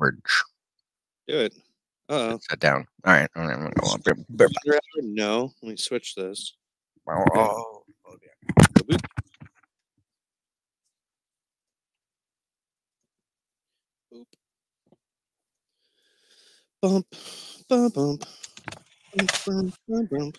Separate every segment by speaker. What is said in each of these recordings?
Speaker 1: coverage.
Speaker 2: Do it.
Speaker 1: Sit down. All right. I'm gonna go on.
Speaker 2: No, let me switch this.
Speaker 1: Oh,
Speaker 2: Boop. Boop. Bump, bump, bump, bump, bump, bump.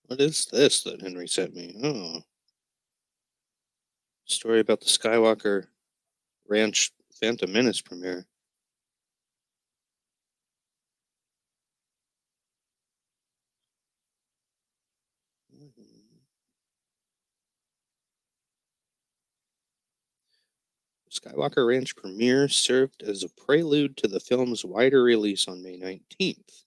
Speaker 2: What is this that Henry sent me? Oh. Story about the Skywalker Ranch Phantom Menace premiere. Skywalker Ranch premiere served as a prelude to the film's wider release on May 19th.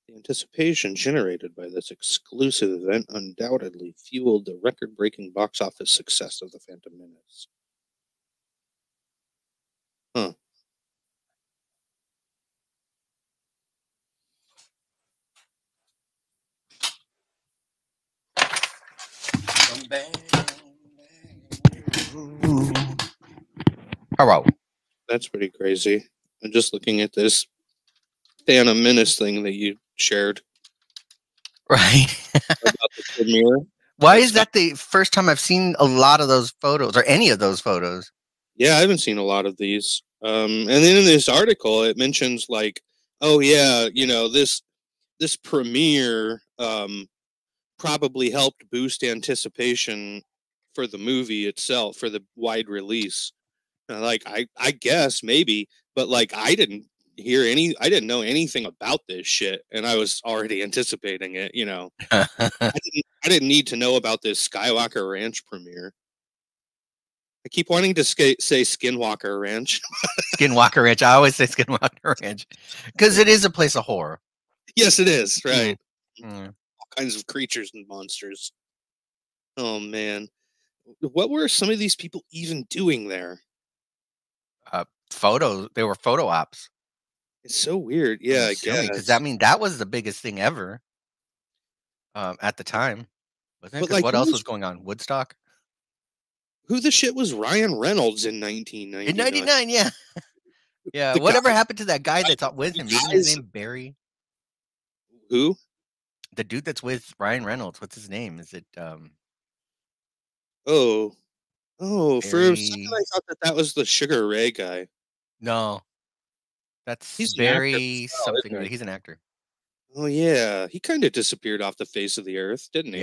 Speaker 2: The anticipation generated by this exclusive event undoubtedly fueled the record-breaking box office success of The Phantom Menace. Huh.
Speaker 1: Hello.
Speaker 2: That's pretty crazy. I'm just looking at this Phantom Menace thing that you shared
Speaker 1: Right.
Speaker 2: about the premiere.
Speaker 1: Why is that the first time I've seen a lot of those photos or any of those photos?
Speaker 2: Yeah, I haven't seen a lot of these. And then in this article, it mentions like, oh yeah, this premiere probably helped boost anticipation for the movie itself, for the wide release. Like I guess maybe, but like I didn't know anything about this shit, and I was already anticipating it. I didn't need to know about this Skywalker Ranch premiere. I keep wanting to say Skinwalker Ranch.
Speaker 1: Skinwalker Ranch. I always say Skinwalker Ranch because it is a place of horror.
Speaker 2: Yes, it is. Right. All kinds of creatures and monsters. Oh man, what were some of these people even doing there?
Speaker 1: Photos. They were photo ops.
Speaker 2: It's so weird. Yeah, I guess.
Speaker 1: Because that was the biggest thing ever. At the time, wasn't it? Because what else was going on? Woodstock.
Speaker 2: Who the shit was Ryan Reynolds in 1999?
Speaker 1: In 99, yeah. Yeah, whatever happened to that guy that's with him? Isn't his name Barry?
Speaker 2: Who?
Speaker 1: The dude that's with Ryan Reynolds. What's his name? Is it
Speaker 2: Oh, for a second I thought that was the Sugar Ray guy.
Speaker 1: No. That's Barry something. He's an actor.
Speaker 2: Oh yeah, he kind of disappeared off the face of the earth, didn't he?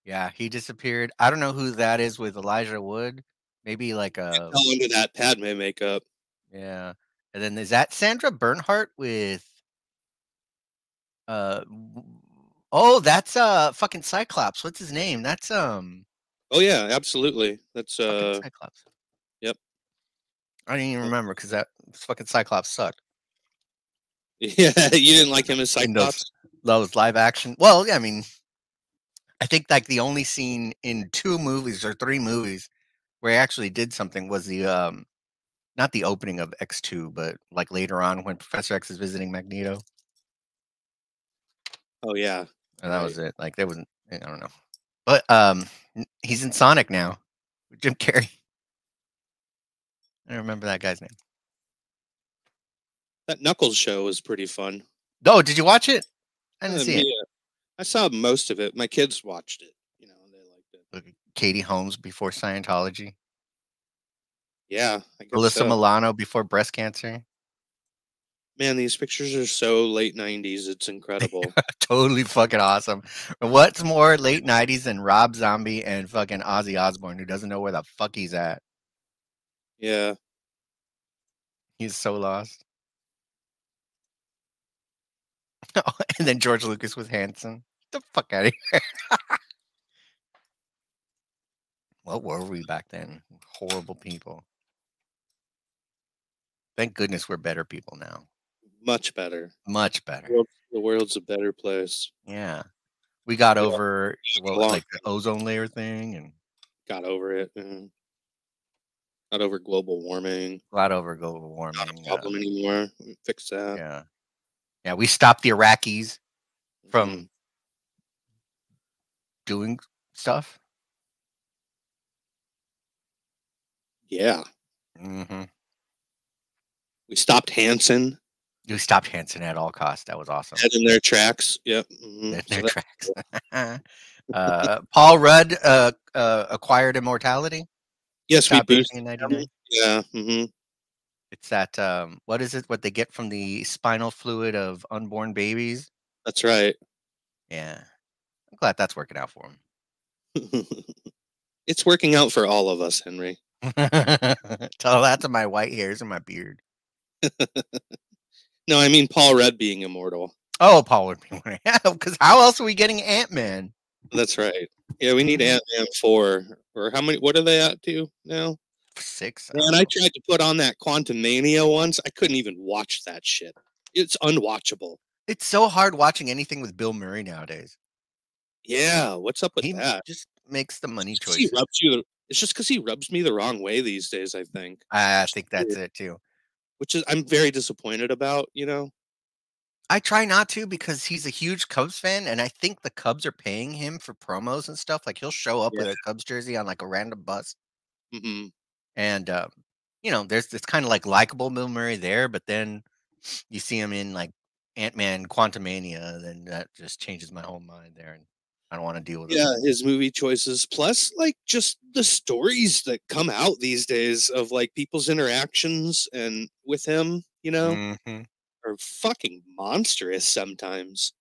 Speaker 1: Yeah, he disappeared. I don't know who that is with Elijah Wood. Maybe like a
Speaker 2: under that Padme makeup.
Speaker 1: Yeah. And then is that Sandra Bernhardt with oh, that's fucking Cyclops. What's his name? That's
Speaker 2: Oh yeah, absolutely. That's
Speaker 1: fucking Cyclops.
Speaker 2: Yep.
Speaker 1: I didn't even remember because that fucking Cyclops sucked.
Speaker 2: Yeah, you didn't like him as Cyclops?
Speaker 1: Those live action. Well, yeah, I mean, I think like the only scene in 2 movies or 3 movies where he actually did something was the not the opening of X2, but like later on when Professor X is visiting Magneto.
Speaker 2: Oh yeah.
Speaker 1: And that was it. Like there wasn't, I don't know. But he's in Sonic now with Jim Carrey. I don't remember that guy's name.
Speaker 2: That Knuckles show was pretty fun.
Speaker 1: Oh, did you watch it? I didn't see it.
Speaker 2: I saw most of it. My kids watched it. They liked it.
Speaker 1: Look at Katie Holmes before Scientology.
Speaker 2: Yeah, I guess
Speaker 1: Alyssa Milano before breast cancer.
Speaker 2: Man, these pictures are so late 90s. It's incredible.
Speaker 1: Totally fucking awesome. What's more late 90s than Rob Zombie and fucking Ozzy Osbourne, who doesn't know where the fuck he's at?
Speaker 2: Yeah.
Speaker 1: He's so lost. And then George Lucas with Hanson. Get the fuck out of here. What were we back then? Horrible people. Thank goodness we're better people now.
Speaker 2: Much better.
Speaker 1: Much better.
Speaker 2: The world's a better place.
Speaker 1: Yeah. We got
Speaker 2: Yeah,
Speaker 1: over
Speaker 2: long
Speaker 1: like the ozone layer thing and
Speaker 2: got over it. Got over global warming.
Speaker 1: got over global
Speaker 2: Not a
Speaker 1: warming.
Speaker 2: problem anymore. We fixed that.
Speaker 1: Yeah. Yeah. We stopped the Iraqis from
Speaker 2: Mhm.
Speaker 1: doing stuff.
Speaker 2: Yeah.
Speaker 1: Mm-hmm.
Speaker 2: We stopped Hanson
Speaker 1: We stopped Hanson at all costs. That was awesome.
Speaker 2: dead in their tracks. Yep.
Speaker 1: In
Speaker 2: So
Speaker 1: their
Speaker 2: that,
Speaker 1: tracks. Paul Rudd acquired immortality.
Speaker 2: yes, we
Speaker 1: Got back
Speaker 2: boosted
Speaker 1: in
Speaker 2: them.
Speaker 1: '99.
Speaker 2: Yeah.
Speaker 1: It's that what is it? What they get from the spinal fluid of unborn babies?
Speaker 2: That's right.
Speaker 1: Yeah, I'm glad that's working out for
Speaker 2: It's working out for all of us, Henry.
Speaker 1: him. Tell that to my white hairs and my beard.
Speaker 2: No, I mean Paul Rudd being immortal.
Speaker 1: Oh, Paul would be one. Because how else are we getting Ant-Man?
Speaker 2: That's right. Yeah, we need
Speaker 1: Mhm.
Speaker 2: Ant-Man 4. Or how many? What are they at to now?
Speaker 1: 6.
Speaker 2: Man, I tried to put on that Quantum Mania once. I couldn't even watch that shit. It's unwatchable.
Speaker 1: It's so hard watching anything with Bill Murray nowadays.
Speaker 2: Yeah, what's up with
Speaker 1: He
Speaker 2: that?
Speaker 1: just makes the money
Speaker 2: Just 'cause he
Speaker 1: choices.
Speaker 2: rubs you. It's just because he rubs me the wrong way these days. I think.
Speaker 1: I
Speaker 2: Which is
Speaker 1: think that's
Speaker 2: weird.
Speaker 1: it too.
Speaker 2: Which is I'm very disappointed about. You know.
Speaker 1: I try not to because he's a huge Cubs fan, and I think the Cubs are paying him for promos and stuff. Like he'll show up
Speaker 2: Yeah.
Speaker 1: with a Cubs jersey on like a random bus,
Speaker 2: Hmm.
Speaker 1: and there's this kind of like likable Bill Murray there, but then you see him in like Ant-Man Quantumania, then that just changes my whole mind there, and I don't want to deal with him.
Speaker 2: Yeah, his movie choices, plus like just the stories that come out these days of like people's interactions and with him. You know,
Speaker 1: Mhm.
Speaker 2: are fucking monstrous sometimes.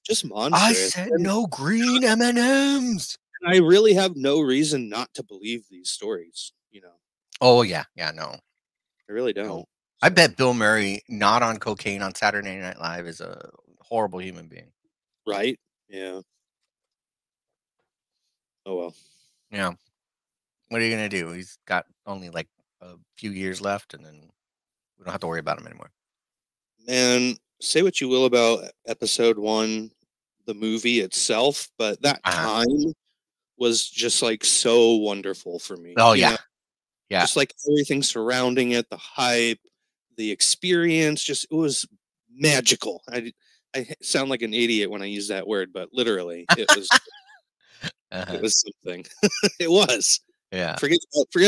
Speaker 2: Just
Speaker 1: I
Speaker 2: monstrous.
Speaker 1: said no green M&Ms.
Speaker 2: And I really have no reason not to believe these stories. You know,
Speaker 1: Oh yeah, yeah, no,
Speaker 2: I really
Speaker 1: no.
Speaker 2: don't.
Speaker 1: I
Speaker 2: So,
Speaker 1: bet Bill Murray, not on cocaine on Saturday Night Live, is a horrible human being.
Speaker 2: right? Yeah. Oh well.
Speaker 1: Yeah. What are you gonna do? He's got only like a few years left, and then we don't have to worry about him anymore.
Speaker 2: Man, say what you will about episode one, the movie itself, but that
Speaker 1: Uh-huh.
Speaker 2: time was just like so wonderful for me.
Speaker 1: Oh
Speaker 2: You
Speaker 1: yeah,
Speaker 2: know,
Speaker 1: yeah.
Speaker 2: just like everything surrounding it, the hype, the experience, just it was magical. I sound like an idiot when I use that word, but literally, it
Speaker 1: Uh-huh.
Speaker 2: was something. It was.
Speaker 1: Yeah.
Speaker 2: Forget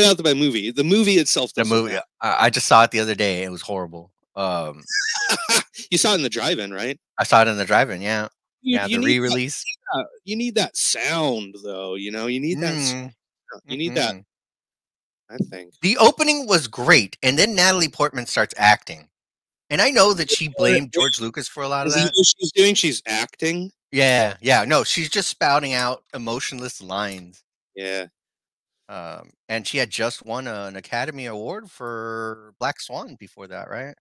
Speaker 2: out the movie. The movie itself
Speaker 1: The
Speaker 2: doesn't
Speaker 1: movie.
Speaker 2: matter.
Speaker 1: I just saw it the other day. It was horrible.
Speaker 2: You saw it in the drive-in, right?
Speaker 1: I saw it in the drive-in. Yeah,
Speaker 2: Dude,
Speaker 1: yeah. The re-release.
Speaker 2: you need that sound though. You know, you need that.
Speaker 1: Mm,
Speaker 2: You need that.
Speaker 1: mm-mm.
Speaker 2: I think.
Speaker 1: The opening was great, and then Natalie Portman starts acting, and I know that she blamed George Lucas for a lot of
Speaker 2: Is that
Speaker 1: that.
Speaker 2: what she's doing? She's acting.
Speaker 1: Yeah, yeah. No, she's just spouting out emotionless lines.
Speaker 2: Yeah.
Speaker 1: And she had just won an Academy Award for Black Swan before that, right?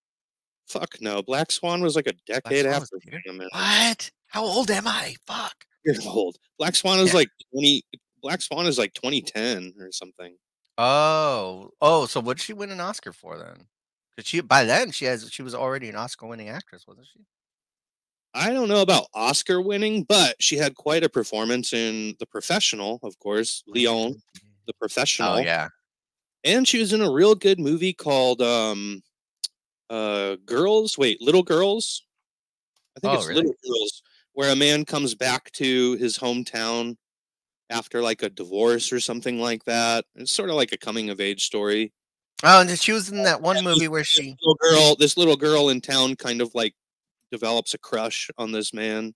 Speaker 2: Fuck no. Black Swan was like a
Speaker 1: Black
Speaker 2: decade
Speaker 1: Swan was
Speaker 2: after
Speaker 1: later?
Speaker 2: Phantom Menace.
Speaker 1: What? How old am I? Fuck.
Speaker 2: You're old. Black Swan is
Speaker 1: Yeah.
Speaker 2: like 20. Black Swan is like 2010 or something.
Speaker 1: Oh, so what'd she win an Oscar for then? Because by then she was already an Oscar-winning actress, wasn't she?
Speaker 2: I don't know about Oscar winning, but she had quite a performance in The Professional, of course. Leon, The
Speaker 1: Oh
Speaker 2: Professional.
Speaker 1: yeah.
Speaker 2: And she was in a real good movie called Little Girls. I think
Speaker 1: Oh
Speaker 2: it's
Speaker 1: really?
Speaker 2: Little Girls, where a man comes back to his hometown after like a divorce or something like that. It's sort of like a coming of age story.
Speaker 1: Oh, and then she was in that one
Speaker 2: And
Speaker 1: movie where she.
Speaker 2: this little girl in town kind of like develops a crush on this man,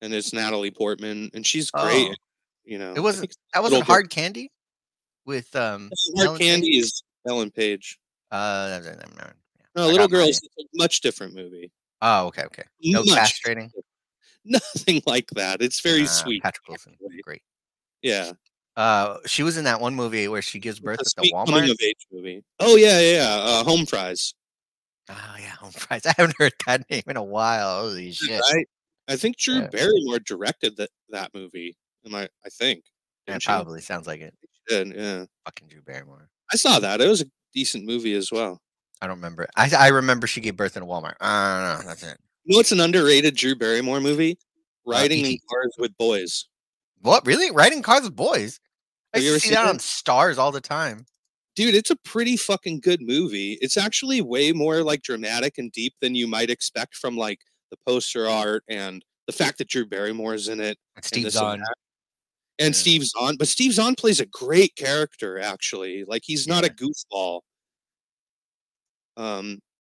Speaker 2: and it's Natalie Portman, and she's great.
Speaker 1: Oh,
Speaker 2: You know,
Speaker 1: it
Speaker 2: I
Speaker 1: wasn't.
Speaker 2: think
Speaker 1: That
Speaker 2: Little
Speaker 1: wasn't
Speaker 2: Girl.
Speaker 1: Hard Candy with
Speaker 2: Hard
Speaker 1: Ellen Page.
Speaker 2: Candy is Ellen Page.
Speaker 1: Yeah,
Speaker 2: No,
Speaker 1: I
Speaker 2: Little
Speaker 1: got
Speaker 2: Girls
Speaker 1: my.
Speaker 2: is a much different movie.
Speaker 1: Oh, okay, okay. No
Speaker 2: Much
Speaker 1: castrating.
Speaker 2: nothing like that. It's very sweet.
Speaker 1: Patrick Wilson, great.
Speaker 2: Yeah.
Speaker 1: She was in that one movie where she gives birth
Speaker 2: A
Speaker 1: at the
Speaker 2: sweet coming
Speaker 1: Walmart.
Speaker 2: of age movie. Oh yeah. Home Fries.
Speaker 1: Oh yeah, Home Fries. I haven't heard that name in a while. Holy shit!
Speaker 2: Right. I think Drew
Speaker 1: Yeah,
Speaker 2: Barrymore directed that movie. I think.
Speaker 1: it
Speaker 2: Didn't she?
Speaker 1: probably sounds like it.
Speaker 2: She did, yeah.
Speaker 1: Fucking Drew Barrymore.
Speaker 2: I saw that. It was a decent movie as well.
Speaker 1: I don't remember. I remember she gave birth in a Walmart. I don't know. That's it.
Speaker 2: You know what's an underrated Drew Barrymore movie? Riding in
Speaker 1: E.T.
Speaker 2: Cars with Boys.
Speaker 1: What? Really? Riding cars with boys? I
Speaker 2: Have
Speaker 1: used
Speaker 2: you
Speaker 1: to
Speaker 2: ever
Speaker 1: see
Speaker 2: seen
Speaker 1: that
Speaker 2: it?
Speaker 1: on Stars all the time.
Speaker 2: Dude, it's a pretty fucking good movie. It's actually way more like dramatic and deep than you might expect from like the poster art and the fact that Drew Barrymore is in it
Speaker 1: And
Speaker 2: and
Speaker 1: Steve
Speaker 2: this and
Speaker 1: Zahn.
Speaker 2: that. And
Speaker 1: Yeah.
Speaker 2: Steve Zahn, but Steve Zahn plays a great character actually. Like he's not a
Speaker 1: Yeah.
Speaker 2: goofball.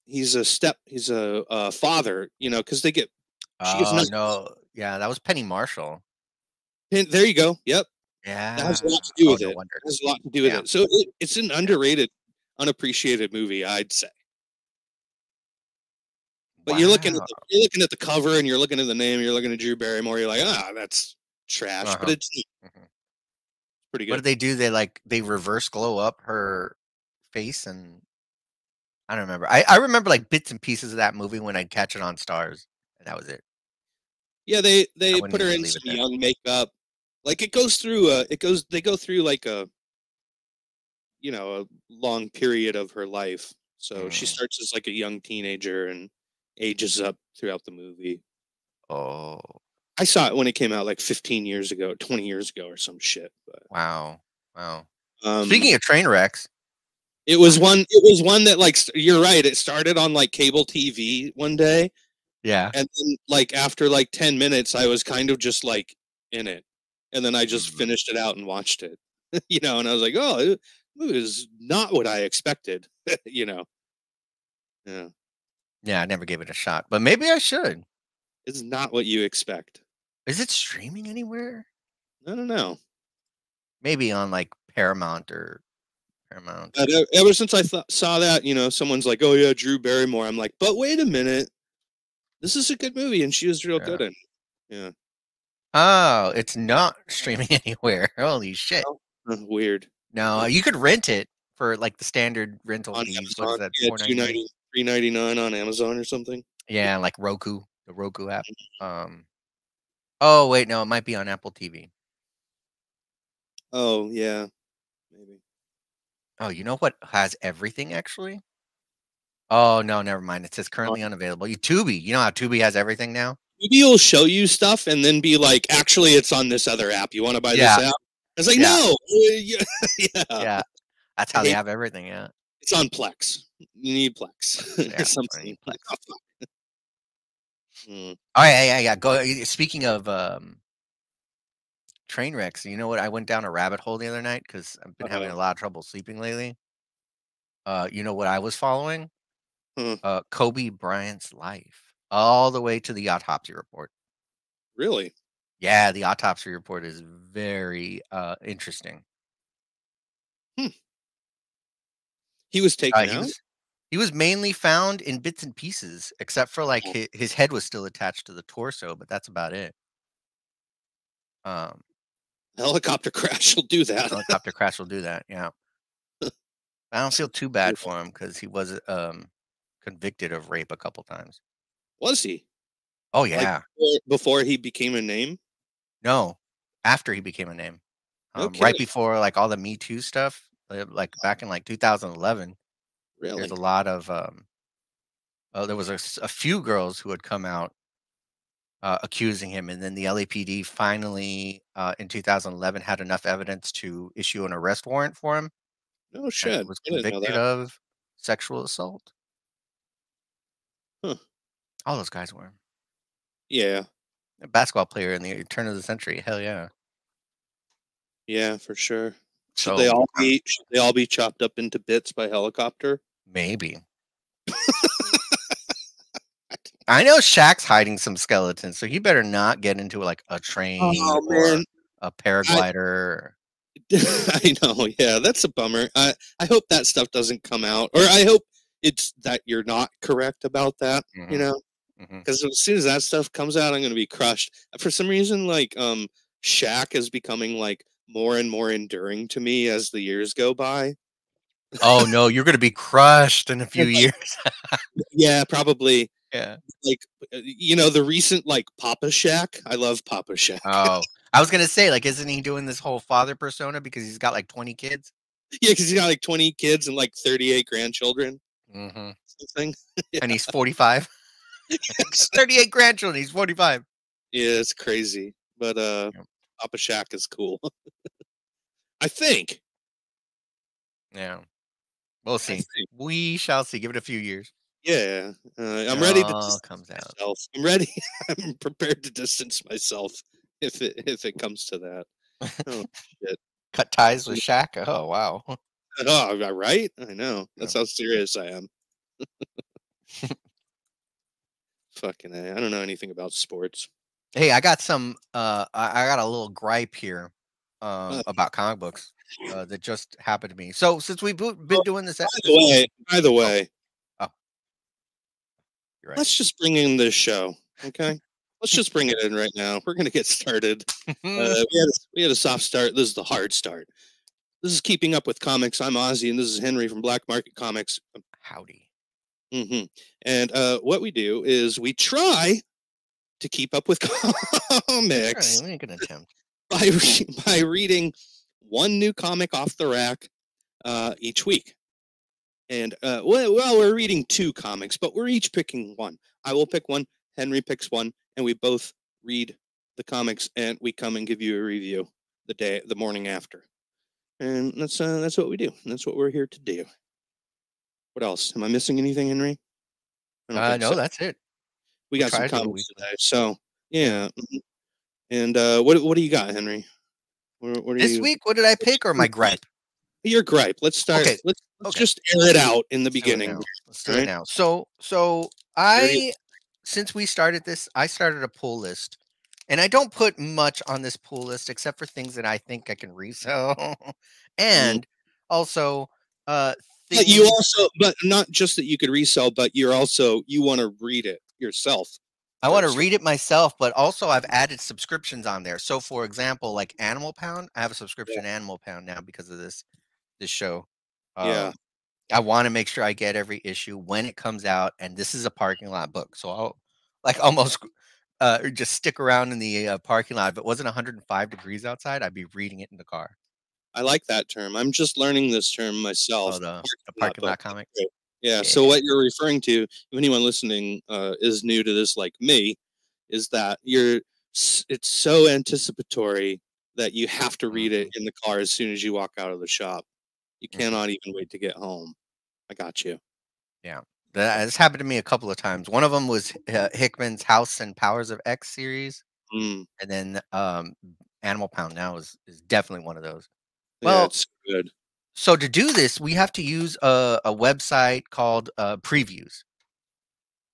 Speaker 2: He's a father, you know, because they get she gets
Speaker 1: Oh
Speaker 2: nice.
Speaker 1: no. Yeah, that was Penny Marshall.
Speaker 2: There you go. Yep. That has a
Speaker 1: Yeah.
Speaker 2: lot to do
Speaker 1: Oh,
Speaker 2: with
Speaker 1: no
Speaker 2: it.
Speaker 1: wonder.
Speaker 2: It has a lot to do with
Speaker 1: Yeah.
Speaker 2: it. So it's an underrated, unappreciated movie, I'd say. But you're looking
Speaker 1: Wow.
Speaker 2: at the cover and you're looking at the name, you're looking at Drew Barrymore, you're like, that's trash. But
Speaker 1: Uh-huh.
Speaker 2: it's
Speaker 1: Mhm.
Speaker 2: pretty
Speaker 1: What
Speaker 2: good.
Speaker 1: did they do? They reverse glow up her face, and I don't remember. I remember like bits and pieces of that movie when I'd catch it on Stars, and that was it.
Speaker 2: Yeah,
Speaker 1: I
Speaker 2: they
Speaker 1: wouldn't
Speaker 2: put her
Speaker 1: even
Speaker 2: in
Speaker 1: leave
Speaker 2: some
Speaker 1: it there.
Speaker 2: young makeup. Like they go through like a a long period of her life. So she
Speaker 1: Mm.
Speaker 2: starts as like a young teenager and ages up throughout the movie.
Speaker 1: Oh,
Speaker 2: I saw it when it came out like 15 years ago, 20 years ago or some shit. But
Speaker 1: wow. Wow.
Speaker 2: um
Speaker 1: Speaking of train wrecks,
Speaker 2: it was one that like you're right, it started on like cable TV one day,
Speaker 1: yeah.
Speaker 2: and then like after like 10 minutes I was kind of just like in it. And then I just
Speaker 1: Mhm.
Speaker 2: finished it out and watched it. And I was like, "Oh, it was not what I expected." you know. Yeah.
Speaker 1: Yeah, I never gave it a shot, but maybe I should.
Speaker 2: It's not what you expect.
Speaker 1: Is it streaming anywhere?
Speaker 2: I don't know.
Speaker 1: Maybe on like Paramount or Paramount.
Speaker 2: But ever since I saw that, someone's like, "Oh yeah, Drew Barrymore." I'm like, "But wait a minute, this is a good movie, and she was real
Speaker 1: Yeah.
Speaker 2: good in it." Yeah.
Speaker 1: Oh, it's not streaming anywhere. Holy shit.
Speaker 2: Weird.
Speaker 1: No, you could rent it for like the standard rental
Speaker 2: On
Speaker 1: fees. What is
Speaker 2: Amazon,
Speaker 1: that?
Speaker 2: yeah,
Speaker 1: 4.99.
Speaker 2: 3.99 on Amazon or something.
Speaker 1: Yeah, like Roku, the Roku app. Um. Oh wait, no, it might be on Apple TV.
Speaker 2: Oh yeah, maybe.
Speaker 1: Oh, you know what has everything actually? Oh no, never mind. It says
Speaker 2: Uh,
Speaker 1: currently unavailable. Tubi. You know how Tubi has everything now?
Speaker 2: Maybe it'll show you stuff and then be like, "Actually, it's on this other app. You want to buy this
Speaker 1: Yeah,
Speaker 2: app?" It's like,
Speaker 1: yeah,
Speaker 2: no, yeah.
Speaker 1: yeah. That's
Speaker 2: I
Speaker 1: how they
Speaker 2: hate
Speaker 1: have everything. Yeah.
Speaker 2: it's on Plex. You need Plex or
Speaker 1: Yeah.
Speaker 2: something.
Speaker 1: Funny.
Speaker 2: Oh, fuck. Mm.
Speaker 1: Oh yeah, yeah, yeah. Go. Speaking of train wrecks, you know what? I went down a rabbit hole the other night because I've been having
Speaker 2: Uh-oh.
Speaker 1: a lot of trouble sleeping lately. You know what I was following?
Speaker 2: Huh.
Speaker 1: Kobe Bryant's life, all the way to the autopsy report.
Speaker 2: Really?
Speaker 1: Yeah, the autopsy report is very interesting.
Speaker 2: Hmm. He was
Speaker 1: Uh,
Speaker 2: taken
Speaker 1: he
Speaker 2: out?
Speaker 1: was he was mainly found in bits and pieces, except for like
Speaker 2: Oh,
Speaker 1: his head was still attached to the torso, but that's about it. Um,
Speaker 2: helicopter crash will do that.
Speaker 1: Helicopter crash will do that. Yeah, I don't feel too bad for him because he was convicted of rape a couple times.
Speaker 2: Was he?
Speaker 1: Oh
Speaker 2: Like
Speaker 1: yeah,
Speaker 2: before he became a name?
Speaker 1: no, after he became a name,
Speaker 2: No
Speaker 1: right
Speaker 2: kidding.
Speaker 1: before like all the Me Too stuff, like back in like 2011. There's a
Speaker 2: Really?
Speaker 1: lot of there was a few girls who had come out accusing him, and then the LAPD finally in 2011 had enough evidence to issue an arrest warrant for him,
Speaker 2: No
Speaker 1: and
Speaker 2: shit.
Speaker 1: he was
Speaker 2: I didn't know
Speaker 1: convicted
Speaker 2: that.
Speaker 1: of sexual assault.
Speaker 2: Huh.
Speaker 1: All those guys were
Speaker 2: Yeah.
Speaker 1: a basketball player in the turn of the century. Hell yeah!
Speaker 2: Yeah, for sure. Should they
Speaker 1: So
Speaker 2: all be should they all be chopped up into bits by helicopter?
Speaker 1: maybe I know Shaq's hiding some skeletons, so he better not get into like a train
Speaker 2: Oh
Speaker 1: or
Speaker 2: man.
Speaker 1: a
Speaker 2: I
Speaker 1: paraglider.
Speaker 2: I know, yeah, that's a bummer. I hope that stuff doesn't come out. Or I hope it's that you're not correct about that,
Speaker 1: Hmm. Hmm.
Speaker 2: because as soon as that stuff comes out, I'm gonna be crushed. For some reason, like Shaq is becoming like more and more enduring to me as the years go by.
Speaker 1: Oh no, you're gonna be crushed in a few
Speaker 2: It's like,
Speaker 1: years.
Speaker 2: yeah, probably
Speaker 1: Yeah.
Speaker 2: like the recent like Papa Shaq. I love Papa Shaq.
Speaker 1: Oh, I was gonna say, like, isn't he doing this whole father persona because he's got like 20 kids?
Speaker 2: Yeah, because he's got like 20 kids and like 38 grandchildren.
Speaker 1: Hmm.
Speaker 2: something.
Speaker 1: And he's 45. Got 38 grandchildren. He's 45.
Speaker 2: Yeah, it's crazy. But
Speaker 1: Yep.
Speaker 2: Papa Shack is cool. I think.
Speaker 1: Yeah. We'll
Speaker 2: I
Speaker 1: see.
Speaker 2: think.
Speaker 1: We shall see. Give it a few years.
Speaker 2: Yeah.
Speaker 1: It
Speaker 2: I'm ready to
Speaker 1: all
Speaker 2: distance
Speaker 1: comes out.
Speaker 2: myself. I'm ready. I'm prepared to distance myself if it comes to that. Oh shit.
Speaker 1: Cut ties with Shaq. Oh, wow.
Speaker 2: Oh, right? I know.
Speaker 1: Yeah.
Speaker 2: That's how serious I am. Fucking A. I don't know anything about sports.
Speaker 1: Hey, I got some. I got a little gripe here,
Speaker 2: Uh,
Speaker 1: about comic books, that just happened to me. So since we've been
Speaker 2: oh,
Speaker 1: doing this,
Speaker 2: by the
Speaker 1: this,
Speaker 2: way, by the
Speaker 1: oh,
Speaker 2: way,
Speaker 1: oh, you're right.
Speaker 2: let's just bring in this show, okay? Let's just bring it in right now. We're gonna get started. We had a soft start. This is the hard start. This is Keeping Up with Comics. I'm Ozzy, and this is Henry from Black Market Comics.
Speaker 1: Howdy.
Speaker 2: And what we do is we try to keep up with
Speaker 1: That's
Speaker 2: comics
Speaker 1: right. We ain't gonna attempt.
Speaker 2: by reading one new comic off the rack each week. And well, we're reading two comics, but we're each picking one. I will pick one. Henry picks one, and we both read the comics, and we come and give you a review the morning after. And that's what we do. That's what we're here to do. What else? Am I missing anything, Henry? I don't think
Speaker 1: No,
Speaker 2: so.
Speaker 1: that's it.
Speaker 2: We
Speaker 1: We
Speaker 2: got some
Speaker 1: try to do it
Speaker 2: comics
Speaker 1: weekly.
Speaker 2: today, so yeah.
Speaker 1: Yeah.
Speaker 2: And what do you got, Henry? What are
Speaker 1: This
Speaker 2: you?
Speaker 1: week, what did I pick or my gripe?
Speaker 2: Your gripe. Let's start.
Speaker 1: Okay.
Speaker 2: Let's
Speaker 1: Okay.
Speaker 2: just air it out in the
Speaker 1: Let's do it
Speaker 2: beginning.
Speaker 1: now. Let's do
Speaker 2: All
Speaker 1: it
Speaker 2: right.
Speaker 1: now. So
Speaker 2: Dirty.
Speaker 1: since we started this, I started a pull list, and I don't put much on this pull list except for things that I think I can resell,
Speaker 2: Mm.
Speaker 1: and also
Speaker 2: But you
Speaker 1: things
Speaker 2: also, but not just that you could resell, but you want to read it yourself
Speaker 1: I want to
Speaker 2: first.
Speaker 1: read it myself. But also, I've added subscriptions on there. So, for example, like Animal Pound, I have a
Speaker 2: Yeah.
Speaker 1: subscription to Animal Pound now because of this show.
Speaker 2: Yeah.
Speaker 1: I want to make sure I get every issue when it comes out, and this is a parking lot book, so I'll like almost just stick around in the parking lot. If it wasn't 105 degrees outside, I'd be reading it in the car.
Speaker 2: I like that term. I'm just learning this term myself.
Speaker 1: Oh, the
Speaker 2: Parking lot
Speaker 1: parking
Speaker 2: book.
Speaker 1: lot comic.
Speaker 2: Great. Yeah.
Speaker 1: Yeah.
Speaker 2: So what you're referring to, if anyone listening is new to this, like me, is that it's so anticipatory that you have to read it in the car as soon as you walk out of the shop. You cannot even wait to get home. I got you.
Speaker 1: Yeah, this happened to me a couple of times. One of them was Hickman's House and Powers of X series,
Speaker 2: Mm.
Speaker 1: and then Animal Pound now is definitely one of those.
Speaker 2: Yeah,
Speaker 1: Well,
Speaker 2: it's good.
Speaker 1: so to do this, we have to use a website called Previews.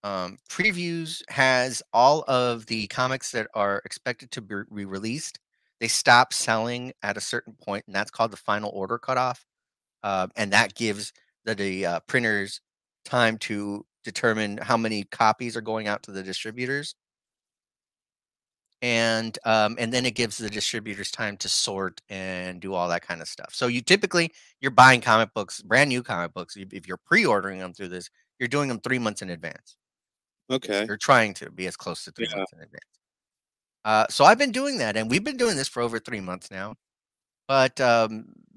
Speaker 1: Previews has all of the comics that are expected to be released. They stop selling at a certain point, and that's called the final order cutoff. And that gives the printers time to determine how many copies are going out to the distributors, and then it gives the distributors time to sort and do all that kind of stuff. So you're buying comic books, brand new comic books. If you're pre-ordering them through this, you're doing them 3 months in advance.
Speaker 2: Okay.
Speaker 1: You're trying to be as close to 3
Speaker 2: Yeah.
Speaker 1: months in advance. So I've been doing that, and we've been doing this for over 3 months now. But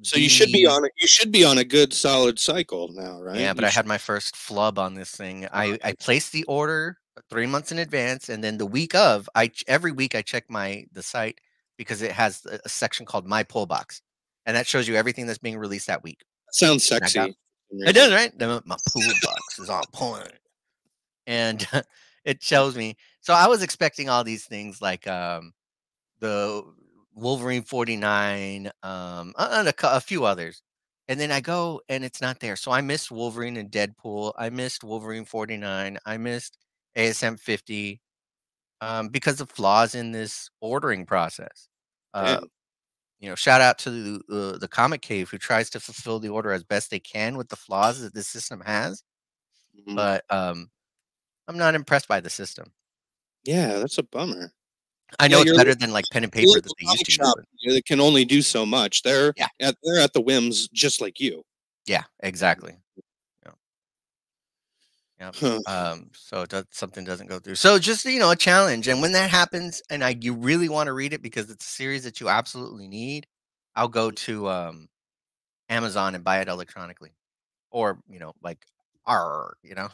Speaker 2: So you should be on it. You should be on a good solid cycle now, right?
Speaker 1: yeah, but
Speaker 2: You
Speaker 1: I
Speaker 2: should,
Speaker 1: had my first flub on this thing. I placed the order 3 months in advance, and then the week of, every week I check the site because it has a section called My Pull Box, and that shows you everything that's being released that week.
Speaker 2: sounds
Speaker 1: And I got
Speaker 2: sexy.
Speaker 1: it does, right? My pull box is on point, and it shows me. So I was expecting all these things like the Wolverine 49, and a few others. And then I go and it's not there. So I missed Wolverine and Deadpool. I missed Wolverine 49. I missed ASM 50 because of flaws in this ordering process. Uh,
Speaker 2: Damn.
Speaker 1: Shout out to the Comic Cave who tries to fulfill the order as best they can with the flaws that this system has.
Speaker 2: Mhm.
Speaker 1: But I'm not impressed by the system.
Speaker 2: Yeah, that's a bummer.
Speaker 1: I
Speaker 2: Yeah,
Speaker 1: know it's
Speaker 2: your
Speaker 1: better than like pen and paper that
Speaker 2: local
Speaker 1: they used
Speaker 2: comic
Speaker 1: to use.
Speaker 2: shop,
Speaker 1: But
Speaker 2: they can only do so much.
Speaker 1: yeah,
Speaker 2: They're at the whims, just like you.
Speaker 1: yeah, exactly. Yeah. Yep.
Speaker 2: Huh.
Speaker 1: So something doesn't go through. So just a challenge. And when that happens, and you really want to read it because it's a series that you absolutely need, I'll go to Amazon and buy it electronically, or like you know.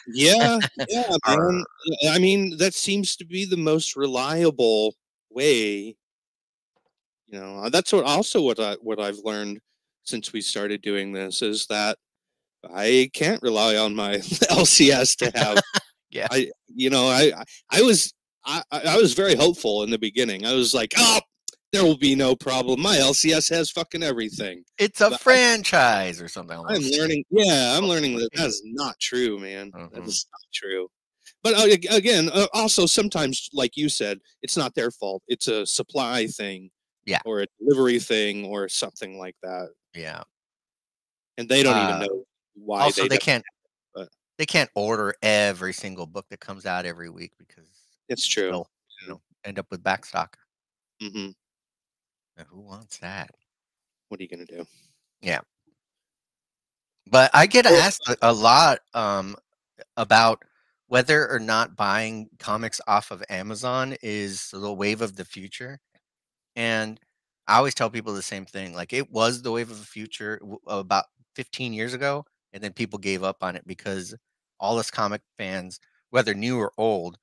Speaker 2: Yeah, yeah, man.
Speaker 1: Arr.
Speaker 2: I mean, that seems to be the most reliable way. That's what I've learned since we started doing this is that I can't rely on my LCS to have.
Speaker 1: Yeah,
Speaker 2: I you know I was I was very hopeful in the beginning. I was like, oh, there will be no problem. My LCS has fucking everything.
Speaker 1: it's a
Speaker 2: But
Speaker 1: franchise or something
Speaker 2: I'm
Speaker 1: almost.
Speaker 2: learning. Yeah, I'm learning that
Speaker 1: Hopefully.
Speaker 2: that is not true, man. That
Speaker 1: Mhm.
Speaker 2: is not true. But again, also sometimes, like you said, it's not their fault. It's a supply thing
Speaker 1: Yeah,
Speaker 2: or a delivery thing or something like that,
Speaker 1: yeah.
Speaker 2: and they don't even
Speaker 1: Uh,
Speaker 2: know why
Speaker 1: Also,
Speaker 2: they don't. But
Speaker 1: they can't order every single book that comes out every week because
Speaker 2: it's true.
Speaker 1: they'll, end up with backstock.
Speaker 2: Hmm.
Speaker 1: And who wants that?
Speaker 2: What are you gonna do?
Speaker 1: Yeah. But I get
Speaker 2: Well,
Speaker 1: asked a lot, about whether or not buying comics off of Amazon is the wave of the future, and I always tell people the same thing, like, it was the wave of the future about 15 years ago, and then people gave up on it because all us comic fans, whether new or old,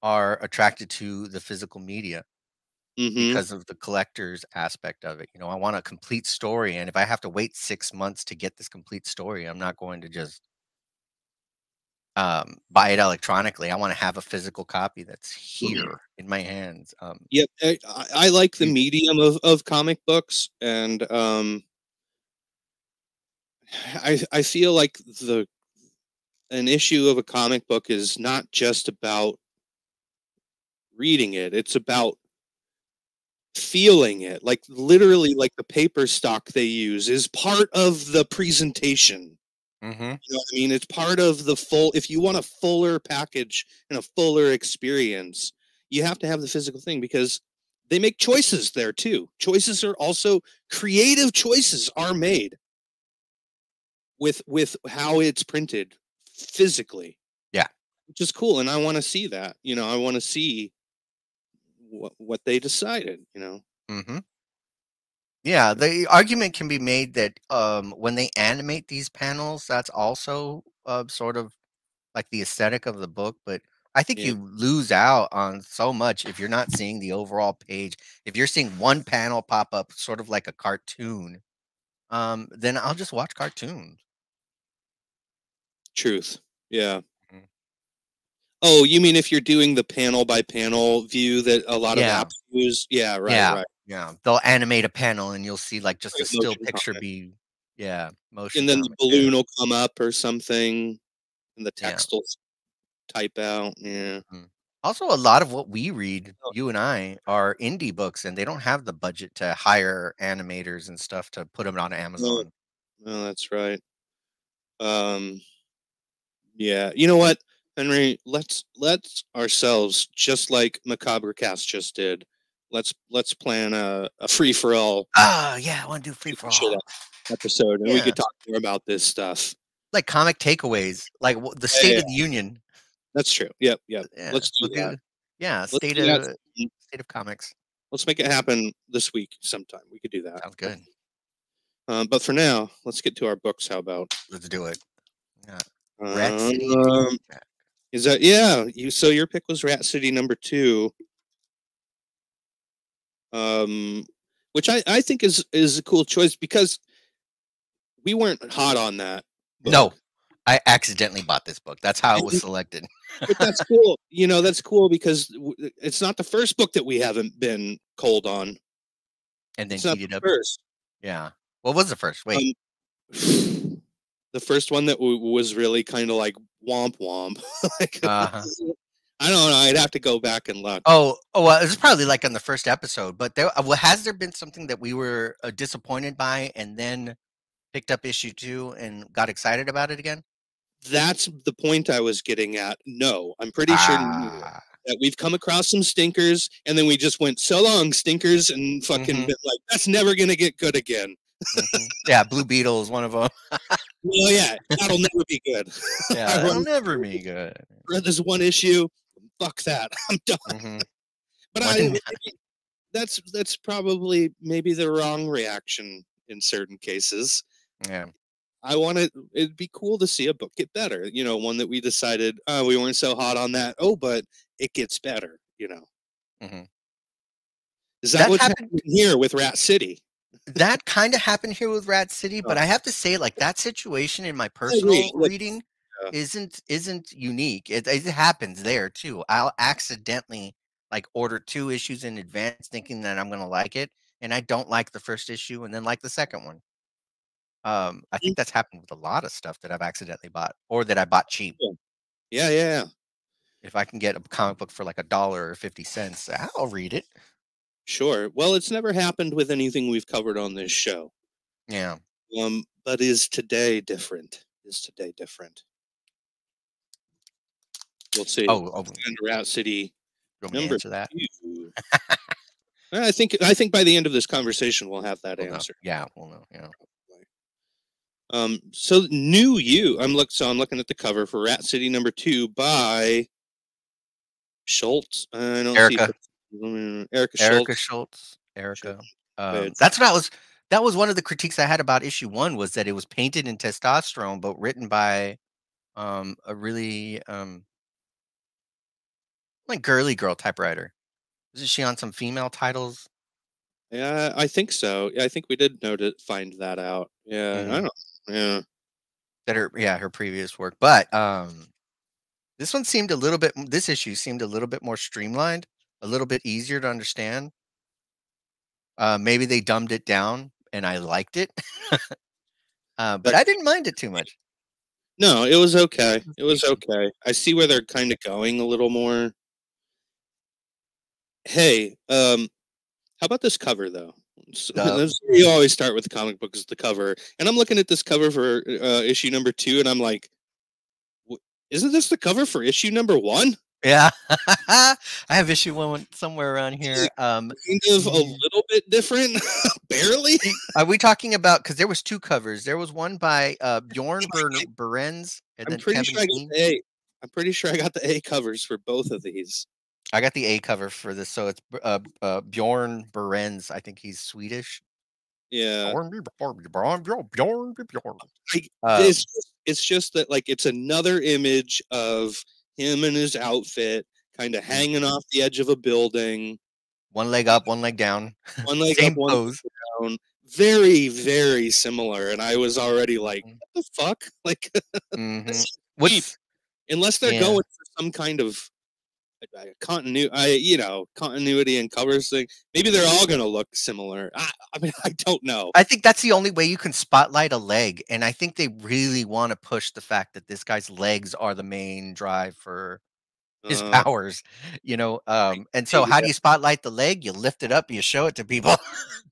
Speaker 1: are attracted to the physical media
Speaker 2: hmm.
Speaker 1: because of the collector's aspect of it. I want a complete story, and if I have to wait 6 months to get this complete story, I'm not going to just buy it electronically. I wanna have a physical copy that's here in my hands.
Speaker 2: Yep, I like the
Speaker 1: You
Speaker 2: medium of comic books, and I feel like the an issue of a comic book is not just about reading it; it's about feeling it. Like literally, like the paper stock they use is part of the presentation.
Speaker 1: Mhm.
Speaker 2: You know what I mean? It's part of the full. If you want a fuller package and a fuller experience, you have to have the physical thing because they make choices there too. Choices are also creative choices are made with how it's printed physically,
Speaker 1: Yeah.
Speaker 2: which is cool. And I want to see that. I want to see what they decided.
Speaker 1: Mhm. Yeah, the argument can be made that, when they animate these panels, that's also, sort of like the aesthetic of the book, but I think
Speaker 2: Yeah,
Speaker 1: you lose out on so much if you're not seeing the overall page. If you're seeing one panel pop up sort of like a cartoon, then I'll just watch cartoons.
Speaker 2: truth. Yeah.
Speaker 1: Mhm.
Speaker 2: Oh, you mean if you're doing the panel by panel view that a lot of
Speaker 1: Yeah.
Speaker 2: apps use? Yeah, right,
Speaker 1: Yeah,
Speaker 2: right.
Speaker 1: yeah, they'll animate a panel and you'll see, like, just
Speaker 2: Like
Speaker 1: a
Speaker 2: a
Speaker 1: still
Speaker 2: motion
Speaker 1: picture
Speaker 2: comic.
Speaker 1: be yeah, motion
Speaker 2: And then the
Speaker 1: comics, yeah,
Speaker 2: balloon will come up or something, and the
Speaker 1: yeah,
Speaker 2: text will type out. Yeah.
Speaker 1: mhm. Also, a lot of what we read, you and I, are indie books, and they don't have the budget to hire animators and stuff to put them on
Speaker 2: No,
Speaker 1: Amazon.
Speaker 2: no, that's right. Um, yeah. You know what, Henry? Let's ourselves, just like Macabre Cast just did. Let's plan a free for all
Speaker 1: Ah, yeah, I wanna do free
Speaker 2: shoot
Speaker 1: for
Speaker 2: the shit
Speaker 1: all.
Speaker 2: out episode, and we
Speaker 1: Yeah,
Speaker 2: could talk more about this stuff.
Speaker 1: like comic takeaways, like, w the
Speaker 2: Yeah,
Speaker 1: State of the Union.
Speaker 2: that's true. Yep, yep.
Speaker 1: Yeah,
Speaker 2: Let's do
Speaker 1: we'll
Speaker 2: that.
Speaker 1: do yeah,
Speaker 2: Let's do that.
Speaker 1: state of comics.
Speaker 2: Let's make it happen this week sometime. We could do that.
Speaker 1: Sounds good.
Speaker 2: But for now, let's get to our books. How about?
Speaker 1: Let's do it. Yeah. Rat City
Speaker 2: Um, is that yeah? So your pick was Rat City number 2, um, which I think is a cool choice because we weren't hot on that
Speaker 1: No,
Speaker 2: book.
Speaker 1: I accidentally bought this book. That's how it was
Speaker 2: And-
Speaker 1: selected.
Speaker 2: but that's cool. That's cool because it's not the first book that we haven't been cold on.
Speaker 1: And then
Speaker 2: It's not the
Speaker 1: heated up.
Speaker 2: first.
Speaker 1: Yeah. What was the first? Wait.
Speaker 2: Um, the first one that was really kind of like womp womp. Like,
Speaker 1: Uh-huh.
Speaker 2: I don't know. I'd have to go back and look.
Speaker 1: Well, it was probably like on the first episode, but well, has there been something that we were disappointed by and then picked up issue 2 and got excited about it again?
Speaker 2: That's the point I was getting at. No, I'm pretty sure no,
Speaker 1: Ah.
Speaker 2: that we've come across some stinkers, and then we just went so long stinkers, and fucking
Speaker 1: Mhm.
Speaker 2: been like, that's never gonna get good again.
Speaker 1: Mhm. Yeah, Blue Beetle is one of them.
Speaker 2: Well, yeah, that'll never be good.
Speaker 1: Yeah, that'll never be good.
Speaker 2: read this one issue. Fuck that. I'm done.
Speaker 1: Mhm.
Speaker 2: But
Speaker 1: More than
Speaker 2: that's probably maybe the wrong reaction in certain cases.
Speaker 1: yeah.
Speaker 2: I want to. It'd be cool to see a book get better. You know, one that we decided we weren't so hot on that. Oh, but it gets better. You know,
Speaker 1: Mhm.
Speaker 2: is that
Speaker 1: That
Speaker 2: what's
Speaker 1: happened
Speaker 2: happening here with Rat City?
Speaker 1: that kinda happened here with Rat City,
Speaker 2: Oh,
Speaker 1: but I have to say, like, that situation in my
Speaker 2: I agree.
Speaker 1: personal reading isn't unique. It happens there too. I'll accidentally, like, order 2 issues in advance thinking that I'm gonna like it, and I don't like the 1st issue and then like the 2nd one. I
Speaker 2: Yeah,
Speaker 1: think that's happened with a lot of stuff that I've accidentally bought or that I bought cheap.
Speaker 2: yeah, yeah.
Speaker 1: If I can get a comic book for, like, $1 or 50 cents, I'll read it.
Speaker 2: Sure. Well, it's never happened with anything we've covered on this show.
Speaker 1: Yeah.
Speaker 2: But is today different? Is today different? We'll see.
Speaker 1: Oh,
Speaker 2: And Rat City
Speaker 1: you want me to
Speaker 2: number
Speaker 1: answer that?
Speaker 2: 2. I think by the end of this conversation we'll have that
Speaker 1: We'll know.
Speaker 2: answer.
Speaker 1: Yeah, we'll know, yeah.
Speaker 2: So New You. I'm looking at the cover for Rat City number 2 by Schultz. I don't see
Speaker 1: Erica.
Speaker 2: Erica
Speaker 1: Erica
Speaker 2: Schultz.
Speaker 1: Schultz. Erica.
Speaker 2: Page.
Speaker 1: That's what I was that was one of the critiques I had about issue 1 was that it was painted in testosterone, but written by, a really, like, girly girl type writer. Isn't she on some female titles?
Speaker 2: Yeah, I think so. Yeah, I think we did find that out. Yeah, I
Speaker 1: Mhm.
Speaker 2: don't. Yeah,
Speaker 1: That her previous work, but, this issue seemed a little bit more streamlined, a little bit easier to understand. Maybe they dumbed it down and I liked it, but
Speaker 2: that.
Speaker 1: I didn't mind it too much.
Speaker 2: No, it was okay.
Speaker 1: It was
Speaker 2: It was
Speaker 1: decent.
Speaker 2: okay. I see where they're kind of going a little more. Hey, how about this cover though?
Speaker 1: The
Speaker 2: You always start with the comic book as the cover, and I'm looking at this cover for issue number 2, and I'm like, isn't this the cover for issue number 1?
Speaker 1: Yeah. I have issue 1 somewhere around here.
Speaker 2: Kind of a little bit different, barely.
Speaker 1: Are we talking about? Because there was 2 covers. There was one by, Bjorn Behrens and
Speaker 2: I'm
Speaker 1: then
Speaker 2: pretty
Speaker 1: Kevin
Speaker 2: sure I got
Speaker 1: Keen.
Speaker 2: the A. I'm pretty sure I got the A covers for both of these.
Speaker 1: I got the A cover for this, so it's Bjorn Behrens. I think he's Swedish.
Speaker 2: Yeah,
Speaker 1: Bjorn. Um,
Speaker 2: it's just that like it's another image of him and his outfit kind of
Speaker 1: mm,
Speaker 2: hanging off the edge of a building,
Speaker 1: one leg up, one leg down.
Speaker 2: one leg up,
Speaker 1: Same
Speaker 2: one
Speaker 1: pose.
Speaker 2: leg down. Very, very similar, and I was already like,
Speaker 1: Mm,
Speaker 2: "What the fuck?" Like,
Speaker 1: mhm.
Speaker 2: this is cheap.
Speaker 1: What's
Speaker 2: Unless they're
Speaker 1: Yeah.
Speaker 2: going for some kind of continuity and covers thing. Maybe they're all gonna look similar. I mean, I don't know.
Speaker 1: I think that's the only way you can spotlight a leg, and I think they really wanna push the fact that this guy's legs are the main drive for his
Speaker 2: Uh,
Speaker 1: powers, and so
Speaker 2: maybe
Speaker 1: how do
Speaker 2: that,
Speaker 1: you spotlight the leg? You lift it up, you show it to people,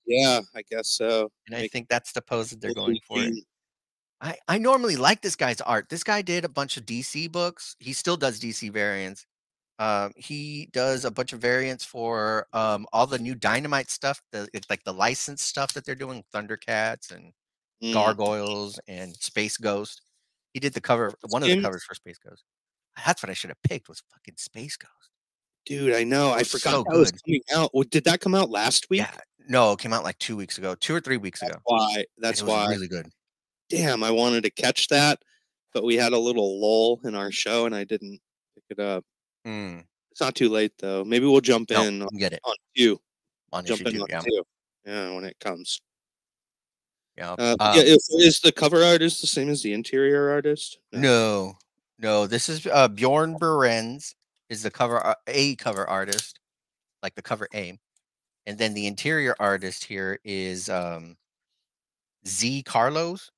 Speaker 2: yeah, I guess so.
Speaker 1: and I
Speaker 2: Make
Speaker 1: think that's the pose that they're
Speaker 2: it
Speaker 1: going for.
Speaker 2: lean.
Speaker 1: I normally like this guy's art. This guy did a bunch of DC books. He still does DC variants. He does a bunch of variants for, all the new Dynamite stuff, it's like the licensed stuff that they're doing, Thundercats and
Speaker 2: Mm.
Speaker 1: Gargoyles and Space Ghost. He did the cover
Speaker 2: This
Speaker 1: one of the
Speaker 2: game,
Speaker 1: covers for Space Ghost. That's what I should have picked was fucking Space Ghost.
Speaker 2: dude, I know.
Speaker 1: It
Speaker 2: I
Speaker 1: was
Speaker 2: forgot
Speaker 1: so
Speaker 2: that was
Speaker 1: good.
Speaker 2: coming out. Well, did that come out last
Speaker 1: Yeah.
Speaker 2: week?
Speaker 1: No, it came out like 2 weeks ago, 2 or 3 weeks ago,
Speaker 2: That's why.
Speaker 1: and it
Speaker 2: That's
Speaker 1: was
Speaker 2: why.
Speaker 1: really good.
Speaker 2: Damn, I wanted to catch that, but we had a little lull in our show, and I didn't pick it up.
Speaker 1: Mm.
Speaker 2: It's not too late though. Maybe we'll jump
Speaker 1: No,
Speaker 2: in
Speaker 1: you can get it
Speaker 2: on 2.
Speaker 1: on
Speaker 2: Jump
Speaker 1: issue
Speaker 2: in
Speaker 1: 2,
Speaker 2: on
Speaker 1: yeah,
Speaker 2: 2. Yeah, when it comes.
Speaker 1: yeah.
Speaker 2: Yeah, is the cover artist the same as the interior artist? No.
Speaker 1: No, no, this is, Bjorn Behrens is the cover artist, like the cover A, and then the interior artist here is, Z Carlos.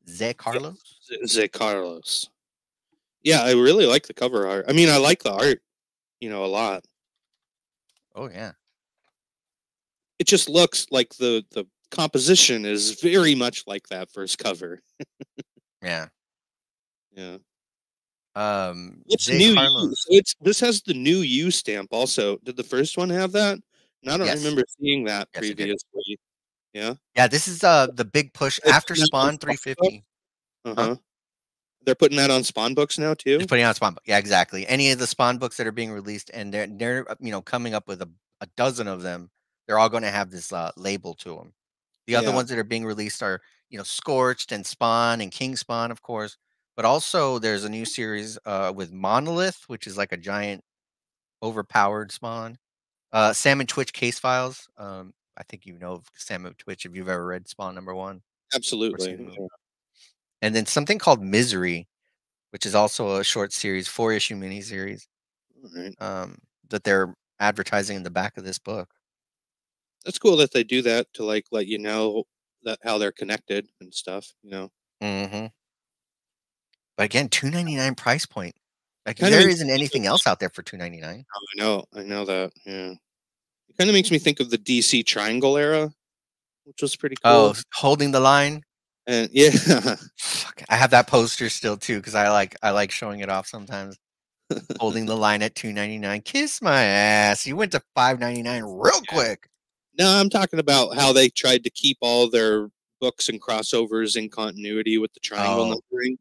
Speaker 1: Z
Speaker 2: Yeah,
Speaker 1: Carlos?
Speaker 2: Zé Carlos. Yeah, I really like the cover art. I mean, I like the art, a lot.
Speaker 1: Oh, yeah.
Speaker 2: It just looks like the composition is very much like that first cover.
Speaker 1: Yeah.
Speaker 2: Yeah. What's
Speaker 1: Z
Speaker 2: new you? So
Speaker 1: Carlos.
Speaker 2: this has the new you stamp also. Did the first one have that? And I don't
Speaker 1: Yes.
Speaker 2: remember seeing that
Speaker 1: Yes, it did.
Speaker 2: previously. Yeah.
Speaker 1: Yeah, this is, the big push
Speaker 2: They're
Speaker 1: after
Speaker 2: putting that on
Speaker 1: Spawn
Speaker 2: Spawn Books?
Speaker 1: 350. Huh?
Speaker 2: Uh-huh. They're putting that on Spawn Books now
Speaker 1: Just
Speaker 2: too?
Speaker 1: putting out Spawn book. Yeah, exactly. Any of the Spawn books that are being released, and they're coming up with a dozen of them. They're all going to have this label to them. The other
Speaker 2: Yeah.
Speaker 1: ones that are being released are Scorched and Spawn and King Spawn, of course. But also there's a new series with Monolith, which is like a giant overpowered Spawn. Sam and Twitch Case Files. I think you know of Sam and Twitch if you've ever read Spawn #1 or seen the
Speaker 2: Absolutely.
Speaker 1: movie. And then something called Misery, which is also a short series, 4-issue miniseries,
Speaker 2: All right.
Speaker 1: that they're advertising in the back of this book.
Speaker 2: That's cool that they do that to like let you know that how they're connected and stuff.
Speaker 1: Hmm. But again, $2.99 price point. Like
Speaker 2: Kind of
Speaker 1: there
Speaker 2: makes
Speaker 1: isn't
Speaker 2: me think
Speaker 1: anything else out there for $2.99.
Speaker 2: I know that. Yeah. It kind of makes me think of the DC Triangle era, which was pretty
Speaker 1: Oh,
Speaker 2: cool.
Speaker 1: holding the line.
Speaker 2: And yeah,
Speaker 1: Fuck, I have that poster still too because I like showing it off sometimes. Holding the line at $2.99. Kiss my ass. You went to $5.99 real quick.
Speaker 2: no, I'm talking about how they tried to keep all their books and crossovers in continuity with the triangle
Speaker 1: Oh.
Speaker 2: numbering.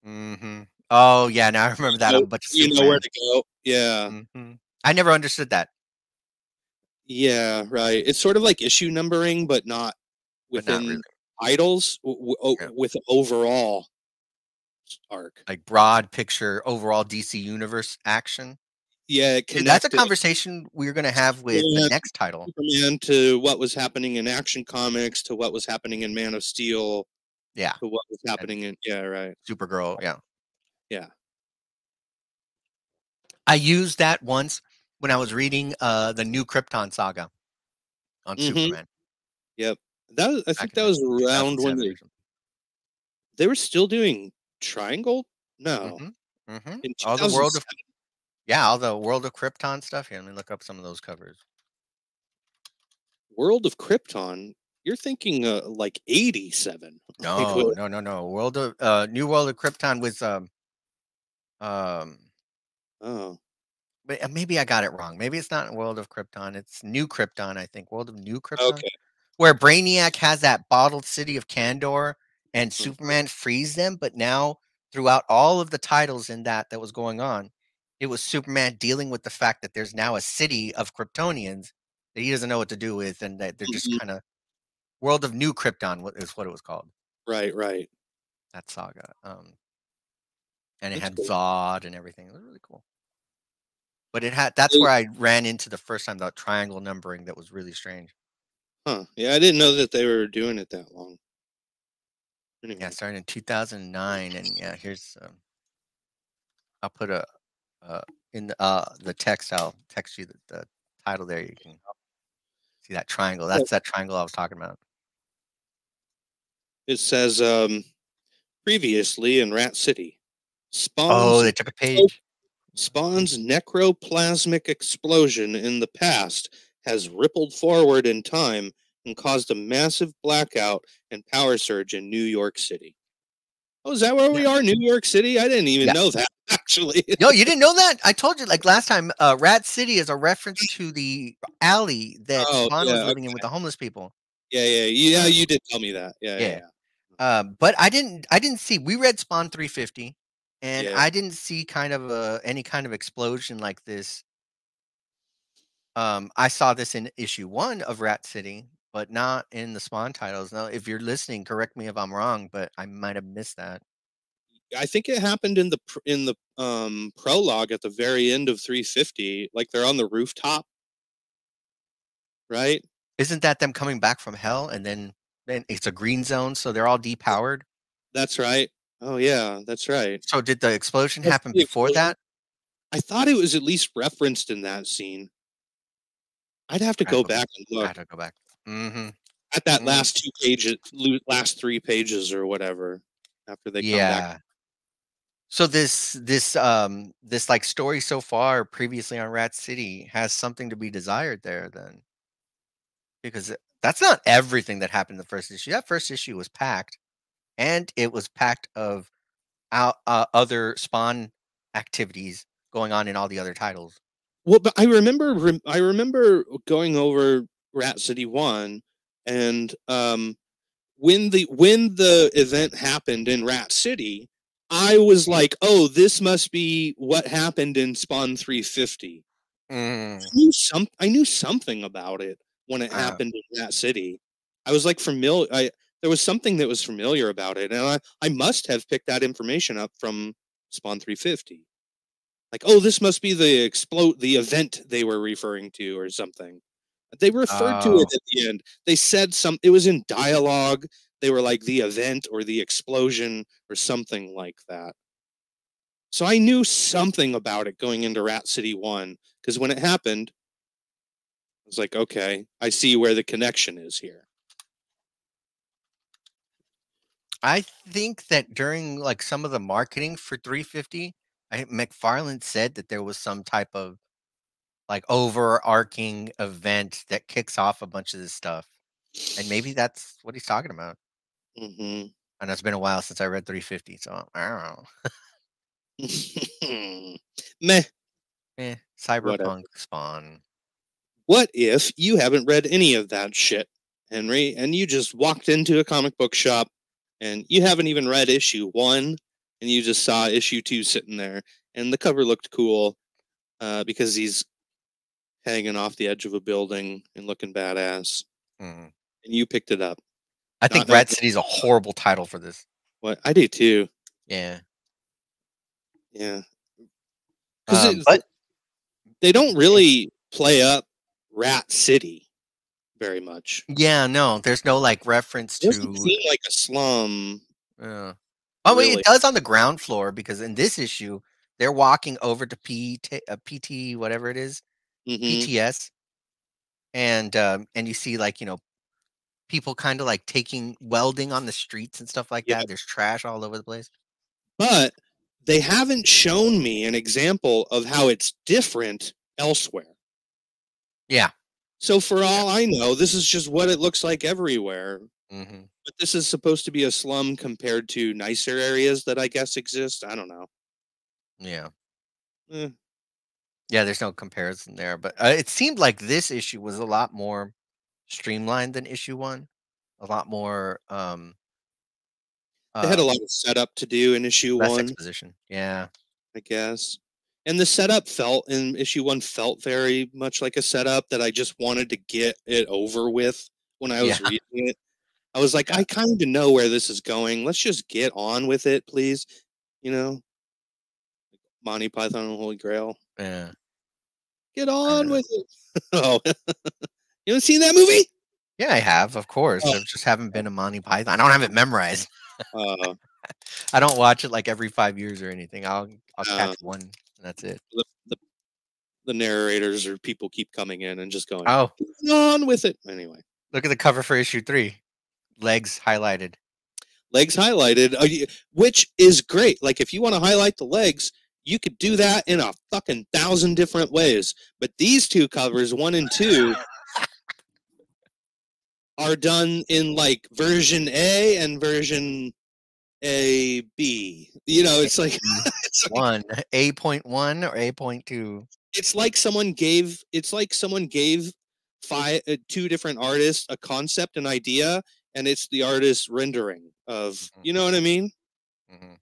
Speaker 1: Mm-hmm. Oh yeah, now I remember that
Speaker 2: So
Speaker 1: on a bunch of
Speaker 2: you know where
Speaker 1: Superman.
Speaker 2: to go. Yeah.
Speaker 1: Hmm. I never understood that,
Speaker 2: Yeah, right. It's sort of like issue numbering, but not
Speaker 1: but not really.
Speaker 2: within titles
Speaker 1: Yeah.
Speaker 2: with overall arc.
Speaker 1: Like broad picture overall DC universe action.
Speaker 2: Yeah, it
Speaker 1: Dude, that's a
Speaker 2: connected
Speaker 1: conversation we're gonna have with the next title.
Speaker 2: Superman to what was happening in Action Comics to what was happening in Man of Steel
Speaker 1: Yeah.
Speaker 2: to what was
Speaker 1: And
Speaker 2: happening in right.
Speaker 1: Supergirl, yeah.
Speaker 2: Yeah.
Speaker 1: I used that once when I was reading the new Krypton saga on
Speaker 2: Mhm.
Speaker 1: Superman
Speaker 2: Yep. That was, I
Speaker 1: back
Speaker 2: think
Speaker 1: in
Speaker 2: that
Speaker 1: like
Speaker 2: was around when
Speaker 1: 2007 or something.
Speaker 2: they were still doing Triangle? No.
Speaker 1: Mhm. Mhm.
Speaker 2: In
Speaker 1: All the world of
Speaker 2: 2007.
Speaker 1: all the World of Krypton stuff. Here, let me look up some of those covers.
Speaker 2: World of Krypton. You're thinking like 87. Like
Speaker 1: No, no, no, no. World of New World of Krypton was um
Speaker 2: oh,
Speaker 1: but maybe I got it wrong. Maybe it's not World of Krypton. It's New Krypton, I think. World of New Krypton.
Speaker 2: okay.
Speaker 1: Where Brainiac has that bottled city of Kandor and
Speaker 2: Mhm.
Speaker 1: Superman frees them, but now throughout all of the titles in that was going on, it was Superman dealing with the fact that there's now a city of Kryptonians that he doesn't know what to do with, and that they're just
Speaker 2: Mhm.
Speaker 1: kind of World of New Krypton is what it was called.
Speaker 2: Right, right.
Speaker 1: That saga, and it
Speaker 2: That's
Speaker 1: had
Speaker 2: cool.
Speaker 1: Zod and everything. It was really cool. But that's where I ran into the first time the triangle numbering that was really strange.
Speaker 2: Huh. Yeah, I didn't know that they were doing it that long.
Speaker 1: Yeah,
Speaker 2: Anyway.
Speaker 1: started in 2009, and yeah, here's I'll put a in the text. I'll text you the title there. You can see that triangle.
Speaker 2: Well,
Speaker 1: That's that triangle I was talking about.
Speaker 2: it says previously in Rat City.
Speaker 1: Oh,
Speaker 2: Spawn's
Speaker 1: they took a page.
Speaker 2: Spawn's necroplasmic explosion in the past has rippled forward in time and caused a massive blackout and power surge in New York City. Oh, is that where
Speaker 1: Yeah,
Speaker 2: we are? New York City? I didn't even
Speaker 1: yeah.
Speaker 2: know that, actually.
Speaker 1: No, you didn't know that? I told you like last time. Rat City is a reference to the alley that
Speaker 2: Oh,
Speaker 1: Spawn was
Speaker 2: yeah.
Speaker 1: living in with the homeless people.
Speaker 2: Yeah,
Speaker 1: Uh,
Speaker 2: you did tell me that.
Speaker 1: yeah.
Speaker 2: Yeah.
Speaker 1: But I didn't see. We read Spawn 350, and
Speaker 2: Yeah.
Speaker 1: I didn't see kind of any kind of explosion like this. I saw this in issue 1 of Rat City, but not in the Spawn titles. Now, if you're listening, correct me if I'm wrong, but I might have missed that.
Speaker 2: I think it happened in the prologue at the very end of 350. Like they're on the rooftop, right?
Speaker 1: Isn't that them coming back from hell and then it's a green zone, so they're all depowered?
Speaker 2: That's right. Oh yeah, that's right.
Speaker 1: So did the explosion
Speaker 2: That's
Speaker 1: happen
Speaker 2: the
Speaker 1: before
Speaker 2: explosion.
Speaker 1: that?
Speaker 2: I thought it was at least referenced in that scene. I'd have to
Speaker 1: I had to
Speaker 2: go
Speaker 1: go back.
Speaker 2: back and
Speaker 1: I
Speaker 2: look
Speaker 1: had to go back. Mhm.
Speaker 2: at that
Speaker 1: Mm.
Speaker 2: last 2 pages, last 3 pages or whatever after they come back.
Speaker 1: Yeah. So this like story so far previously on Rat City has something to be desired there then. Because that's not everything that happened in the first issue. That first issue was packed, and it was packed of other Spawn activities going on in all the other titles.
Speaker 2: Well, but I remember going over Rat City 1 and when the event happened in Rat City, I was like, "Oh, this must be what happened in Spawn 350."
Speaker 1: Mm,
Speaker 2: I knew something about it when it
Speaker 1: uh,
Speaker 2: happened in Rat City. I was like familiar. there was something that was familiar about it, and I must have picked that information up from Spawn 350. Like, oh, this must be the event they were referring to or something. They referred to it
Speaker 1: Oh,
Speaker 2: at the end. They said it was in dialogue. They were like the event or the explosion or something like that. So I knew something about it going into Rat City 1 because when it happened, I was like, okay, I see where the connection is here.
Speaker 1: I think that during like some of the marketing for 350, McFarlane said that there was some type of like overarching event that kicks off a bunch of this stuff, and maybe that's what he's talking about.
Speaker 2: Mm-hmm.
Speaker 1: I know it's been a while since I read 350, so I don't know.
Speaker 2: Meh. Whatever.
Speaker 1: Cyberpunk Spawn.
Speaker 2: What if you haven't read any of that shit, Henry, and you just walked into a comic book shop and you haven't even read issue 1 and you just saw issue 2 sitting there and the cover looked cool because he's hanging off the edge of a building and looking badass
Speaker 1: Mhm.
Speaker 2: and you picked it up.
Speaker 1: I
Speaker 2: Not
Speaker 1: think
Speaker 2: knowing
Speaker 1: Rat City's a horrible title for this.
Speaker 2: what I do too.
Speaker 1: Yeah.
Speaker 2: Yeah. Because
Speaker 1: But
Speaker 2: they don't really play up Rat City very much.
Speaker 1: yeah, no, there's no like reference
Speaker 2: It doesn't
Speaker 1: to
Speaker 2: seem like a slum,
Speaker 1: I mean,
Speaker 2: really.
Speaker 1: it does on the ground floor because in this issue, they're walking over to PT, whatever it is,
Speaker 2: Mm-hmm.
Speaker 1: PTS, and you see like people kind of like taking welding on the streets and stuff like
Speaker 2: Yeah.
Speaker 1: that. There's trash all over the place.
Speaker 2: But they haven't shown me an example of how it's different elsewhere.
Speaker 1: Yeah.
Speaker 2: So for all I know, this is just what it looks like everywhere.
Speaker 1: Hmm.
Speaker 2: But this is supposed to be a slum compared to nicer areas that I guess exist. I don't know.
Speaker 1: Yeah.
Speaker 2: Eh.
Speaker 1: Yeah. There's no comparison there, but it seemed like this issue was a lot more streamlined than issue 1. A lot more
Speaker 2: They had a
Speaker 1: um
Speaker 2: lot of setup to do in issue
Speaker 1: less
Speaker 2: 1,
Speaker 1: exposition. Yeah.
Speaker 2: I guess. And the setup felt in issue 1 felt very much like a setup that I just wanted to get it over with when I
Speaker 1: Yeah.
Speaker 2: was reading it. I was like,
Speaker 1: Yeah.
Speaker 2: I kind of know where this is going. Let's just get on with it, please. You know, Monty Python and the Holy Grail.
Speaker 1: Yeah.
Speaker 2: Get
Speaker 1: I don't
Speaker 2: on
Speaker 1: know.
Speaker 2: with it. Oh, you haven't seen that movie?
Speaker 1: Yeah, I have, of course.
Speaker 2: Oh,
Speaker 1: I just haven't been a Monty Python. I don't have it memorized.
Speaker 2: uh,
Speaker 1: I don't watch it like every 5 years or anything. I'll
Speaker 2: uh,
Speaker 1: catch one, and that's it.
Speaker 2: the, the, the narrators or people keep coming in and just going,
Speaker 1: Oh,
Speaker 2: get on with it. Anyway,
Speaker 1: look at the cover for issue 3. Legs highlighted.
Speaker 2: legs highlighted, which is great. Like, if you want to highlight the legs, you could do that in a fucking 1,000 different ways. But these two covers, 1 and 2, are done in like version A and version A B. You know, it's like it's like
Speaker 1: 1, A.1 or A.2.
Speaker 2: it's like someone gave two different artists a concept, an idea, and it's the artist's rendering of, you know what I mean?
Speaker 1: Mhm.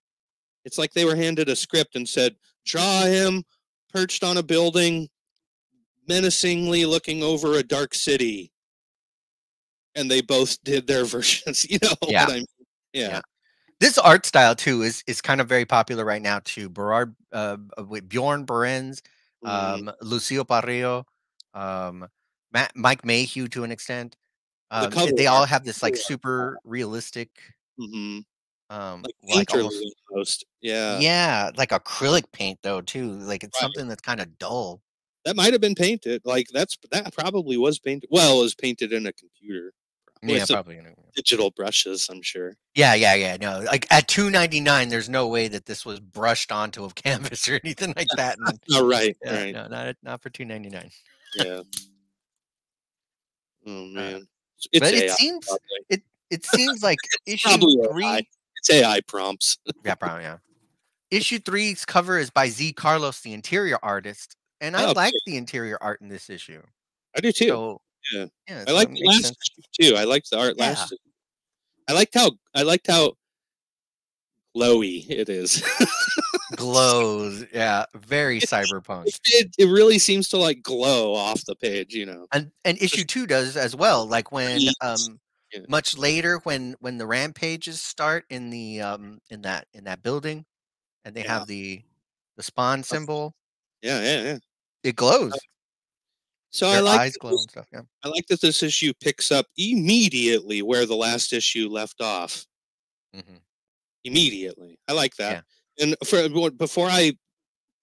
Speaker 2: It's like they were handed a script and said, draw him perched on a building, menacingly looking over a dark city. And they both did their versions. You know
Speaker 1: Yeah.
Speaker 2: what I mean? Yeah.
Speaker 1: Yeah. This art style too is kind of very popular right now too. Berard with Bjorn Berens, Lucio Parrillo, Mike Mayhew to an extent.
Speaker 2: The cover
Speaker 1: They
Speaker 2: art.
Speaker 1: all have this like super realistic,
Speaker 2: Mm-hmm. Like
Speaker 1: like almost
Speaker 2: painterly almost. Yeah.
Speaker 1: yeah, like acrylic paint though too. Like it's
Speaker 2: Right.
Speaker 1: something that's kind of dull.
Speaker 2: That might have been painted. Like that probably was painted. Well, it was painted in a computer
Speaker 1: Yeah,
Speaker 2: with some
Speaker 1: probably.
Speaker 2: digital brushes, I'm sure.
Speaker 1: Yeah. No, like at $2.99, there's no way that this was brushed onto a canvas or anything like that. And
Speaker 2: Oh, right,
Speaker 1: yeah,
Speaker 2: right.
Speaker 1: no, not for $2.99.
Speaker 2: Yeah. Oh
Speaker 1: Uh,
Speaker 2: man. It's
Speaker 1: but
Speaker 2: AI. Probably.
Speaker 1: it seems like issue
Speaker 2: Probably AI.
Speaker 1: 3.
Speaker 2: It's AI prompts.
Speaker 1: Yeah, probably yeah. Issue 3's cover is by Z Carlos, the interior artist, and I
Speaker 2: Oh,
Speaker 1: like the interior art in this issue.
Speaker 2: I do too.
Speaker 1: So
Speaker 2: Yeah.
Speaker 1: yeah,
Speaker 2: I
Speaker 1: so
Speaker 2: like
Speaker 1: it
Speaker 2: the
Speaker 1: makes
Speaker 2: last
Speaker 1: sense.
Speaker 2: issue too. I liked the art
Speaker 1: Yeah,
Speaker 2: last. I liked how glowy it is.
Speaker 1: glows. Yeah, very cyberpunk.
Speaker 2: It really seems to like glow off the page, you know.
Speaker 1: And issue
Speaker 2: Just
Speaker 1: 2 does as well. Like when
Speaker 2: breeze. Yeah.
Speaker 1: much later when the rampages start in the in that building, and they
Speaker 2: Yeah.
Speaker 1: have the spawn symbol,
Speaker 2: Yeah. Yeah. Yeah.
Speaker 1: it glows.
Speaker 2: So
Speaker 1: Their eyes glow and stuff. Yeah.
Speaker 2: I like that this issue picks up immediately where the last issue left off.
Speaker 1: Hmm.
Speaker 2: Immediately, I like that.
Speaker 1: Yeah.
Speaker 2: And before I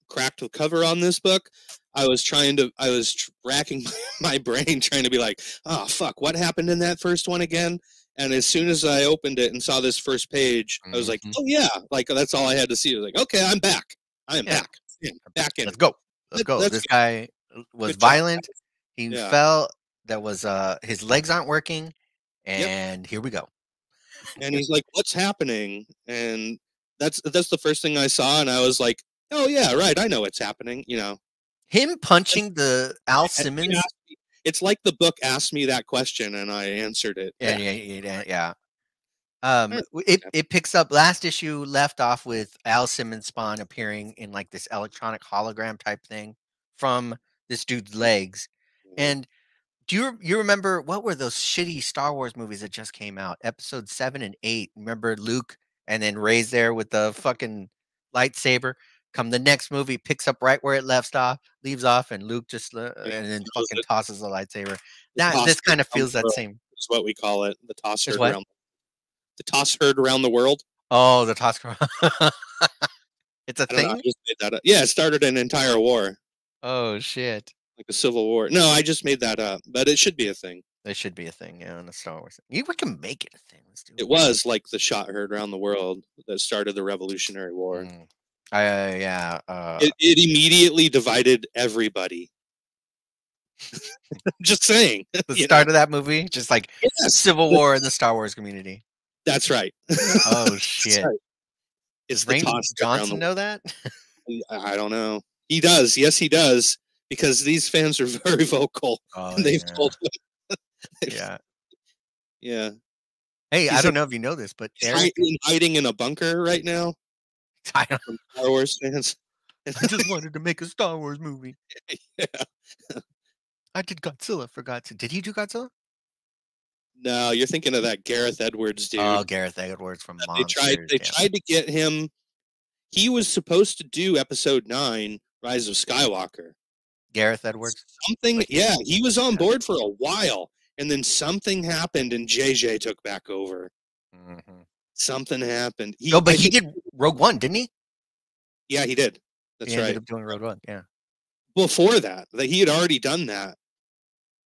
Speaker 2: cracked the cover on this book, I was racking my brain trying to be like, oh fuck, what happened in that first one again? And as soon as I opened it and saw this first page, I was like,
Speaker 1: Hmm.
Speaker 2: oh yeah, like that's all I had to see. I was like, okay, I'm back. I am
Speaker 1: Yeah.
Speaker 2: back. Back in
Speaker 1: Let's
Speaker 2: it.
Speaker 1: go. Let's go.
Speaker 2: That's
Speaker 1: This guy was
Speaker 2: good job.
Speaker 1: violent. He
Speaker 2: Yeah.
Speaker 1: fell. That was his legs aren't working,
Speaker 2: Yep.
Speaker 1: and here we go.
Speaker 2: And he's like, what's happening? And that's the first thing I saw, and I was like, oh yeah, right, I know what's happening. You know,
Speaker 1: Him punching the Al
Speaker 2: And he
Speaker 1: Simmons.
Speaker 2: asked me- it's like the book asked me that question, and I answered it.
Speaker 1: Yeah,
Speaker 2: Yeah.
Speaker 1: yeah, yeah, yeah.
Speaker 2: Alright.
Speaker 1: It picks up last issue left off with Al Simmons Spawn appearing in like this electronic hologram type thing from this dude's legs.
Speaker 2: Mhm.
Speaker 1: And do you remember what were those shitty Star Wars movies that just came out? Episode 7 and 8. Remember Luke and then Rey's there with the fucking lightsaber. Come the next movie picks up right where it leaves off, and Luke just
Speaker 2: Yeah,
Speaker 1: and then
Speaker 2: those
Speaker 1: fucking tosses the lightsaber.
Speaker 2: the
Speaker 1: That
Speaker 2: toss
Speaker 1: this
Speaker 2: herd
Speaker 1: kind of
Speaker 2: around
Speaker 1: feels
Speaker 2: the
Speaker 1: that
Speaker 2: world
Speaker 1: same.
Speaker 2: is what we call it. The toss
Speaker 1: Is
Speaker 2: herd
Speaker 1: what?
Speaker 2: around the toss herd around the world.
Speaker 1: Oh, the toss. It's a
Speaker 2: I don't know. I
Speaker 1: thing.
Speaker 2: just made that up. Yeah, it started an entire war,
Speaker 1: Oh shit.
Speaker 2: like a civil war. No, I just made that up, but it should be a thing.
Speaker 1: There should be a thing, yeah, in the Star Wars. We can make it a thing. Let's do
Speaker 2: It
Speaker 1: it.
Speaker 2: was like the shot heard around the world that started the Revolutionary War.
Speaker 1: Mm. Yeah.
Speaker 2: It immediately divided everybody. Just saying.
Speaker 1: The
Speaker 2: You
Speaker 1: start
Speaker 2: know?
Speaker 1: of that movie, just like
Speaker 2: Yes,
Speaker 1: civil war in the Star Wars community.
Speaker 2: that's right.
Speaker 1: Oh
Speaker 2: That's
Speaker 1: shit.
Speaker 2: right. It's the
Speaker 1: Rain
Speaker 2: toss herd around the
Speaker 1: Johnson know that?
Speaker 2: I don't know. He does. Yes, he does. Because these fans are very vocal.
Speaker 1: Oh
Speaker 2: And they've
Speaker 1: yeah.
Speaker 2: told him.
Speaker 1: Yeah.
Speaker 2: Yeah.
Speaker 1: Hey, I
Speaker 2: He's
Speaker 1: don't know if you know this, but Eric,
Speaker 2: hiding in a bunker right now
Speaker 1: I
Speaker 2: from Star Wars fans.
Speaker 1: just wanted to make a Star Wars movie.
Speaker 2: Yeah.
Speaker 1: I did Godzilla for Godzilla. Did he do Godzilla?
Speaker 2: No, you're thinking of that Gareth Edwards dude.
Speaker 1: Oh, Gareth Edwards from Monsters.
Speaker 2: They
Speaker 1: Yeah.
Speaker 2: tried to get him. He was supposed to do episode 9, Rise of Skywalker.
Speaker 1: Gareth Edwards.
Speaker 2: Something, yeah, he was on board for a while, and then something happened, and JJ took back over.
Speaker 1: Mm-hmm.
Speaker 2: Something happened.
Speaker 1: No, but he did Rogue One, didn't he?
Speaker 2: Yeah, he did. That's
Speaker 1: He
Speaker 2: right.
Speaker 1: ended up doing Rogue One. Yeah.
Speaker 2: Before that, he had already done that.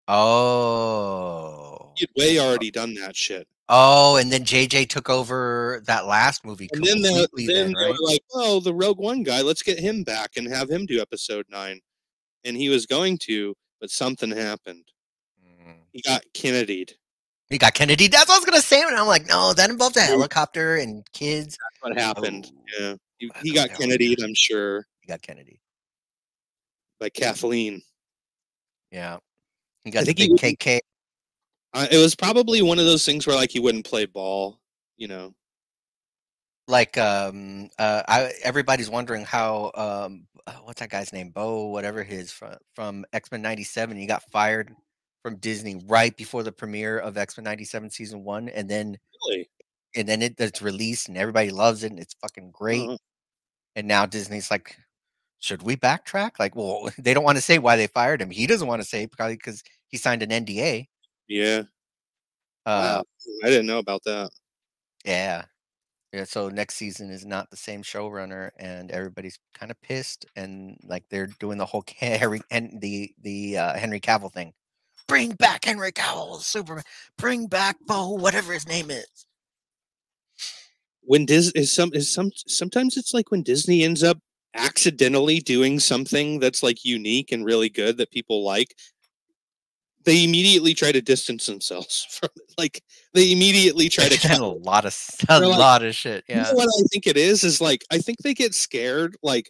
Speaker 1: Oh.
Speaker 2: He had way already done that shit.
Speaker 1: Oh, and then JJ took over that last movie
Speaker 2: And then
Speaker 1: completely.
Speaker 2: they
Speaker 1: right?
Speaker 2: were like, "Oh, the Rogue One guy, let's get him back and have him do episode 9." And he was going to, but something happened. He got Kennedy'd.
Speaker 1: He got Kennedy. That's what I was gonna say, and I'm like, no, that involved a helicopter and kids.
Speaker 2: That's what happened.
Speaker 1: Oh.
Speaker 2: Yeah, he got Kennedy'd, I'm sure,
Speaker 1: He got Kennedy.
Speaker 2: by Kathleen.
Speaker 1: Yeah, he got
Speaker 2: I
Speaker 1: the
Speaker 2: think
Speaker 1: big KK.
Speaker 2: It was probably one of those things where like he wouldn't play ball, you know.
Speaker 1: Like, everybody's wondering how what's that guy's name? Bo, whatever his from X-Men '97. He got fired from Disney right before the premiere of X-Men '97 season 1, and then
Speaker 2: Really?
Speaker 1: it's released and everybody loves it and it's fucking great.
Speaker 2: Uh-huh.
Speaker 1: And now Disney's like, should we backtrack? Like, well, they don't want to say why they fired him. He doesn't want to say probably because he signed an NDA.
Speaker 2: Yeah. Wow. I didn't know about that.
Speaker 1: Yeah. Yeah, so next season is not the same showrunner, and everybody's kind of pissed, and like they're doing the whole Henry Cavill thing. Bring back Henry Cavill, Superman. Bring back Bo, whatever his name is.
Speaker 2: When sometimes it's like when Disney ends up accidentally doing something that's like unique and really good that people like, they immediately try to distance themselves from it. Like they immediately try to
Speaker 1: a lot of shit. Yeah.
Speaker 2: You know what I think it is like I think they get scared. Like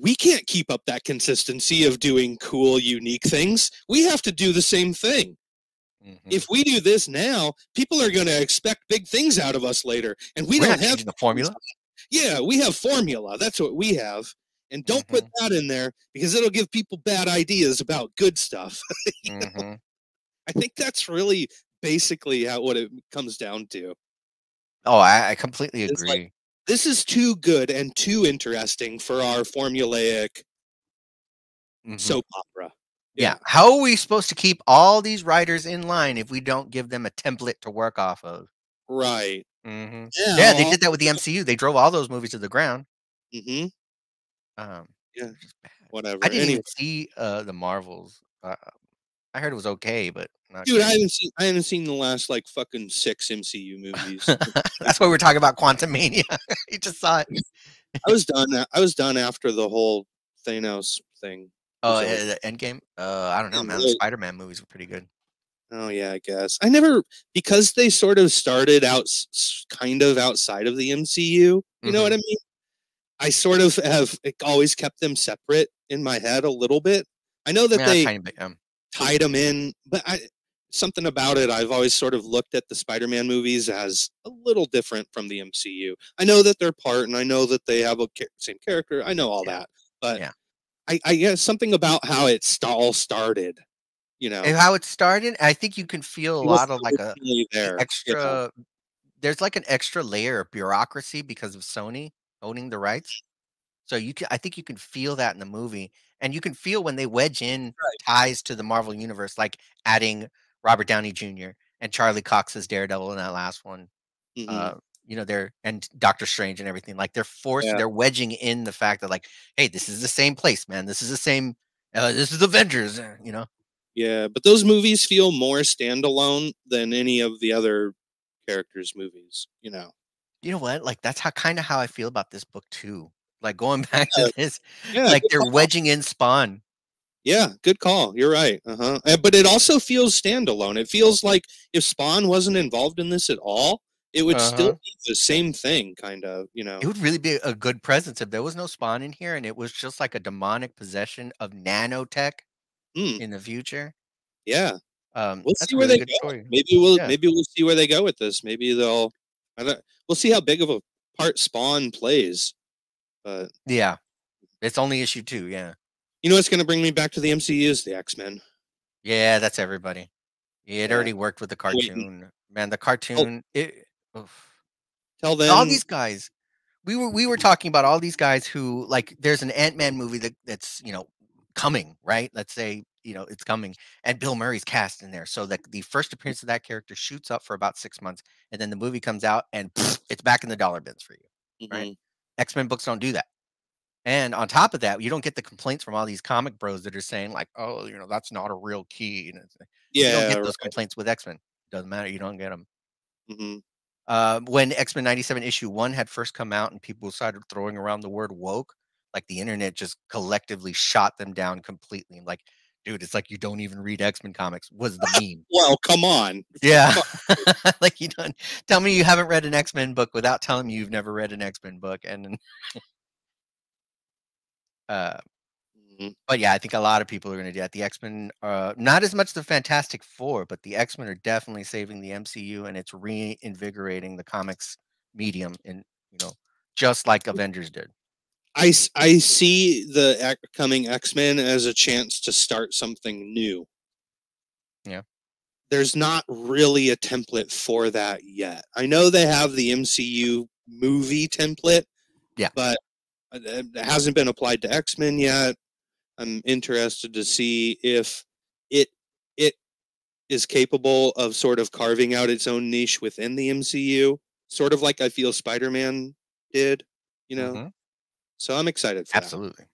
Speaker 2: we can't keep up that consistency of doing cool, unique things. We have to do the same thing.
Speaker 1: Mm-hmm.
Speaker 2: If we do this now, people are going to expect big things out of us later, and we're
Speaker 1: don't have the formula.
Speaker 2: Yeah, we have formula. That's what we have. And don't put that in there because it'll give people bad ideas about good stuff. I think that's really basically what it comes down to.
Speaker 1: Oh, I completely
Speaker 2: It's like,
Speaker 1: agree.
Speaker 2: this is too good and too interesting for our formulaic
Speaker 1: Mhm.
Speaker 2: soap opera.
Speaker 1: Yeah.
Speaker 2: Yeah.
Speaker 1: How are we supposed to keep all these writers in line if we don't give them a template to work off of?
Speaker 2: Right.
Speaker 1: Mhm.
Speaker 2: Yeah.
Speaker 1: Yeah, they did that with the MCU. They drove all those movies to the ground.
Speaker 2: Mm-hmm.
Speaker 1: Um,
Speaker 2: Yeah.
Speaker 1: which is bad. I
Speaker 2: Whatever.
Speaker 1: didn't even
Speaker 2: Anyway,
Speaker 1: see, the Marvels. I heard it was okay, but not
Speaker 2: dude,
Speaker 1: great.
Speaker 2: I haven't seen the last like fucking 6 MCU movies.
Speaker 1: That's why we're talking about Quantumania. You just saw it.
Speaker 2: I was done after the whole Thanos thing
Speaker 1: Oh,
Speaker 2: was over.
Speaker 1: the Endgame? I don't know,
Speaker 2: Yeah,
Speaker 1: man. The Spider-Man movies were pretty good.
Speaker 2: oh yeah, I guess. I never, because they sort of started out kind of outside of the MCU. You know what
Speaker 1: Mhm.
Speaker 2: I mean? I sort of have always kept them separate in my head a little bit. I know that
Speaker 1: Yeah, a
Speaker 2: they
Speaker 1: tiny bit,
Speaker 2: tied them in, but something about it, I've always sort of looked at the Spider-Man movies as a little different from the MCU. I know that they're part, and I know that they have a same character. I know all
Speaker 1: yeah,
Speaker 2: that, but
Speaker 1: yeah.
Speaker 2: I guess something about how it all started. You know,
Speaker 1: And how it started, I think you can feel a
Speaker 2: it
Speaker 1: lot
Speaker 2: wasn't
Speaker 1: of, like,
Speaker 2: originally
Speaker 1: the
Speaker 2: there. You know,
Speaker 1: extra there's, like, an extra layer of bureaucracy because of Sony owning the rights. So I think you can feel that in the movie, and you can feel when they wedge in
Speaker 2: right?
Speaker 1: ties to the Marvel Universe, like adding Robert Downey Jr. and Charlie Cox as Daredevil in that last one.
Speaker 2: Hmm.
Speaker 1: Uh, they're and Doctor Strange and everything. Like
Speaker 2: Yeah,
Speaker 1: they're wedging in the fact that like, hey, this is the same place, man. This is the same. This is Avengers.
Speaker 2: yeah, but those movies feel more standalone than any of the other characters' movies. You know,
Speaker 1: You know what? Like that's how I feel about this book too. Like going back to
Speaker 2: yeah,
Speaker 1: this,
Speaker 2: yeah,
Speaker 1: like
Speaker 2: good
Speaker 1: they're
Speaker 2: call.
Speaker 1: wedging in Spawn.
Speaker 2: Yeah, good call. You're right. Uh-huh. But it also feels standalone. It feels like if Spawn wasn't involved in this at all, it would
Speaker 1: Uh
Speaker 2: still
Speaker 1: huh.
Speaker 2: be the same thing, kind of, you
Speaker 1: It
Speaker 2: know.
Speaker 1: would really be a good presence if there was no Spawn in here and it was just like a demonic possession of nanotech
Speaker 2: Hmm.
Speaker 1: in the future.
Speaker 2: Yeah. We'll
Speaker 1: That's
Speaker 2: see
Speaker 1: a
Speaker 2: where
Speaker 1: really
Speaker 2: they
Speaker 1: good
Speaker 2: go.
Speaker 1: story. Yeah.
Speaker 2: Maybe we'll see where they go with this. Maybe they'll I don't we'll see how big of a part Spawn plays. But
Speaker 1: Yeah. It's only issue 2, yeah.
Speaker 2: you know what's gonna bring me back to the MCU is the X-Men.
Speaker 1: Yeah, that's everybody. Yeah, it
Speaker 2: Yeah.
Speaker 1: already worked with the
Speaker 2: Waiting.
Speaker 1: cartoon. Man, the
Speaker 2: Till,
Speaker 1: cartoon, it oof.
Speaker 2: till
Speaker 1: All
Speaker 2: then,
Speaker 1: these guys, we were talking about all these guys who like there's an Ant-Man movie that's, coming, right? Let's say, it's coming and Bill Murray's cast in there. So the first appearance of that character shoots up for about 6 months and then the movie comes out and it's back in the dollar bins for you, right?
Speaker 2: mhm.
Speaker 1: X-Men books don't do that. And on top of that, you don't get the complaints from all these comic bros that are saying like, "Oh, that's not a real key." And it's like, you don't
Speaker 2: Yeah,
Speaker 1: get those
Speaker 2: right.
Speaker 1: complaints with X-Men. Doesn't matter, you don't get them.
Speaker 2: Mhm.
Speaker 1: When X-Men 97 issue 1 had first come out and people started throwing around the word woke, like the internet just collectively shot them down completely. I'm like, dude, it's like you don't even read X-Men comics was the meme.
Speaker 2: Well, come on.
Speaker 1: Yeah.
Speaker 2: Fuck.
Speaker 1: Like you don't tell me you haven't read an X-Men book without telling me you've never read an X-Men book. And uh
Speaker 2: Mhm.
Speaker 1: But yeah, I think a lot of people are gonna do that. The X-Men, not as much the Fantastic Four, but the X-Men are definitely saving the MCU, and it's reinvigorating the comics medium in, just like Avengers did.
Speaker 2: I see the coming X-Men as a chance to start something new.
Speaker 1: Yeah.
Speaker 2: There's not really a template for that yet. I know they have the MCU movie template,
Speaker 1: Yeah.
Speaker 2: but it hasn't been applied to X-Men yet. I'm interested to see if it it is capable of sort of carving out its own niche within the MCU, sort of like I feel Spider-Man did, you know.
Speaker 1: Mhm.
Speaker 2: So I'm excited for that.
Speaker 1: Absolutely.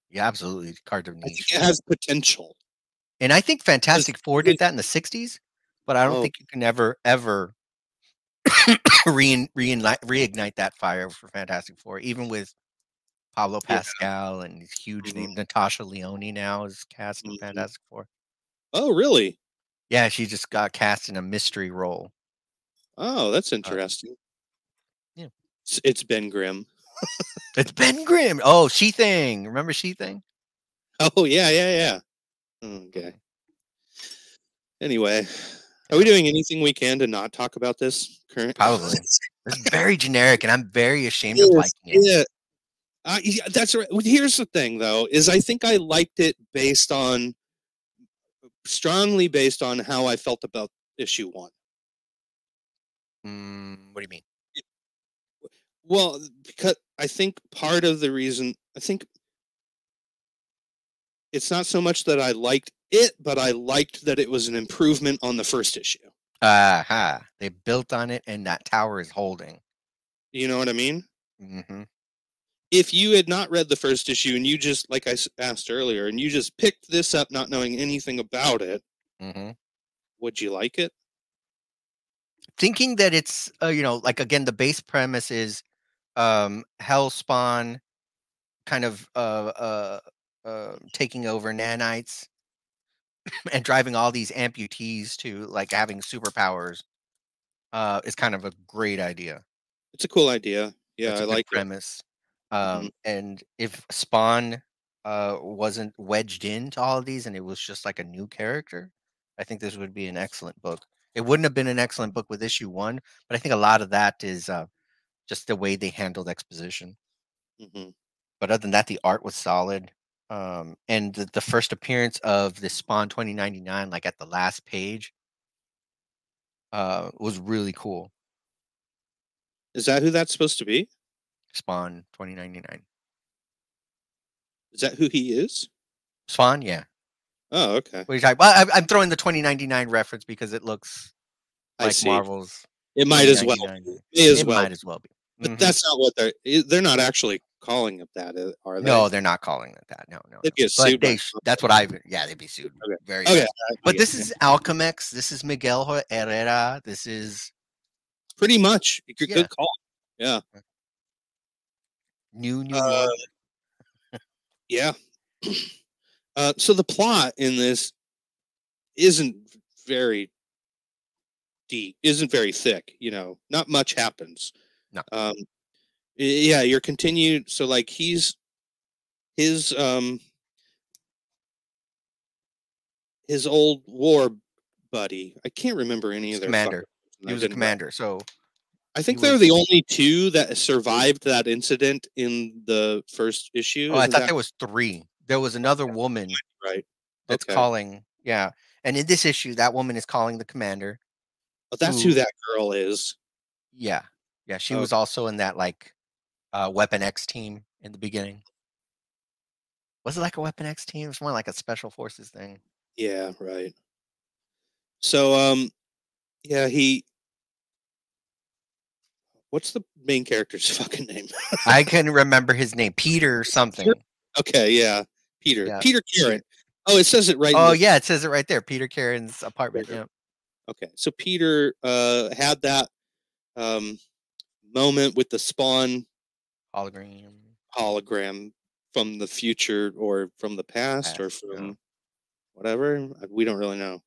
Speaker 1: Yeah, absolutely. Cartoon
Speaker 2: I think
Speaker 1: niche.
Speaker 2: it has potential.
Speaker 1: And I think
Speaker 2: 'Cause
Speaker 1: Fantastic Four
Speaker 2: it
Speaker 1: did
Speaker 2: was
Speaker 1: that in the '60s, but I don't
Speaker 2: oh,
Speaker 1: think you can ever reignite that fire for Fantastic Four, even with Pablo
Speaker 2: yeah.
Speaker 1: Pascal and these huge
Speaker 2: Mhm,
Speaker 1: names. Natasha Lyonne now is cast in
Speaker 2: mhm.
Speaker 1: Fantastic Four.
Speaker 2: Oh, really?
Speaker 1: Yeah, she just got cast in a mystery role.
Speaker 2: Oh, that's
Speaker 1: Uh,
Speaker 2: interesting.
Speaker 1: yeah.
Speaker 2: It's Ben Grimm.
Speaker 1: It's Ben Grimm. Oh, She Thing. Remember She Thing?
Speaker 2: Oh, yeah, yeah, yeah. Okay.
Speaker 1: Mhm.
Speaker 2: Anyway, are we
Speaker 1: Yeah,
Speaker 2: doing anything we can to not talk about this current?
Speaker 1: probably. It's very generic, and I'm very ashamed of
Speaker 2: Yes,
Speaker 1: liking it.
Speaker 2: yeah. Yeah, that's right. Well, here's the thing, though, is I think I liked it strongly based on how I felt about issue 1.
Speaker 1: What do you mean?
Speaker 2: Well, because I think part of the reason I think it's not so much that I liked it, but I liked that it was an improvement on the first issue.
Speaker 1: Aha! They built on it, and that tower is holding.
Speaker 2: You know what I mean?
Speaker 1: Mhm.
Speaker 2: If you had not read the first issue and you just, like I asked earlier, and you just picked this up not knowing anything about it,
Speaker 1: Mhm.
Speaker 2: would you like it?
Speaker 1: Thinking that it's, like, again, the base premise is, Hellspawn kind of, taking over nanites and driving all these amputees to, like, having superpowers, is kind of a great idea.
Speaker 2: It's a cool idea. Yeah,
Speaker 1: That's
Speaker 2: I
Speaker 1: a good
Speaker 2: like it.
Speaker 1: premise.
Speaker 2: Hmm.
Speaker 1: And if Spawn, wasn't wedged into all of these and it was just like a new character, I think this would be an excellent book. It wouldn't have been an excellent book with issue 1, but I think a lot of that is, just the way they handled exposition.
Speaker 2: Hmm.
Speaker 1: But other than that, the art was solid. And the first appearance of the Spawn 2099, like, at the last page, was really cool.
Speaker 2: Is that who that's supposed to be?
Speaker 1: Spawn 2099.
Speaker 2: Is that who he is?
Speaker 1: Spawn? Yeah.
Speaker 2: Oh, okay.
Speaker 1: What are you talking well, I'm throwing the 2099 reference because it looks
Speaker 2: I
Speaker 1: like
Speaker 2: see.
Speaker 1: Marvel's
Speaker 2: It might as well
Speaker 1: 2099.
Speaker 2: be. May as
Speaker 1: It
Speaker 2: well
Speaker 1: might
Speaker 2: be.
Speaker 1: as well be.
Speaker 2: But
Speaker 1: Mhm.
Speaker 2: that's not what they're not actually calling it that, are they?
Speaker 1: No, they're not calling it that. No, no,
Speaker 2: They'd
Speaker 1: no.
Speaker 2: get
Speaker 1: But
Speaker 2: sued by
Speaker 1: they that's what I've yeah, they'd be sued
Speaker 2: okay.
Speaker 1: very
Speaker 2: Okay,
Speaker 1: fast.
Speaker 2: I
Speaker 1: But
Speaker 2: get
Speaker 1: this
Speaker 2: it.
Speaker 1: is Alchemex, this is Miguel Herrera, this is
Speaker 2: Pretty much.
Speaker 1: yeah,
Speaker 2: Good call. Yeah.
Speaker 1: New
Speaker 2: Uh,
Speaker 1: York.
Speaker 2: yeah. So the plot in this isn't very deep, isn't very thick, not much happens.
Speaker 1: No.
Speaker 2: Um, yeah, you're continued. So like his, his old war buddy. I can't remember any
Speaker 1: He's
Speaker 2: of their fucking
Speaker 1: commander.
Speaker 2: names.
Speaker 1: He
Speaker 2: I
Speaker 1: was a
Speaker 2: didn't write.
Speaker 1: commander, so
Speaker 2: I
Speaker 1: he
Speaker 2: think they're
Speaker 1: was
Speaker 2: the only two that survived that incident in the first issue.
Speaker 1: oh, I
Speaker 2: Isn't
Speaker 1: thought
Speaker 2: that
Speaker 1: there was 3. There was another woman
Speaker 2: right?
Speaker 1: that's
Speaker 2: Okay.
Speaker 1: calling yeah, and in this issue, that woman is calling the commander
Speaker 2: Oh, that's who
Speaker 1: who
Speaker 2: that girl is.
Speaker 1: yeah. Yeah, she was
Speaker 2: Okay.
Speaker 1: also in that, like, Weapon X team in the beginning. Was it like a Weapon X team? It's more like a special forces thing.
Speaker 2: Yeah, right. So, yeah, what's the main character's fucking name?
Speaker 1: I can remember his name, Peter
Speaker 2: Peter?
Speaker 1: something.
Speaker 2: Okay, yeah, Peter.
Speaker 1: Yeah,
Speaker 2: Peter
Speaker 1: Peter.
Speaker 2: Karen. Oh, it says it right in
Speaker 1: Oh,
Speaker 2: the.
Speaker 1: yeah, it says it right there, Peter Karen's apartment,
Speaker 2: Peter.
Speaker 1: yeah.
Speaker 2: Okay, so Peter had that um, moment with the Spawn
Speaker 1: Hologram.
Speaker 2: hologram from the future or from the past or
Speaker 1: Yeah.
Speaker 2: from whatever. We don't really know.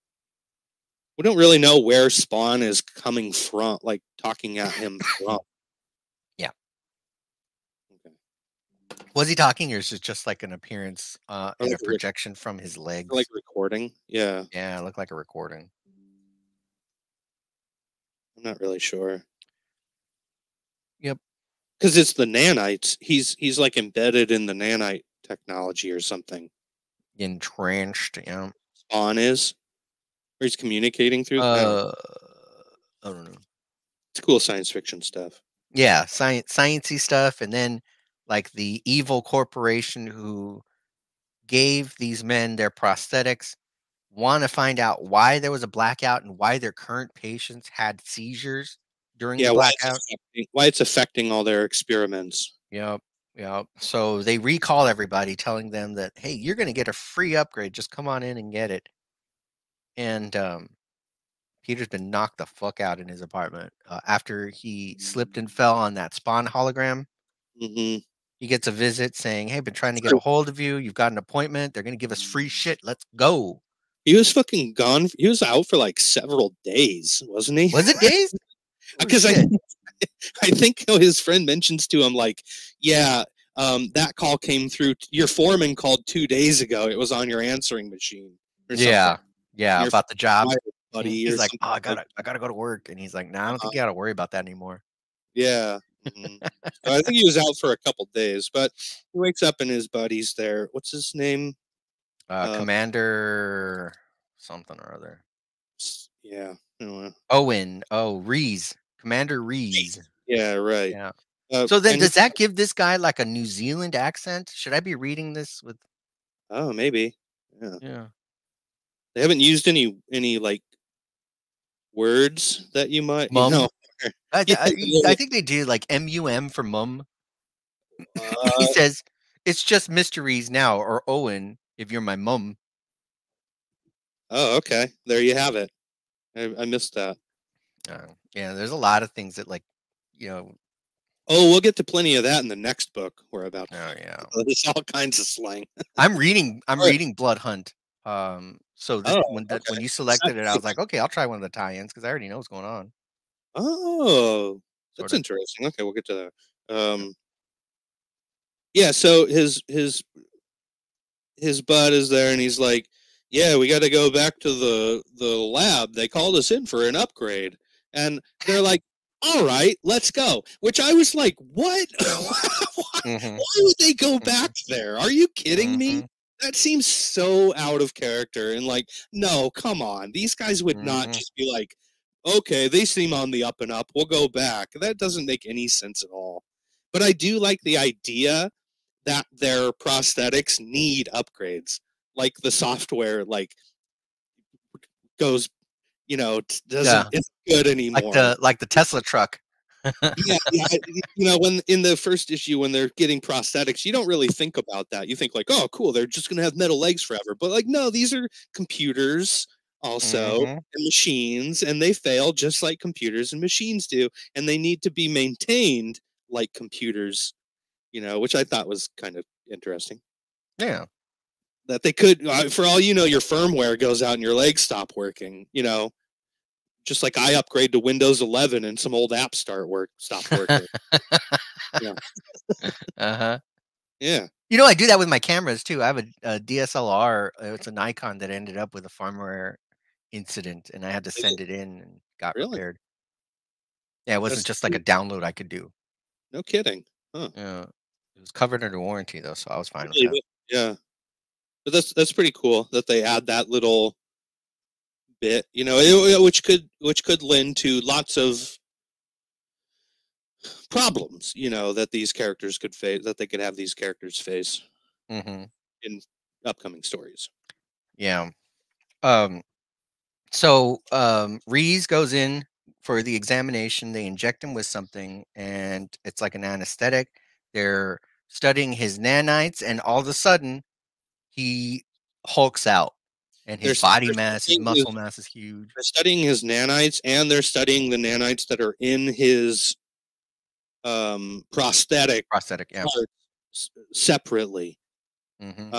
Speaker 2: We don't really know where Spawn is coming from, like talking at him from.
Speaker 1: Yeah.
Speaker 2: Okay.
Speaker 1: Was he talking or is it just like an appearance,
Speaker 2: Or
Speaker 1: and
Speaker 2: like
Speaker 1: a projection from his legs?
Speaker 2: recording. Yeah,
Speaker 1: Yeah, it looked like a recording.
Speaker 2: I'm not really sure.
Speaker 1: Yep.
Speaker 2: Because it's the nanites. He's like embedded in the nanite technology or something.
Speaker 1: Entrenched, yeah.
Speaker 2: Spawn is, or he's communicating through. I don't know.
Speaker 1: Uh, I don't know.
Speaker 2: It's cool science fiction stuff.
Speaker 1: Yeah, sciencey stuff, and then, like, the evil corporation who gave these men their prosthetics wanna find out why there was a blackout and why their current patients had seizures during the
Speaker 2: Yeah,
Speaker 1: blackout.
Speaker 2: why it's affecting all their experiments.
Speaker 1: Yep, yep. So they recall everybody, telling them that, "Hey, you're gonna get a free upgrade, just come on in and get it." And, Peter's been knocked the fuck out in his apartment, after he slipped and fell on that Spawn hologram.
Speaker 2: Hmm.
Speaker 1: He gets a visit saying, "Hey, been trying to get a hold of you. You've got an appointment. They're gonna give us free shit. Let's go."
Speaker 2: He was fucking gone. He was out for like several days, wasn't he?
Speaker 1: Was it days? Oh,
Speaker 2: Because
Speaker 1: shit.
Speaker 2: I think his friend mentions to him like, yeah, that call came through. Your foreman called 2 days ago. It was on your answering machine or something.
Speaker 1: Yeah. Yeah,
Speaker 2: Your
Speaker 1: about the job.
Speaker 2: buddy
Speaker 1: He's
Speaker 2: or
Speaker 1: like,
Speaker 2: something
Speaker 1: "Oh,
Speaker 2: like.
Speaker 1: I gotta go to work." And he's like, "No, I don't
Speaker 2: Uh,
Speaker 1: think you gotta worry about that anymore."
Speaker 2: yeah. Mhm. So I think he was out for a couple days, but he wakes up and his buddy's there. What's his name? Uh,
Speaker 1: Commander something or other.
Speaker 2: yeah. I don't know.
Speaker 1: Owen. Oh, Reese. Commander Reese.
Speaker 2: Yeah, right.
Speaker 1: Yeah. So then,
Speaker 2: And he-
Speaker 1: does that give this guy like a New Zealand accent? Should I be reading this with?
Speaker 2: oh, maybe. Yeah.
Speaker 1: Yeah.
Speaker 2: They haven't used any like words that you might,
Speaker 1: Mum.
Speaker 2: Yeah,
Speaker 1: I think they do like MUM for mum. He
Speaker 2: uh,
Speaker 1: says it's just mysteries now, or Owen if you're my mum.
Speaker 2: oh, okay. There you have it. I missed that.
Speaker 1: Yeah, there's a lot of things that like, you know.
Speaker 2: Oh, we'll get to plenty of that in the next book we're about to.
Speaker 1: Oh yeah.
Speaker 2: There's all kinds of slang.
Speaker 1: I'm reading
Speaker 2: All right.
Speaker 1: Blood Hunt. So this
Speaker 2: Oh,
Speaker 1: when
Speaker 2: okay.
Speaker 1: you
Speaker 2: Is that
Speaker 1: selected it, I was like, okay, I'll try one of the tie-ins because I already know what's going on.
Speaker 2: oh,
Speaker 1: Sort
Speaker 2: that's
Speaker 1: of.
Speaker 2: interesting. Okay, we'll get to that. Yeah. So his bud is there, and he's like, "Yeah, we got to go back to the lab. They called us in for an upgrade." And they're like, "All right, let's go." Which I was like, "What?
Speaker 1: Mm-hmm.
Speaker 2: Why would they go back there? Are you kidding me?"
Speaker 1: Mm-hmm.
Speaker 2: That seems so out of character. And like, no, come on. These guys would not
Speaker 1: Mm-hmm.
Speaker 2: just be like, "Okay, they seem on the up and up. We'll go back." That doesn't make any sense at all. But I do like the idea that their prosthetics need upgrades. Like the software, like goes, doesn't
Speaker 1: Yeah,
Speaker 2: it's good anymore.
Speaker 1: like the Tesla truck.
Speaker 2: Yeah, yeah. When in the first issue when they're getting prosthetics, you don't really think about that. You think like, oh, cool, they're just gonna have metal legs forever. But like, no, these are computers also
Speaker 1: Mm-hmm.
Speaker 2: and machines, and they fail just like computers and machines do, and they need to be maintained like computers. Which I thought was kind of interesting.
Speaker 1: Yeah.
Speaker 2: That they could, for all you know, your firmware goes out and your legs stop working. Just like I upgrade to Windows 11 and some old apps stop working. Yeah,
Speaker 1: Uh-huh.
Speaker 2: yeah,
Speaker 1: I do that with my cameras too. I have a DSLR. It's a Nikon that ended up with a firmware incident, and I had to
Speaker 2: is it
Speaker 1: send it in and got
Speaker 2: really?
Speaker 1: repaired. Yeah, it wasn't
Speaker 2: That's
Speaker 1: just like a download I could do.
Speaker 2: no kidding, huh?
Speaker 1: Yeah, it was covered under warranty though, so I was fine with
Speaker 2: Really?
Speaker 1: that.
Speaker 2: Yeah, but that's pretty cool that they add that little bit, which could lend to lots of problems, that these characters could face, that they could have these characters face
Speaker 1: Hmm.
Speaker 2: in upcoming stories.
Speaker 1: Yeah. Um. So Reese goes in for the examination. They inject him with something, and it's like an anesthetic. They're studying his nanites, and all of a sudden, he hulks out, and
Speaker 2: They're,
Speaker 1: his body
Speaker 2: they're
Speaker 1: mass, his
Speaker 2: studying
Speaker 1: muscle
Speaker 2: his,
Speaker 1: mass is huge.
Speaker 2: they're studying his nanites, and they're studying the nanites that are in his prosthetic
Speaker 1: Prosthetic, yeah.
Speaker 2: parts separately.
Speaker 1: Hmm.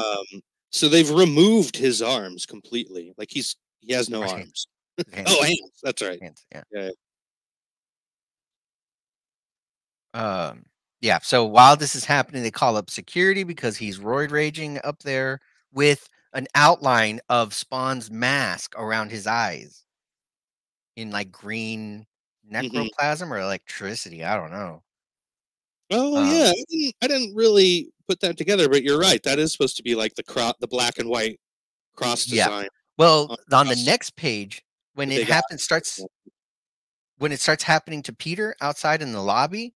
Speaker 2: So they've removed his arms completely. Like he has no
Speaker 1: Or
Speaker 2: arms.
Speaker 1: hands,
Speaker 2: Oh, hands. That's right.
Speaker 1: hands, yeah.
Speaker 2: Yeah.
Speaker 1: Um, yeah. So while this is happening, they call up security because he's roid raging up there with an outline of Spawn's mask around his eyes in like green
Speaker 2: Hmm.
Speaker 1: necroplasm or electricity. I don't know.
Speaker 2: Oh
Speaker 1: Um,
Speaker 2: yeah, I didn't really put that together, but you're right. That is supposed to be like the black and white cross
Speaker 1: yeah.
Speaker 2: design
Speaker 1: Well,
Speaker 2: on
Speaker 1: on the
Speaker 2: cross,
Speaker 1: next page, when
Speaker 2: the
Speaker 1: it
Speaker 2: big
Speaker 1: happens,
Speaker 2: eye.
Speaker 1: when it starts happening to Peter outside in the lobby,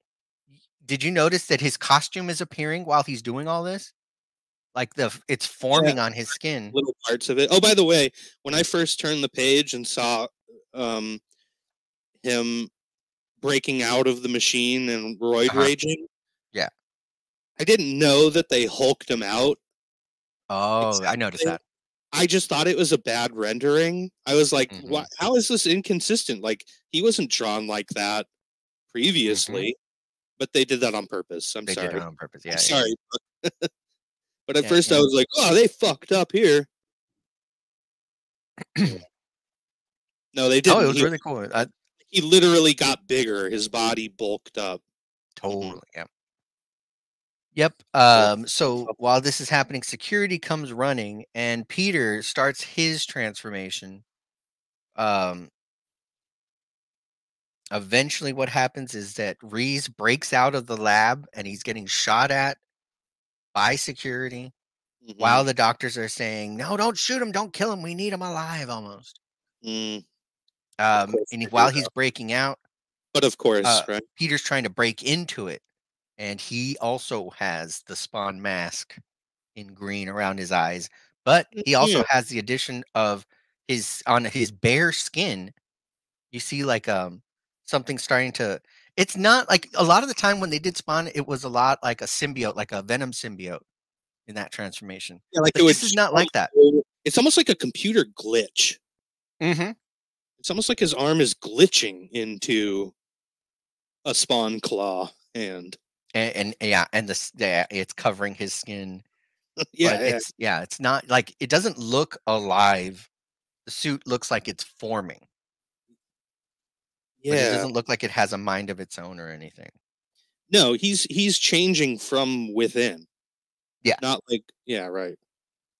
Speaker 1: did you notice that his costume is appearing while he's doing all this? Like it's
Speaker 2: Yeah,
Speaker 1: forming on his skin.
Speaker 2: little parts of it. Oh, by the way, when I first turned the page and saw um, him breaking out of the machine and roid
Speaker 1: Uh-huh.
Speaker 2: raging,
Speaker 1: Yeah.
Speaker 2: I didn't know that they hulked him out.
Speaker 1: Oh, I noticed
Speaker 2: Exactly.
Speaker 1: that.
Speaker 2: I just thought it was a bad rendering. I was like,
Speaker 1: Mhm.
Speaker 2: "What? How is this inconsistent? Like he wasn't drawn like that
Speaker 1: Mhm.
Speaker 2: previously." But they did that on purpose. I'm
Speaker 1: They did it
Speaker 2: sorry.
Speaker 1: on purpose.
Speaker 2: I'm
Speaker 1: Yeah, yeah,
Speaker 2: sorry. But at
Speaker 1: yeah,
Speaker 2: first I
Speaker 1: yeah.
Speaker 2: was like, "Oh, they fucked up here." Yeah. No, they
Speaker 1: Oh, it
Speaker 2: didn't.
Speaker 1: was
Speaker 2: He
Speaker 1: really cool.
Speaker 2: he literally got bigger. His body bulked up. Hmm.
Speaker 1: Totally, yeah. Yep. So while this is happening, security comes running, and Peter starts his transformation. Um, Eventually, what happens is that Reese breaks out of the lab, and he's getting shot at by security,
Speaker 2: Hmm.
Speaker 1: while the doctors are saying, "No, don't shoot him, don't kill him. We need him alive." Almost.
Speaker 2: Mm, of course they
Speaker 1: While
Speaker 2: do
Speaker 1: he's
Speaker 2: though.
Speaker 1: breaking out,
Speaker 2: But of course, right?
Speaker 1: Peter's trying to break into it, and he also has the Spawn mask in green around his eyes, but he
Speaker 2: Yeah.
Speaker 1: also has the addition of his bare skin. You see, like, something starting to. It's not like a lot of the time when they did Spawn, it was a lot like a symbiote, like a Venom symbiote in that transformation.
Speaker 2: Yeah, like it
Speaker 1: But
Speaker 2: would
Speaker 1: this is not like that.
Speaker 2: it's almost like a computer glitch.
Speaker 1: Mhm.
Speaker 2: It's almost like his arm is glitching into a spawn claw hand.
Speaker 1: And yeah, and yeah, it's covering his skin, but
Speaker 2: Yeah, yeah.
Speaker 1: it's not like it doesn't look alive. The suit looks like it's forming, but it
Speaker 2: Yeah.
Speaker 1: doesn't look like it has a mind of its own or anything.
Speaker 2: No, he's changing from within.
Speaker 1: Yeah.
Speaker 2: Not like yeah, right.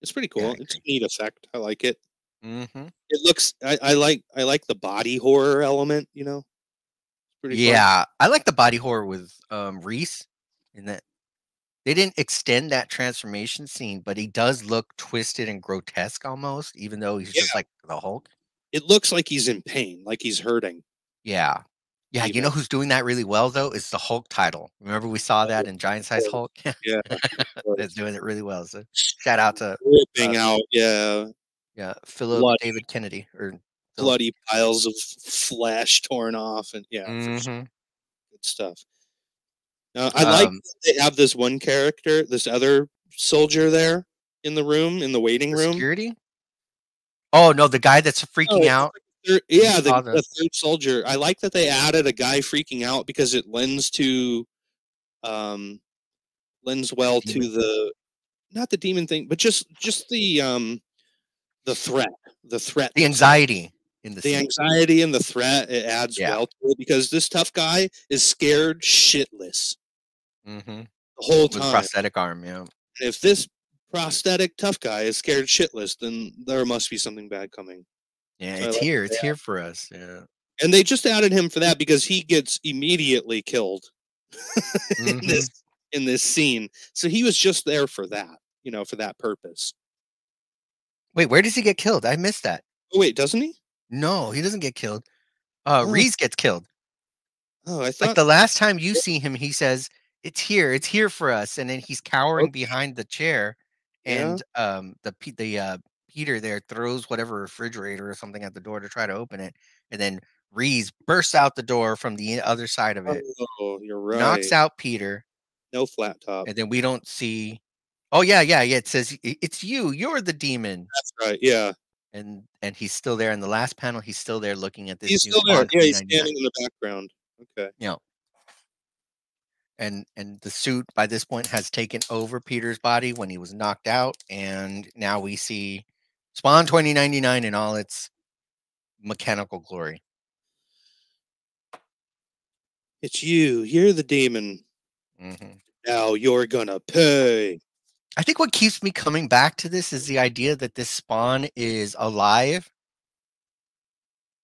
Speaker 2: It's pretty
Speaker 1: Yeah, I
Speaker 2: cool. It's a
Speaker 1: agree.
Speaker 2: neat effect. I like it.
Speaker 1: Mhm.
Speaker 2: It looks I like the body horror element, you know? It's pretty fun.
Speaker 1: Yeah, I like the body horror with, Reese in that they didn't extend that transformation scene, but he does look twisted and grotesque almost, even though he's
Speaker 2: Yeah.
Speaker 1: just like the Hulk.
Speaker 2: It looks like he's in pain, like he's hurting
Speaker 1: Yeah. Yeah, you know
Speaker 2: even.
Speaker 1: who's doing that really well though? Is the Hulk title. Remember we saw that in Giant Size Hulk?
Speaker 2: Yeah, of
Speaker 1: That's
Speaker 2: course.
Speaker 1: doing it really well, so shout out to,
Speaker 2: Ripping
Speaker 1: uh,
Speaker 2: out, yeah,
Speaker 1: yeah, Philip
Speaker 2: bloody
Speaker 1: David Kennedy or Philip.
Speaker 2: bloody piles of flesh torn off and yeah, for sure.
Speaker 1: Mhm.
Speaker 2: Good stuff. I like
Speaker 1: Um,
Speaker 2: that they have this one character, this other soldier there in the room, in the waiting
Speaker 1: the
Speaker 2: room.
Speaker 1: security? Oh, no, the guy that's
Speaker 2: Oh,
Speaker 1: freaking
Speaker 2: it's
Speaker 1: out.
Speaker 2: like
Speaker 1: We
Speaker 2: yeah,
Speaker 1: saw
Speaker 2: the third soldier. I like that they added a guy freaking out because it um lends
Speaker 1: the
Speaker 2: well to
Speaker 1: demon.
Speaker 2: the not the demon thing, but just the threat. The threat
Speaker 1: The
Speaker 2: that's there.
Speaker 1: anxiety in the
Speaker 2: The
Speaker 1: scene.
Speaker 2: anxiety and the threat, it adds
Speaker 1: Yeah.
Speaker 2: well to it because this tough guy is scared shitless
Speaker 1: Mhm.
Speaker 2: the whole
Speaker 1: With
Speaker 2: time.
Speaker 1: prosthetic arm, yeah.
Speaker 2: If this prosthetic tough guy is scared shitless, then there must be something bad coming.
Speaker 1: Yeah,
Speaker 2: So I
Speaker 1: it's
Speaker 2: like
Speaker 1: here,
Speaker 2: that.
Speaker 1: it's here for us, yeah.
Speaker 2: And they just added him for that because he gets immediately killed in
Speaker 1: Mhm.
Speaker 2: in this scene. So he was just there for that, you know, for that purpose.
Speaker 1: Wait, where does he get killed? I missed that.
Speaker 2: Oh wait, doesn't he?
Speaker 1: No, he doesn't get killed.
Speaker 2: Oh,
Speaker 1: Reese gets killed.
Speaker 2: oh, I
Speaker 1: Like,
Speaker 2: thought.
Speaker 1: the last time you see him, he says, it's here for us," and then he's cowering
Speaker 2: Okay,
Speaker 1: behind the chair,
Speaker 2: yeah.
Speaker 1: and, Peter there throws whatever refrigerator or something at the door to try to open it, and then Reese bursts out the door from the other side of it,
Speaker 2: Oh, you're
Speaker 1: knocks
Speaker 2: right.
Speaker 1: out Peter,
Speaker 2: No flat top.
Speaker 1: and then we don't see. Oh, yeah, yeah, yeah, it says, It's you're the demon,"
Speaker 2: That's right. Yeah,
Speaker 1: and he's still there in the last panel, he's still there looking at this
Speaker 2: he's
Speaker 1: new
Speaker 2: still there.
Speaker 1: Spawn
Speaker 2: Yeah, he's
Speaker 1: 2099.
Speaker 2: standing in the background. Okay.
Speaker 1: You know, and the suit by this point has taken over Peter's body when he was knocked out, and now we see Spawn 2099 in all its mechanical glory.
Speaker 2: It's you. You're the demon.
Speaker 1: Mhm.
Speaker 2: Now you're gonna pay.
Speaker 1: I think what keeps me coming back to this is the idea that this Spawn is alive.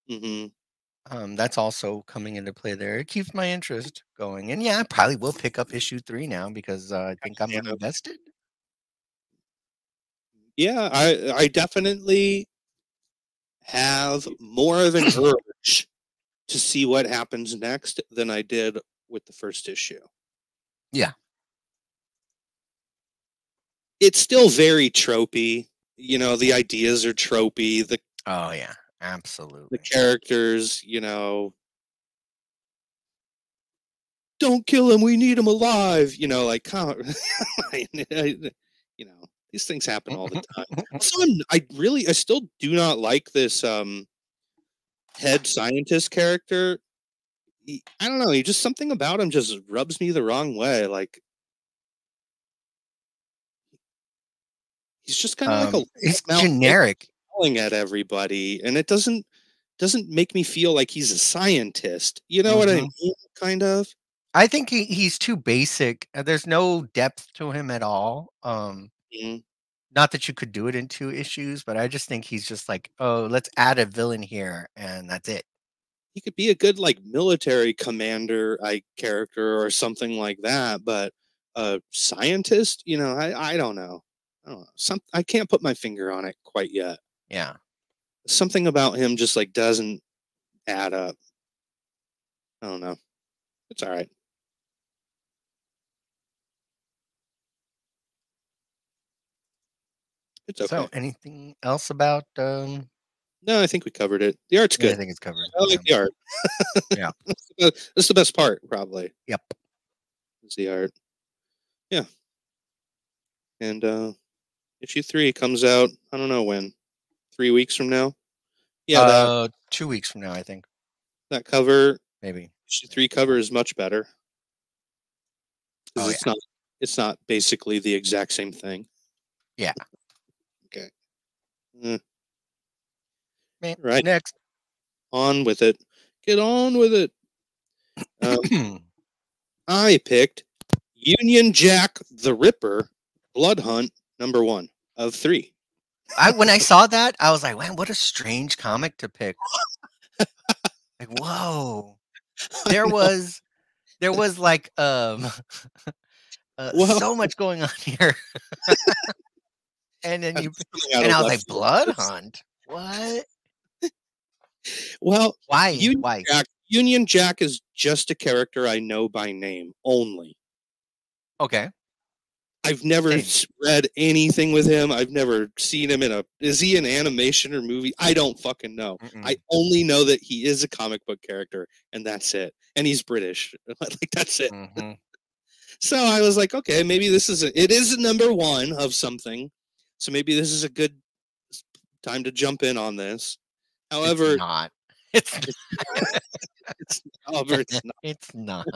Speaker 2: Hmm.
Speaker 1: That's also coming into play there. It keeps my interest going, and yeah, I probably will pick up issue 3 now because I think I'm
Speaker 2: Yeah,
Speaker 1: invested.
Speaker 2: yeah. I definitely have more of an urge to see what happens next than I did with the first issue.
Speaker 1: Yeah.
Speaker 2: It's still very tropey. You know, the ideas are tropey.
Speaker 1: Oh yeah,
Speaker 2: The
Speaker 1: absolutely.
Speaker 2: characters, you know, don't kill him. We need him alive. You know, like, you know, these things happen all the time. Also, I still do not like this head scientist character. I don't know. He just something about him just rubs me the wrong way. Like he's just kind of like a
Speaker 1: It's
Speaker 2: mouth
Speaker 1: generic.
Speaker 2: yelling at everybody, and it doesn't make me feel like he's a scientist. You know what I
Speaker 1: Mhm.
Speaker 2: mean? Kind of.
Speaker 1: I think he's too basic. There's no depth to him at all.
Speaker 2: Mhm.
Speaker 1: Not that you could do it in 2 issues, but I just think he's just like, "Oh, let's add a villain here, and that's it."
Speaker 2: He could be a good like military commander character or something like that, but a scientist, you know, I don't know. I don't know. I can't put my finger on it quite yet.
Speaker 1: Yeah.
Speaker 2: Something about him just like doesn't add up. I don't know. It's all right. It's
Speaker 1: So,
Speaker 2: okay.
Speaker 1: anything else about?
Speaker 2: No, I think we covered it. The art's
Speaker 1: Yeah, I
Speaker 2: good.
Speaker 1: think it's covered.
Speaker 2: I
Speaker 1: Yeah.
Speaker 2: like the art.
Speaker 1: Yeah.
Speaker 2: That's the best part, probably.
Speaker 1: Yep.
Speaker 2: Is the art. Yeah. And issue 3 comes out. I don't know when. 3 weeks from now. Yeah, that
Speaker 1: 2 weeks from now, I think.
Speaker 2: that cover,
Speaker 1: Maybe.
Speaker 2: issue 3 cover is much better because
Speaker 1: Oh yeah.
Speaker 2: it's not basically the exact same thing.
Speaker 1: Yeah.
Speaker 2: Okay. Mm,
Speaker 1: Man,
Speaker 2: right.
Speaker 1: next.
Speaker 2: On with it. Get on with it. I picked Union Jack the Ripper Blood Hunt #1 of 3.
Speaker 1: When I saw that, I was like, man, what a strange comic to pick. Like, whoa. There was like
Speaker 2: Well,
Speaker 1: so much going on here. And then
Speaker 2: I'm
Speaker 1: you
Speaker 2: coming out
Speaker 1: and
Speaker 2: of
Speaker 1: I was
Speaker 2: left
Speaker 1: like,
Speaker 2: field.
Speaker 1: Blood Hunt? What?
Speaker 2: Well,
Speaker 1: Why? Why?
Speaker 2: Union Jack is just a character I know by name only.
Speaker 1: Okay.
Speaker 2: I've never
Speaker 1: Same.
Speaker 2: read anything with him. I've never seen him in is he an animation or movie? I don't fucking know. I only know that he is a comic book character and that's it. And he's British. Like that's it.
Speaker 1: Mm-hmm.
Speaker 2: So I was like, okay, maybe it is a #1 of something. So maybe this is a good time to jump in on this. However,
Speaker 1: It's not. It's
Speaker 2: however, it's not.
Speaker 1: it's not.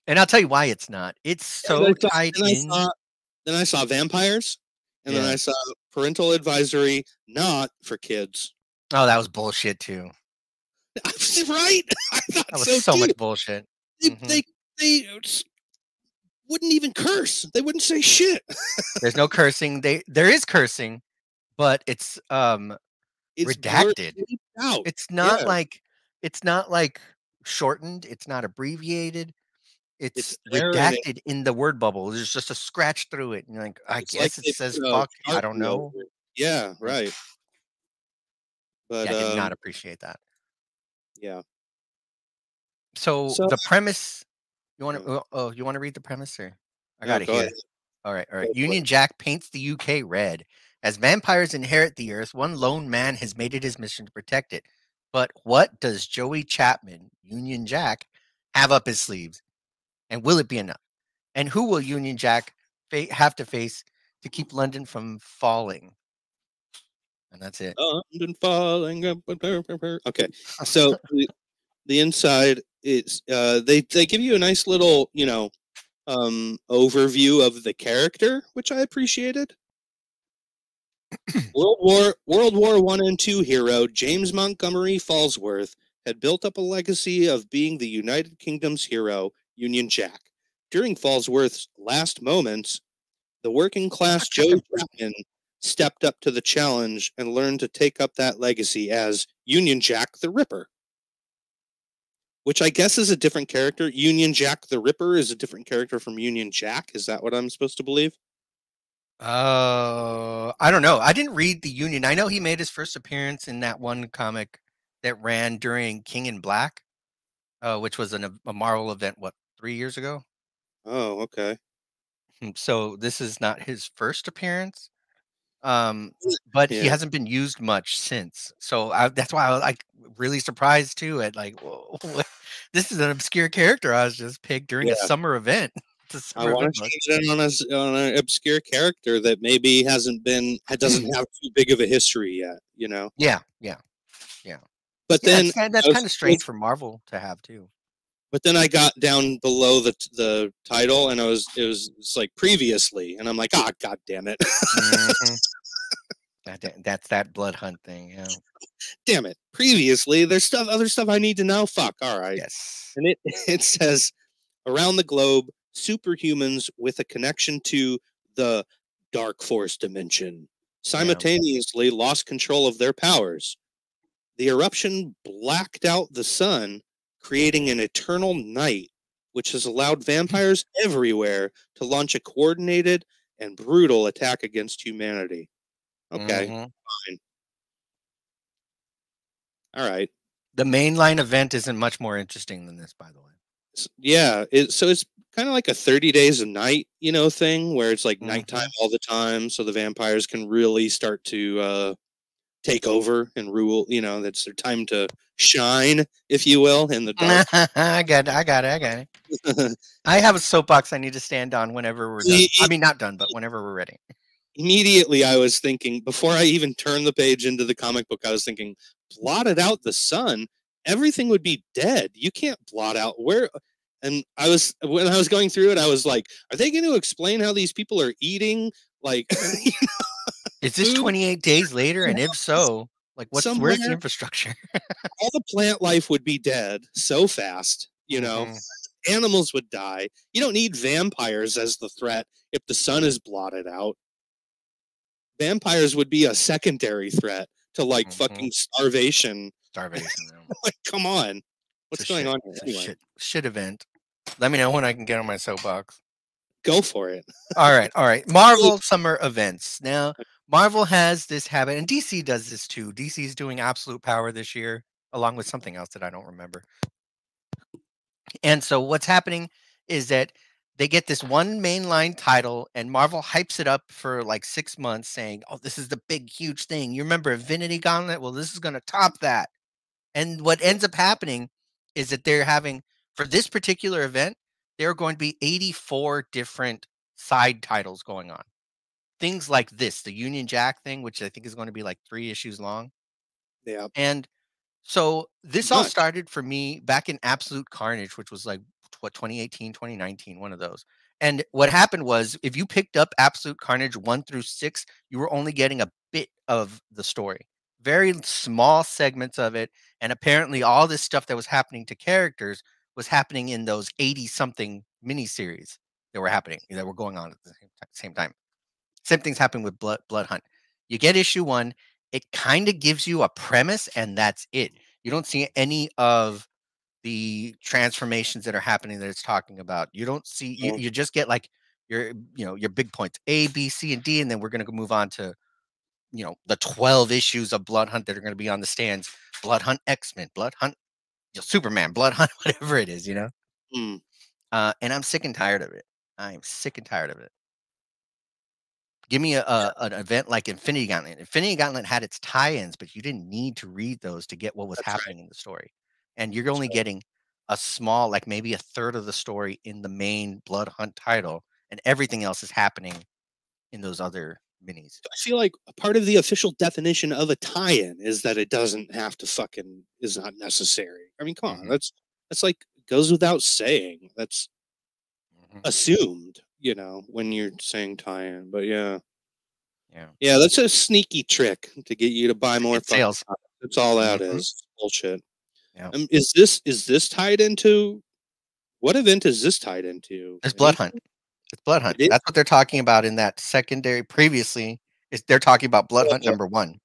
Speaker 1: And I'll tell you why it's not. It's so tied in.
Speaker 2: Then I saw vampires, and then
Speaker 1: Yeah.
Speaker 2: I saw parental advisory not for kids.
Speaker 1: Oh, that was bullshit too.
Speaker 2: Right? I thought
Speaker 1: That was so much bullshit.
Speaker 2: They wouldn't even curse. They wouldn't say shit.
Speaker 1: There's no cursing. There is cursing, but it's
Speaker 2: It's
Speaker 1: redacted.
Speaker 2: blurred out.
Speaker 1: It's not like shortened. It's not abbreviated. It's
Speaker 2: there and
Speaker 1: redacted in the word bubble. There's just a scratch through it. And you're like, I
Speaker 2: it's like
Speaker 1: guess it
Speaker 2: they
Speaker 1: says
Speaker 2: put a
Speaker 1: fuck. I don't
Speaker 2: Sharpie over
Speaker 1: know.
Speaker 2: it. Yeah,
Speaker 1: Like,
Speaker 2: right. But
Speaker 1: yeah, I did not appreciate that.
Speaker 2: yeah.
Speaker 1: So
Speaker 2: So
Speaker 1: the premise, you want to you want to read the premise, or I got it
Speaker 2: go
Speaker 1: here.
Speaker 2: ahead.
Speaker 1: All right.
Speaker 2: Go for
Speaker 1: Union
Speaker 2: it.
Speaker 1: Jack paints the UK red. As vampires inherit the earth, one lone man has made it his mission to protect it. But what does Joey Chapman, Union Jack, have up his sleeves? And will it be enough? And who will Union Jack have to face to keep London from falling? And that's it.
Speaker 2: London falling. Okay. So the inside is they give you a nice little, overview of the character, which I appreciated. World War One and Two hero James Montgomery Falsworth had built up a legacy of being the United Kingdom's hero, Union Jack. During Falsworth's last moments, the working class Joe Chapman stepped up to the challenge and learned to take up that legacy as Union Jack the Ripper. Which I guess is a different character. Union Jack the Ripper is a different character from Union Jack. Is that what I'm supposed to believe?
Speaker 1: I don't know. I didn't read the Union. I know he made his first appearance in that one comic that ran during King in Black, which was a Marvel event, 3 years ago?
Speaker 2: Oh, okay.
Speaker 1: So this is not his first appearance. But he
Speaker 2: Yeah.
Speaker 1: hasn't been used much since. So that's why I was like really surprised too at like, whoa, this is an obscure character I was just picked during a summer event.
Speaker 2: I want to change it on an obscure character that maybe doesn't have too big of a history yet,
Speaker 1: Yeah.
Speaker 2: But then
Speaker 1: that's kind of strange for Marvel to have too.
Speaker 2: But then I got down below the title and it's like previously, and I'm like, god damn it.
Speaker 1: Mm-hmm. That's that Blood Hunt thing, yeah.
Speaker 2: Damn it. Previously, there's other stuff I need to know. Fuck. All right.
Speaker 1: Yes.
Speaker 2: And it says around the globe, superhumans with a connection to the Dark Force dimension simultaneously lost control of their powers. The eruption blacked out the sun, creating an eternal night, which has allowed vampires everywhere to launch a coordinated and brutal attack against humanity. Okay, fine. All right.
Speaker 1: The mainline event isn't much more interesting than this, by the way.
Speaker 2: Yeah, so it's kind of like a 30 days a night, thing where it's like nighttime
Speaker 1: Mhm.
Speaker 2: all the time, so the vampires can really start to take over and rule. That's their time to shine, if you will, in the dark.
Speaker 1: I got it. I got it. I got it. I have a soapbox I need to stand on whenever we're done. I mean, not done, but whenever we're ready.
Speaker 2: Immediately, I was thinking, before I even turned the page into the comic book, I was thinking, blotted out the sun, everything would be dead. You can't blot out where. And when I was going through it, I was like, are they going to explain how these people are eating? Like,
Speaker 1: Is this
Speaker 2: food
Speaker 1: 28 days later? And if so, like, where's the
Speaker 2: somewhere?
Speaker 1: infrastructure?
Speaker 2: All the plant life would be dead so fast,
Speaker 1: Mhm.
Speaker 2: animals would die. You don't need vampires as the threat if the sun is blotted out. Vampires would be a secondary threat to like
Speaker 1: Mhm.
Speaker 2: fucking starvation.
Speaker 1: Starvation. Yeah.
Speaker 2: Like, come on,
Speaker 1: It's a
Speaker 2: what's going
Speaker 1: shit.
Speaker 2: on here
Speaker 1: It's a
Speaker 2: anyway?
Speaker 1: shit event. Let me know when I can get on my soapbox.
Speaker 2: Go for it.
Speaker 1: All right, all right. Marvel summer events. Now, Marvel has this habit, and DC does this too. DC is doing Absolute Power this year, along with something else that I don't remember. And so, what's happening is that they get this one mainline title, and Marvel hypes it up for like 6 months, saying, "Oh, this is the big, huge thing. You remember Infinity Gauntlet? Well, this is going to top that." And what ends up happening is that they're having for this particular event, there are going to be 84 different side titles going on. Things like this, the Union Jack thing, which I think is going to be like 3 issues long.
Speaker 2: Yeah,
Speaker 1: And so
Speaker 2: too
Speaker 1: this all
Speaker 2: much.
Speaker 1: started for me back in Absolute Carnage, which was like what 2018, 2019, one of those. And what happened was if you picked up Absolute Carnage 1 through 6, you were only getting a bit of the story. Very small segments of it, and apparently all this stuff that was happening to characters was happening in those 80 something miniseries that were going on at the same time. Same thing's happening with Blood Hunt. You get issue 1, it kinda gives you a premise, and that's it. You don't see any of the transformations that are happening that it's talking about. You don't see you just get, like, your big points, A, B, C, and D, and then we're gonna move on to, the 12 issues of Blood Hunt that are gonna be on the stands. Blood Hunt X-Men, Blood Hunt, Superman, Blood Hunt, whatever it is, you know?
Speaker 2: Mm.
Speaker 1: And I'm sick and tired of it. I am sick and tired of it. Give me
Speaker 2: Yeah,
Speaker 1: an event like Infinity Gauntlet. Infinity Gauntlet had its tie-ins, but you didn't need to read those to get what was
Speaker 2: that's right.
Speaker 1: happening in the story. And you're
Speaker 2: That's
Speaker 1: only
Speaker 2: right.
Speaker 1: getting a small, like maybe a third of the story in the main Blood Hunt title, and everything else is happening in those other minis.
Speaker 2: I feel like a part of the official definition of a tie-in is that it doesn't have to fucking is not necessary. I mean, come on,
Speaker 1: Mhm,
Speaker 2: that's like goes without saying. That's
Speaker 1: mhm.
Speaker 2: assumed, when you're saying tie-in. But yeah,
Speaker 1: Yeah.
Speaker 2: yeah, that's a sneaky trick to get you to buy more
Speaker 1: Ticket
Speaker 2: fucking
Speaker 1: sales.
Speaker 2: comics. That's all that
Speaker 1: Mhm.
Speaker 2: is. Bullshit.
Speaker 1: Yeah.
Speaker 2: Is this tied into what event is this tied into?
Speaker 1: It's Blood Hunt.
Speaker 2: Anything?
Speaker 1: It's Blood Hunt.
Speaker 2: It is.
Speaker 1: That's what they're talking about in that secondary previously, is they're talking about Blood Hunt
Speaker 2: Oh,
Speaker 1: number 1.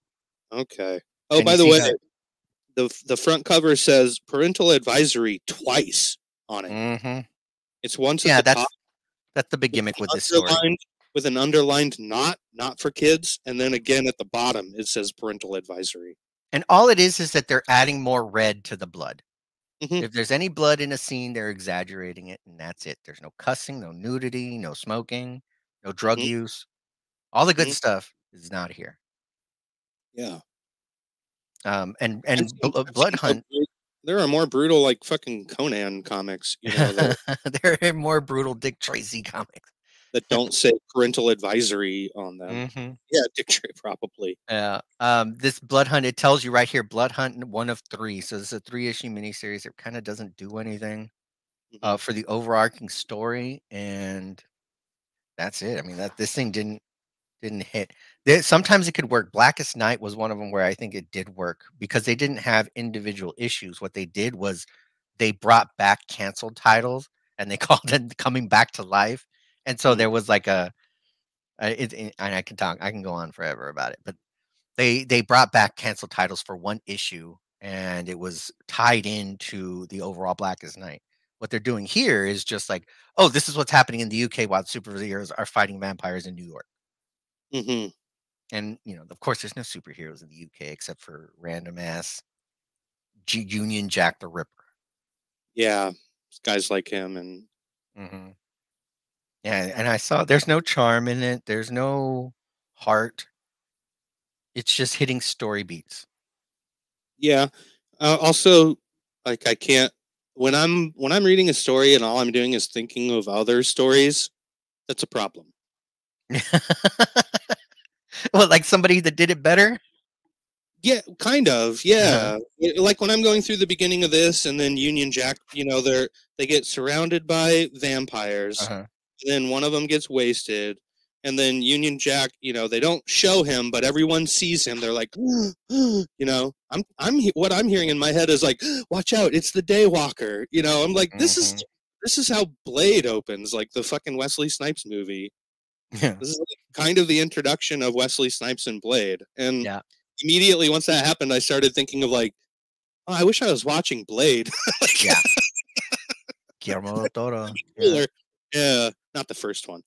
Speaker 2: okay. Oh,
Speaker 1: And you
Speaker 2: by the
Speaker 1: see
Speaker 2: way,
Speaker 1: the
Speaker 2: the front cover says parental advisory twice on it.
Speaker 1: Mhm.
Speaker 2: It's once at
Speaker 1: Yeah,
Speaker 2: the top
Speaker 1: that's the big
Speaker 2: with
Speaker 1: gimmick with
Speaker 2: an
Speaker 1: this story.
Speaker 2: underlined not for kids, and then again at the bottom it says parental advisory.
Speaker 1: And all it is that they're adding more red to the blood.
Speaker 2: Hmm.
Speaker 1: If there's any blood in a scene, they're exaggerating it, and that's it. There's no cussing, no nudity, no smoking, no drug
Speaker 2: Hmm.
Speaker 1: use. All the good
Speaker 2: Hmm.
Speaker 1: stuff is not here.
Speaker 2: Yeah, I've
Speaker 1: And
Speaker 2: seen, I've
Speaker 1: Blood
Speaker 2: seen
Speaker 1: Hunt,
Speaker 2: there are more brutal like fucking Conan comics, that
Speaker 1: there are more brutal Dick Tracy comics.
Speaker 2: that don't say parental advisory on them.
Speaker 1: Hmm.
Speaker 2: Yeah, Dick Tracy probably.
Speaker 1: Yeah. This Blood Hunt, it tells you right here, Blood Hunt 1 of 3. So this is a 3-issue miniseries. It kind of doesn't do anything
Speaker 2: Hmm.
Speaker 1: for the overarching story, and that's it. I mean, that this thing didn't hit. Sometimes it could work. Blackest Night was one of them where I think it did work because they didn't have individual issues. What they did was they brought back canceled titles and they called it coming back to life. And so
Speaker 2: Mm.
Speaker 1: there was like and I can go on forever about it, but they brought back canceled titles for 1 issue, and it was tied into the overall Blackest Night. What they're doing here is just like, oh, this is what's happening in the UK while superheroes are fighting vampires in New York.
Speaker 2: Hmm.
Speaker 1: And, of course, there's no superheroes in the UK except for random ass Union Jack the Ripper.
Speaker 2: Yeah, guys like him, and
Speaker 1: Hmm. Yeah, and I saw there's no charm in it. There's no heart. It's just hitting story beats.
Speaker 2: yeah. Also, like I can't when I'm reading a story and all I'm doing is thinking of other stories. That's a problem.
Speaker 1: Well, like somebody that did it better.
Speaker 2: Yeah, kind of.
Speaker 1: Uh-huh.
Speaker 2: Yeah, like when I'm going through the beginning of this, and then Union Jack, they get surrounded by vampires,
Speaker 1: Uh-huh.
Speaker 2: and then one of them gets wasted, and then Union Jack, they don't show him, but everyone sees him. They're like, what I'm hearing in my head is like, watch out, it's the Daywalker. I'm like,
Speaker 1: Hmm.
Speaker 2: this is how Blade opens, like the fucking Wesley Snipes movie.
Speaker 1: Yeah.
Speaker 2: This is like kind of the introduction of Wesley Snipes in Blade, and
Speaker 1: Yeah.
Speaker 2: immediately once that happened, I started thinking of like, oh, I wish I was watching Blade. Like,
Speaker 1: Yeah. Guillermo del Toro. Yeah.
Speaker 2: cooler. Yeah, not the first one.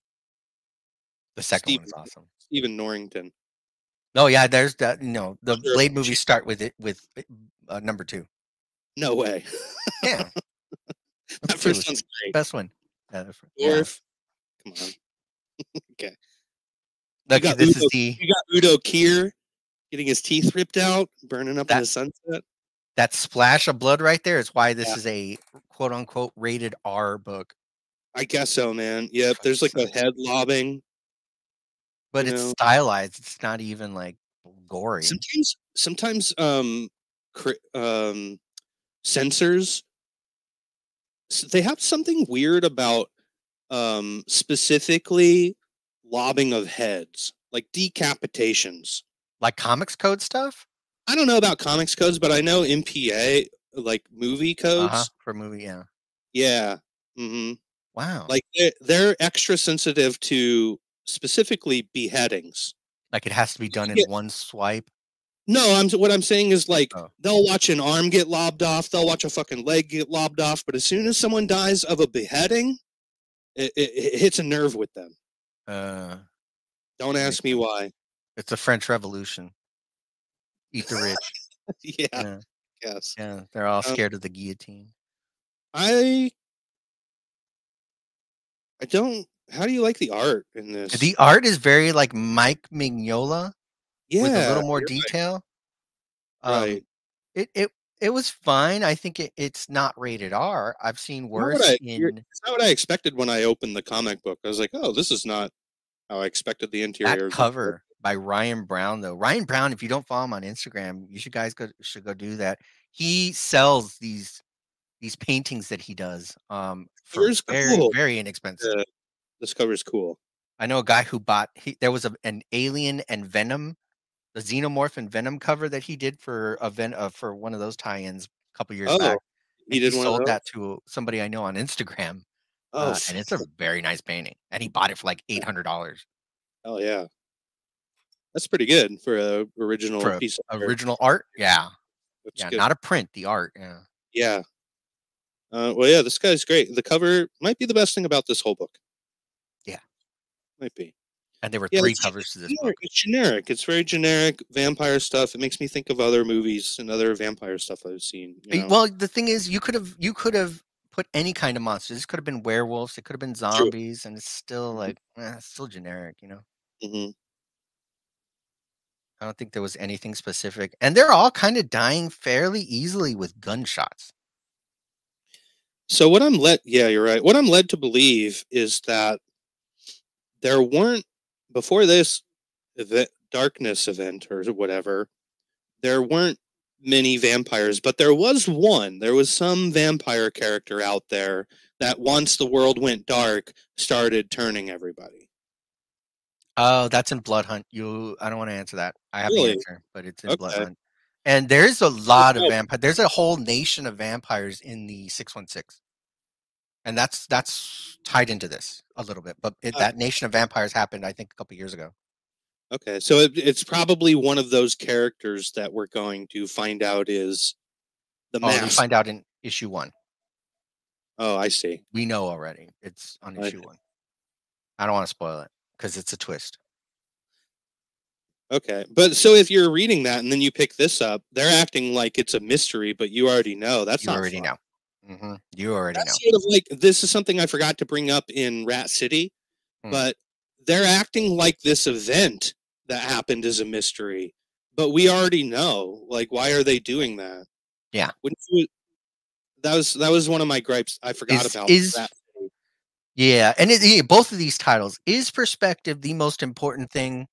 Speaker 1: The second one is
Speaker 2: Stephen
Speaker 1: awesome.
Speaker 2: Stephen Norrington.
Speaker 1: Oh yeah, there's that. The
Speaker 2: Mother of
Speaker 1: Blade movies start with it with number 2.
Speaker 2: No way.
Speaker 1: Yeah, number
Speaker 2: That
Speaker 1: 2
Speaker 2: first
Speaker 1: was
Speaker 2: one's
Speaker 1: the
Speaker 2: great.
Speaker 1: best one. Yeah.
Speaker 2: Dwarf. Come on. Okay.
Speaker 1: Look, this is
Speaker 2: You got Udo Kier getting his teeth ripped out, burning up in
Speaker 1: that
Speaker 2: the sunset.
Speaker 1: that splash of blood right there is why this
Speaker 2: Yeah,
Speaker 1: is a quote unquote rated R book.
Speaker 2: I guess so, man. Yep. There's like
Speaker 1: So-
Speaker 2: a head lobbing.
Speaker 1: but
Speaker 2: You
Speaker 1: it's
Speaker 2: know,
Speaker 1: stylized. It's not even like gory.
Speaker 2: sometimes censors they have something weird about specifically lobbing of heads, like decapitations.
Speaker 1: Like comics code stuff?
Speaker 2: I don't know about comics codes, but I know MPA, like movie
Speaker 1: Uh-huh.
Speaker 2: codes.
Speaker 1: For a movie, yeah.
Speaker 2: Yeah. hmm
Speaker 1: Wow.
Speaker 2: Like they're extra sensitive to specifically beheadings.
Speaker 1: Like it has to be done in
Speaker 2: Yeah.
Speaker 1: one swipe.
Speaker 2: No, what I'm saying is like
Speaker 1: Oh.
Speaker 2: they'll watch an arm get lobbed off, they'll watch a fucking leg get lobbed off, but as soon as someone dies of a beheading, it hits a nerve with them. Don't
Speaker 1: That
Speaker 2: ask
Speaker 1: makes
Speaker 2: me
Speaker 1: sense.
Speaker 2: why.
Speaker 1: It's the French Revolution. Eat the rich.
Speaker 2: Yeah,
Speaker 1: Yeah.
Speaker 2: yes.
Speaker 1: Yeah. They're all
Speaker 2: Um,
Speaker 1: scared of the guillotine.
Speaker 2: I I don't. How do you like the art in this?
Speaker 1: The art is very like Mike Mignola with a
Speaker 2: Yeah,
Speaker 1: little more
Speaker 2: you're
Speaker 1: detail.
Speaker 2: right.
Speaker 1: It it it was fine. I think it's not rated R. I've seen worse in
Speaker 2: It's not what I expected when I opened the comic book. I was like, oh, this is not how I expected the
Speaker 1: that
Speaker 2: interior of this book.
Speaker 1: cover by Ryan Brown though. Ryan Brown, if you don't follow him on Instagram, you should go do that. He sells these paintings that he does for
Speaker 2: Cover's
Speaker 1: very
Speaker 2: cool.
Speaker 1: very inexpensive.
Speaker 2: This cover's cool.
Speaker 1: I know a guy who bought there was an Alien and Venom, the Xenomorph and Venom cover that he did for for one of those tie-ins a couple years
Speaker 2: Oh,
Speaker 1: back,
Speaker 2: he
Speaker 1: and he
Speaker 2: did one of
Speaker 1: sold
Speaker 2: those.
Speaker 1: that to somebody I know on Instagram,
Speaker 2: Oh,
Speaker 1: and it's a very nice painting, and he bought it for like $800
Speaker 2: hell yeah, that's pretty good for a original
Speaker 1: for
Speaker 2: piece of art.
Speaker 1: original art. Yeah,
Speaker 2: That's
Speaker 1: yeah,
Speaker 2: good.
Speaker 1: not a print, the art. Yeah,
Speaker 2: Yeah. Well, yeah, this guy's great. The cover might be the best thing about this whole book.
Speaker 1: yeah,
Speaker 2: Might be.
Speaker 1: and there were
Speaker 2: Yeah,
Speaker 1: 3 covers to this book.
Speaker 2: It's generic. It's very generic vampire stuff. It makes me think of other movies and other vampire stuff I've seen.
Speaker 1: Well, the thing is, you could have put any kind of monster. This could have been werewolves. It could have been
Speaker 2: True.
Speaker 1: zombies, and it's still like it's still generic.
Speaker 2: hmm
Speaker 1: I don't think there was anything specific, and they're all kind of dying fairly easily with gunshots.
Speaker 2: So what yeah, you're right. What I'm led to believe is that there weren't before this darkness event or whatever. There weren't many vampires, but there was one. There was some vampire character out there that once the world went dark, started turning everybody.
Speaker 1: Oh, that's in Blood Hunt. I don't want to answer that. I have the
Speaker 2: Really?
Speaker 1: answer, but it's in Blood
Speaker 2: Okay.
Speaker 1: Hunt. And there's a lot of
Speaker 2: Oh,
Speaker 1: vampire. There's a whole nation of vampires in the 616, and that's tied into this a little bit. But that nation of vampires happened, I think, a couple years ago.
Speaker 2: okay. So it's probably one of those characters that we're going to find out is the
Speaker 1: Oh, we
Speaker 2: mask.
Speaker 1: find out in issue 1.
Speaker 2: Oh, I see.
Speaker 1: We know already. It's on issue 1. I don't want to spoil it because it's a twist.
Speaker 2: Okay, but so if you're reading that and then you pick this up, they're acting like it's a mystery, but you already know. That's
Speaker 1: You
Speaker 2: not
Speaker 1: already
Speaker 2: fun.
Speaker 1: know. You already know.
Speaker 2: That's sort of like this is something I forgot to bring up in Rat City,
Speaker 1: Mm.
Speaker 2: but they're acting like this event that happened is a mystery, but we already know. Like, why are they doing that?
Speaker 1: Yeah.
Speaker 2: Wouldn't you, that was one of my gripes. I forgot about
Speaker 1: Is
Speaker 2: Rat City.
Speaker 1: Yeah, and both of these titles, is perspective the most important thing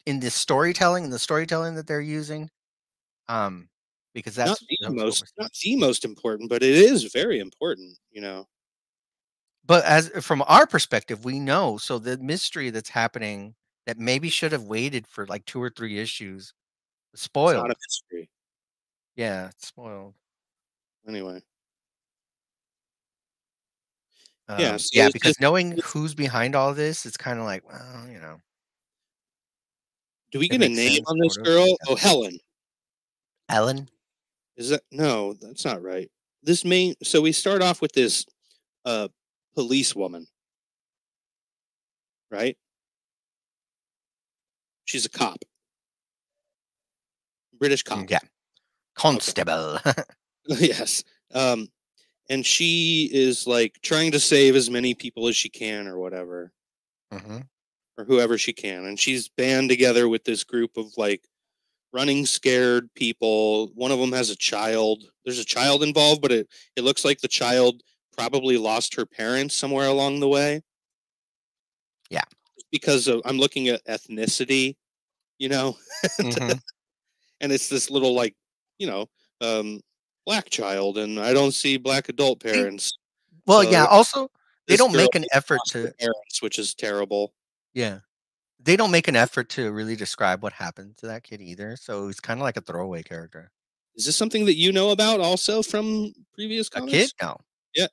Speaker 1: in this storytelling, that they're using? Because
Speaker 2: Not
Speaker 1: that's
Speaker 2: the
Speaker 1: what we're
Speaker 2: most,
Speaker 1: seeing.
Speaker 2: not the most important, but it is very important. You know,
Speaker 1: But as from our perspective, we know, so the mystery that's happening that maybe should have waited for like 2 or 3 issues,
Speaker 2: it's not a
Speaker 1: spoiled.
Speaker 2: mystery.
Speaker 1: Yeah, it's spoiled.
Speaker 2: Anyway, yeah. So
Speaker 1: Yeah,
Speaker 2: it's
Speaker 1: because
Speaker 2: just,
Speaker 1: knowing
Speaker 2: it's,
Speaker 1: who's behind all this, it's kinda like, well,
Speaker 2: do we
Speaker 1: it
Speaker 2: get a
Speaker 1: makes
Speaker 2: name
Speaker 1: sense,
Speaker 2: on this
Speaker 1: sort of, but
Speaker 2: girl?
Speaker 1: yeah.
Speaker 2: Oh, Helen.
Speaker 1: Ellen?
Speaker 2: Is that no? That's not right. This main. So we start off with this uh police woman, right? She's a cop, British cop.
Speaker 1: Yeah.
Speaker 2: Okay.
Speaker 1: Constable.
Speaker 2: Yes. Um, and she is like trying to save as many people as she can, or whatever,
Speaker 1: Mhm.
Speaker 2: or whoever she can. And she's band together with this group of like running scared people. One of them has a child. There's a child involved, but it looks like the child probably lost her parents somewhere along the way.
Speaker 1: Yeah.
Speaker 2: Because of, I'm looking at ethnicity, you know,
Speaker 1: Mhm.
Speaker 2: and it's this little like, you know, um, black child, and I don't see black adult
Speaker 1: See,
Speaker 2: parents.
Speaker 1: well, yeah,
Speaker 2: So
Speaker 1: also, they
Speaker 2: this
Speaker 1: don't
Speaker 2: girl
Speaker 1: make an effort
Speaker 2: lost her
Speaker 1: to
Speaker 2: parents, which is terrible.
Speaker 1: yeah. They don't make an effort to really describe what happened to that kid either, so it's kinda like a throwaway character.
Speaker 2: Is this something that you know about also from previous
Speaker 1: A kid?
Speaker 2: comics?
Speaker 1: No.
Speaker 2: Yeah,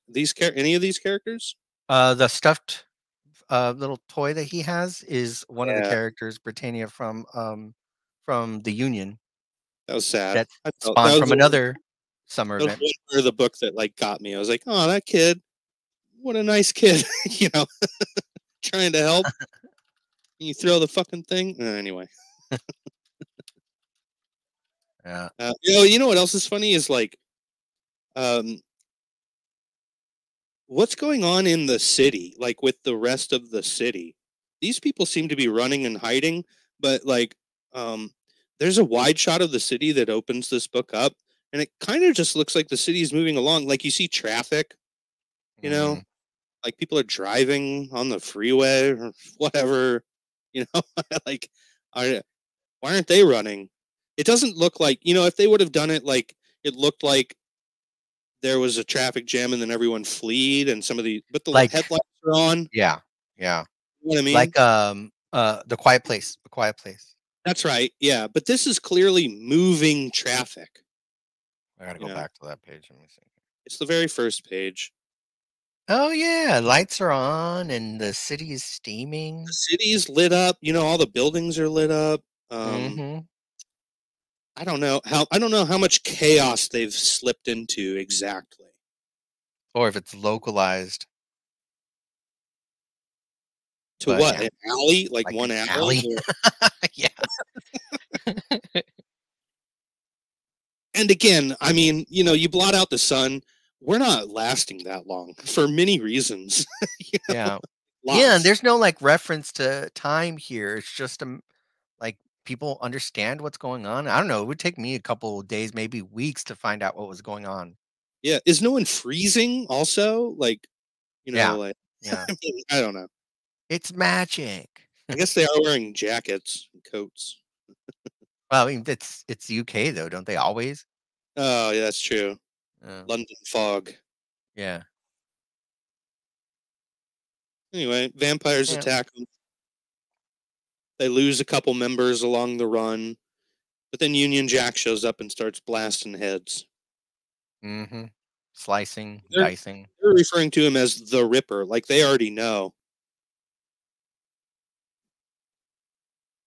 Speaker 2: any of these characters?
Speaker 1: The stuffed, little toy that he has is one of the
Speaker 2: Yeah,
Speaker 1: characters, Britannia from the Union
Speaker 2: that was sad.
Speaker 1: that
Speaker 2: I felt
Speaker 1: spawned from another summer
Speaker 2: that was
Speaker 1: event.
Speaker 2: one part of the book that like got me. I was like, oh, that kid, what a nice kid, you know, trying to help. You throw the fucking thing. Anyway,
Speaker 1: Yeah.
Speaker 2: you know what else is funny is like, um, what's going on in the city, like with the rest of the city. These people seem to be running and hiding, but like, um, there's a wide shot of the city that opens this book up, and it kind of just looks like the city is moving along. Like you see traffic, you know,
Speaker 1: Mhm.
Speaker 2: like people are driving on the freeway or whatever, you know, like, are, why aren't they running? It doesn't look like, you know, if they would have done it like it looked like there was a traffic jam and then everyone fled and some of the, but the
Speaker 1: Like
Speaker 2: headlights are on.
Speaker 1: yeah, yeah.
Speaker 2: You know what I mean?
Speaker 1: Like, The Quiet Place, A Quiet Place.
Speaker 2: That's right. Yeah, but this is clearly moving traffic.
Speaker 1: I gotta
Speaker 2: You
Speaker 1: go
Speaker 2: know,
Speaker 1: back to that page, let me see.
Speaker 2: it's the very first page.
Speaker 1: Oh, yeah, lights are on and the city is
Speaker 2: The
Speaker 1: steaming.
Speaker 2: city's lit up. You know, all the buildings are lit up.
Speaker 1: Mhm.
Speaker 2: I don't know how much chaos they've slipped into exactly.
Speaker 1: Or if it's localized,
Speaker 2: To
Speaker 1: but
Speaker 2: what?
Speaker 1: yeah,
Speaker 2: An alley? Like
Speaker 1: like an
Speaker 2: one alley?
Speaker 1: alley. Yeah.
Speaker 2: And again, I mean, you know, you blot out the sun. We're not lasting that long for many reasons. You know,
Speaker 1: Yeah. Yeah, and
Speaker 2: lots.
Speaker 1: there's no, like, reference to time here, it's just, like, people understand what's going on. I don't know, it would take me a couple of days, maybe weeks to find out what was going on.
Speaker 2: Yeah. Is no one freezing also? Like, you know,
Speaker 1: Yeah.
Speaker 2: like,
Speaker 1: Yeah.
Speaker 2: I mean, I don't know.
Speaker 1: It's magic.
Speaker 2: I guess they are wearing jackets and coats.
Speaker 1: Well, I mean, it's UK though, don't they always?
Speaker 2: Oh, yeah, that's true.
Speaker 1: Uh,
Speaker 2: London fog.
Speaker 1: yeah.
Speaker 2: Anyway, vampires
Speaker 1: Yeah.
Speaker 2: attack them. They lose a couple members along the run, but then Union Jack shows up and starts blasting heads.
Speaker 1: Mhm. Slicing,
Speaker 2: They're,
Speaker 1: dicing.
Speaker 2: they're referring to him as the Ripper, like they already know.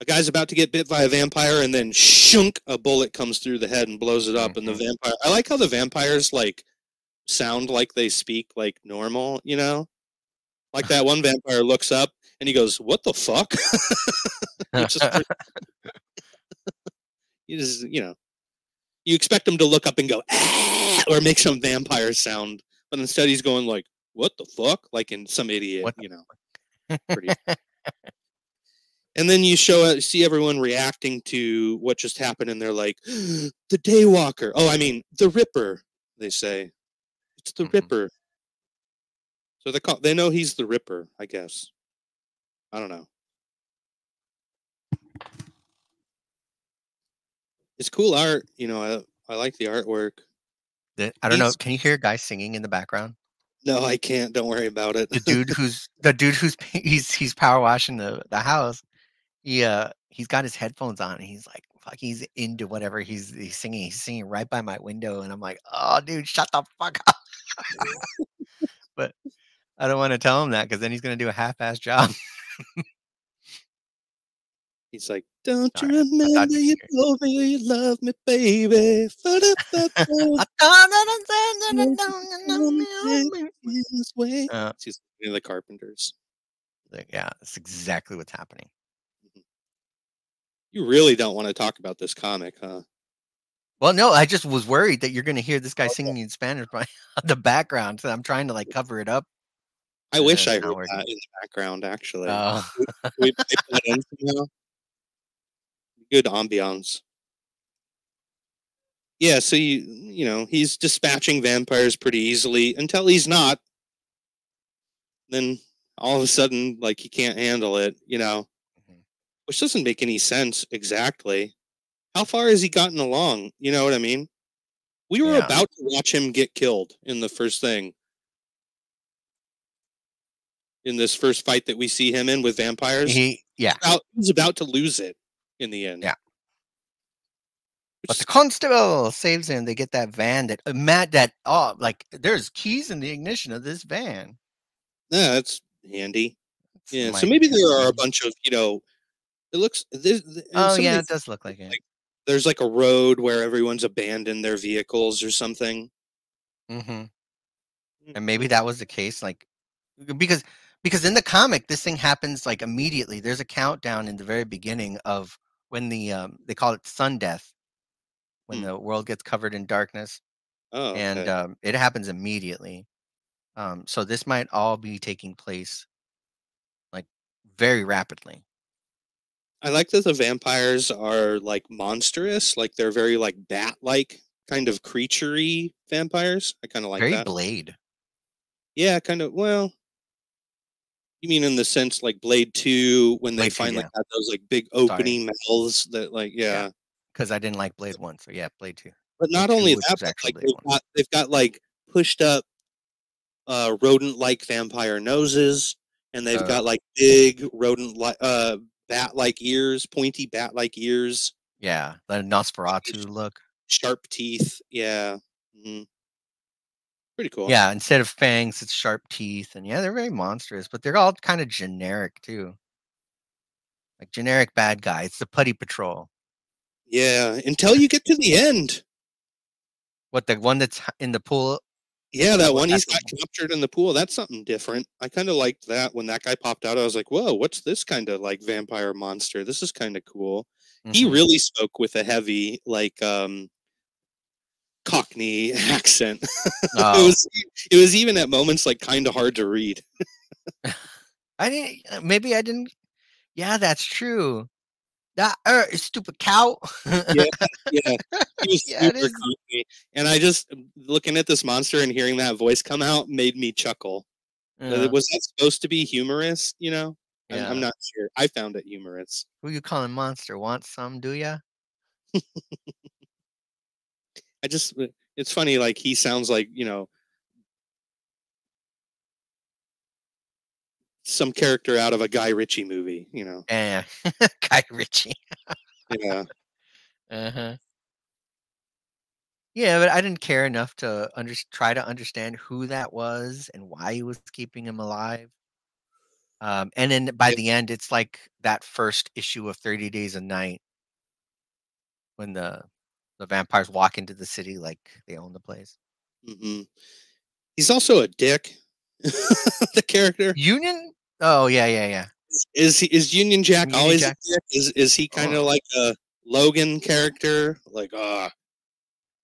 Speaker 2: A guy's about to get bit by a vampire, and then shunk, a bullet comes through the head and blows it up. And the
Speaker 1: Mhm.
Speaker 2: vampire, I like how the vampires like sound like they speak like normal, you know? Like that one vampire looks up and he goes, "What the fuck?" Which is pretty, You just, you know, you expect him to look up and go, ah, or make some vampire sound, but instead he's going like, what the fuck? Like in some idiot,
Speaker 1: What
Speaker 2: you know. Pretty. And then you see everyone reacting to what just happened, and they're like, the Daywalker. Oh, I mean, the Ripper, they say. It's the Ripper. So they know he's the Ripper, I guess. I don't know. It's cool art, you know. I like the artwork.
Speaker 1: I don't know. Can you hear guys singing in the background?
Speaker 2: No, I can't. Don't worry about it.
Speaker 1: The dude who's he's power washing the house. He's got his headphones on and he's like, fuck, he's into whatever he's singing. He's singing right by my window, and I'm like, oh, dude, shut the fuck up. But I don't want to tell him that because then he's gonna do a half-ass job.
Speaker 2: He's like, don't you remember you told me you love me, baby? She's in the Carpenters.
Speaker 1: Yeah, that's exactly what's happening.
Speaker 2: You really don't want to talk about this comic, huh?
Speaker 1: Well, no, I just was worried that you're going to hear this guy singing in Spanish by the background, so I'm trying to like cover it up.
Speaker 2: I wish I heard that in the background, actually.
Speaker 1: Oh.
Speaker 2: We put that in somehow. Good ambiance. Yeah, so you know, he's dispatching vampires pretty easily until he's not. Then all of a sudden, like, he can't handle it, you know, which doesn't make any sense exactly. How far has he gotten along? You know what I mean? We were about to watch him get killed in the first thing. In this first fight that we see him in with vampires.
Speaker 1: He's
Speaker 2: about to lose it in the end.
Speaker 1: Yeah. But the constable saves him. They get that van like there's keys in the ignition of this van.
Speaker 2: Yeah, that's handy. Yeah, so maybe there are a bunch of, you know, it looks.
Speaker 1: It does look like it.
Speaker 2: Like, there's like a road where everyone's abandoned their vehicles or something.
Speaker 1: And maybe that was the case, like because in the comic this thing happens like immediately. There's a countdown in the very beginning of when the they call it sun death, when the world gets covered in darkness.
Speaker 2: Oh, okay.
Speaker 1: And it happens immediately. So this might all be taking place like very rapidly.
Speaker 2: I like that the vampires are like monstrous, like they're very like bat-like kind of creature-y vampires. I kind of like
Speaker 1: that.
Speaker 2: Very
Speaker 1: Blade.
Speaker 2: Yeah, kind of. Well, you mean in the sense like Blade 2 when they finally had those like big opening mouths that like
Speaker 1: because I didn't like Blade 1, so yeah, Blade 2.
Speaker 2: But not only that, but like they've got like pushed up rodent-like vampire noses, and they've got like big rodent bat-like ears, pointy bat-like ears.
Speaker 1: Yeah, the Nosferatu look.
Speaker 2: Sharp teeth. Yeah. Pretty cool.
Speaker 1: Yeah, instead of fangs, it's sharp teeth. And yeah, they're very monstrous, but they're all kind of generic too. Like generic bad guys. It's the Putty Patrol.
Speaker 2: Yeah, until you get to the end.
Speaker 1: What, the one that's in the pool?
Speaker 2: Yeah, that one he's got captured in the pool. That's something different. I kind of liked that when that guy popped out. I was like, whoa, what's this kind of like vampire monster? This is kind of cool. He really spoke with a heavy, like, Cockney accent. It was even at moments like kind of hard to read.
Speaker 1: Maybe I didn't. Yeah, that's true. That stupid cow.
Speaker 2: yeah. He was super Cockney. And I just, looking at this monster and hearing that voice come out made me chuckle. Was that supposed to be humorous? You know, I'm not sure. I found it humorous.
Speaker 1: Who you calling monster? Want some? Do ya?
Speaker 2: It's funny. Like he sounds like, you know, some character out of a Guy Ritchie movie, you know.
Speaker 1: Yeah, Guy Ritchie.
Speaker 2: Yeah.
Speaker 1: Yeah, but I didn't care enough to try to understand who that was and why he was keeping him alive. And then by the end, it's like that first issue of 30 Days a Night when the vampires walk into the city like they own the place.
Speaker 2: He's also a dick. The character
Speaker 1: Union. Oh yeah.
Speaker 2: Is Union Jack always a dick? Is he kind of like a Logan character, like,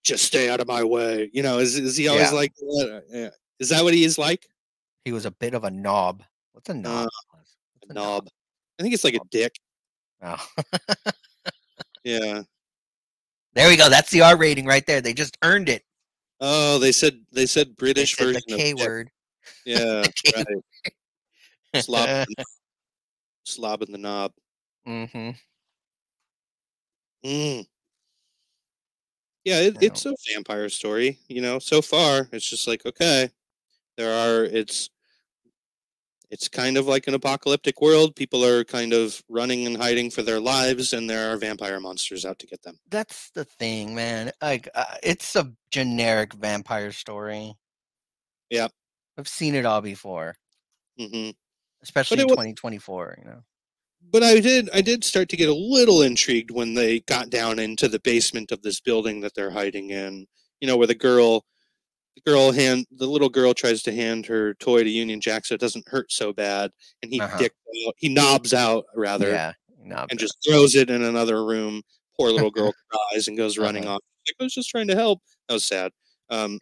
Speaker 2: just stay out of my way. You know, is he always
Speaker 1: Yeah.
Speaker 2: like that? Yeah. Is that what he is like?
Speaker 1: He was a bit of a knob. What's a
Speaker 2: Uh,
Speaker 1: knob? What's
Speaker 2: a
Speaker 1: a knob?
Speaker 2: knob. I think it's like a
Speaker 1: Knob.
Speaker 2: dick.
Speaker 1: Oh.
Speaker 2: Yeah.
Speaker 1: There we go. That's the R rating right there. They just earned it.
Speaker 2: Oh, they said
Speaker 1: They
Speaker 2: British
Speaker 1: said the
Speaker 2: version of
Speaker 1: K
Speaker 2: dick.
Speaker 1: word.
Speaker 2: Yeah,
Speaker 1: K
Speaker 2: right. Slobbing the knob.
Speaker 1: Mm-hmm.
Speaker 2: Mm. Yeah,
Speaker 1: No.
Speaker 2: it's a vampire story. You know, so far it's just like, okay, there are. It's kind of like an apocalyptic world. People are kind of running and hiding for their lives, and there are vampire monsters out to get them.
Speaker 1: That's the thing, man. Like, it's a generic vampire story.
Speaker 2: Yeah.
Speaker 1: I've seen it all before,
Speaker 2: Hmm. But
Speaker 1: especially
Speaker 2: it
Speaker 1: in
Speaker 2: was.
Speaker 1: 2024. You know.
Speaker 2: But I did start to get a little intrigued when they got down into the basement of this building that they're hiding in. You know, where the little girl tries to hand her toy to Union Jack so it doesn't hurt so bad, and
Speaker 1: Uh-huh.
Speaker 2: he knobs out rather,
Speaker 1: Yeah. Knob
Speaker 2: and
Speaker 1: that.
Speaker 2: just throws it in another room. Poor little girl cries and goes running
Speaker 1: Uh-huh.
Speaker 2: off. Like, I was just trying to help. That was sad. Um,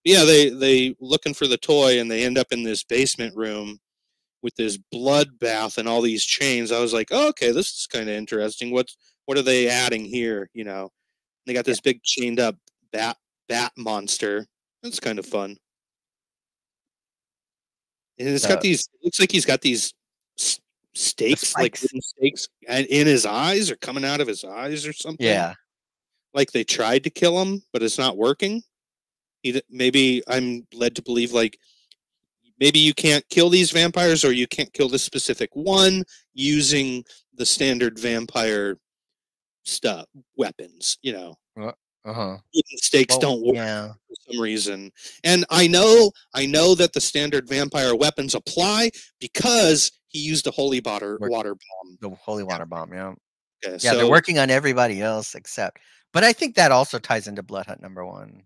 Speaker 2: yeah, they looking for the toy and they end up in this basement room with this bloodbath and all these chains. I was like, oh, okay, this is kind of interesting. What are they adding here? You know, they got
Speaker 1: Yeah.
Speaker 2: this big chained up bat monster. That's kind of fun. And it's got
Speaker 1: The
Speaker 2: these. It looks like he's got these stakes, like
Speaker 1: spikes.
Speaker 2: wooden stakes, in his eyes or coming out of his eyes or something.
Speaker 1: Yeah.
Speaker 2: Like they tried to kill him, but it's not working. Maybe I'm led to believe like maybe you can't kill these vampires or you can't kill this specific one using the standard vampire stuff weapons. You know,
Speaker 1: Uh huh.
Speaker 2: wooden stakes
Speaker 1: Well,
Speaker 2: don't work
Speaker 1: yeah.
Speaker 2: for some reason. And I know that the standard vampire weapons apply because he used a holy
Speaker 1: Work
Speaker 2: water bomb.
Speaker 1: the holy water bomb. Yeah.
Speaker 2: Okay,
Speaker 1: Yeah. They're
Speaker 2: so
Speaker 1: working on everybody else except. But I think that also ties into Blood Hunt #1.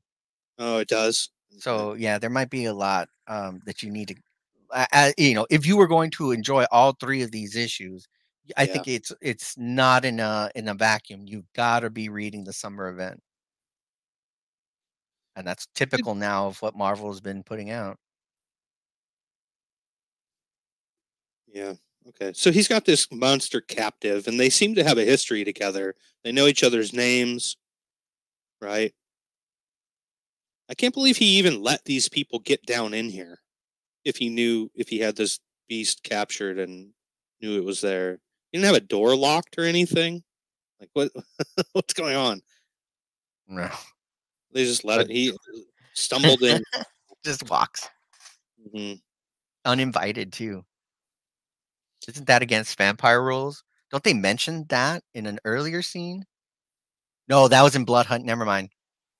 Speaker 2: oh, it does. Okay.
Speaker 1: So yeah, there might be a lot that you need to, you know, if you were going to enjoy all three of these issues, I
Speaker 2: Yeah.
Speaker 1: think it's not in a vacuum. You've got to be reading the summer event, and that's typical now of what Marvel has been putting out.
Speaker 2: Yeah. Okay. So he's got this monster captive, and they seem to have a history together. They know each other's names, right? I can't believe he even let these people get down in here. If he had this beast captured and knew it was there, he didn't have a door locked or anything. Like what? What's going on?
Speaker 1: No,
Speaker 2: They just let
Speaker 1: but
Speaker 2: it. He stumbled in.
Speaker 1: just walks
Speaker 2: Mhm.
Speaker 1: uninvited too. Isn't that against vampire rules? Don't they mention that in an earlier scene? No, that was in Blood Hunt. Never mind.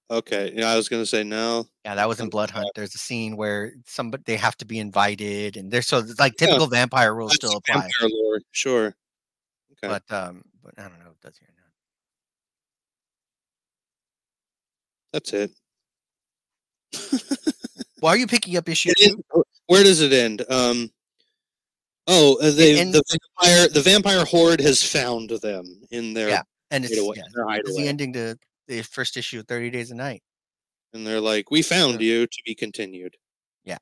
Speaker 2: Okay. Yeah, I was gonna say no.
Speaker 1: Yeah, that was in
Speaker 2: Something
Speaker 1: Blood
Speaker 2: like
Speaker 1: Hunt. There's a scene where somebody they have to be invited, and there's so it's like
Speaker 2: that. Yeah,
Speaker 1: typical vampire rules
Speaker 2: that's
Speaker 1: still apply.
Speaker 2: vampire lore. Sure. Okay.
Speaker 1: But I don't know if it does here or not.
Speaker 2: That's it.
Speaker 1: Why are you picking up issue
Speaker 2: It
Speaker 1: 2?
Speaker 2: where does it end? Oh,
Speaker 1: It
Speaker 2: they
Speaker 1: ends
Speaker 2: the vampire horde has found them in
Speaker 1: yeah, and it's yeah,
Speaker 2: their
Speaker 1: this is the
Speaker 2: hideaway,
Speaker 1: ending to the first issue of 30 Days a Night.
Speaker 2: and they're like, "We found
Speaker 1: Uh,
Speaker 2: you to be continued."
Speaker 1: yeah.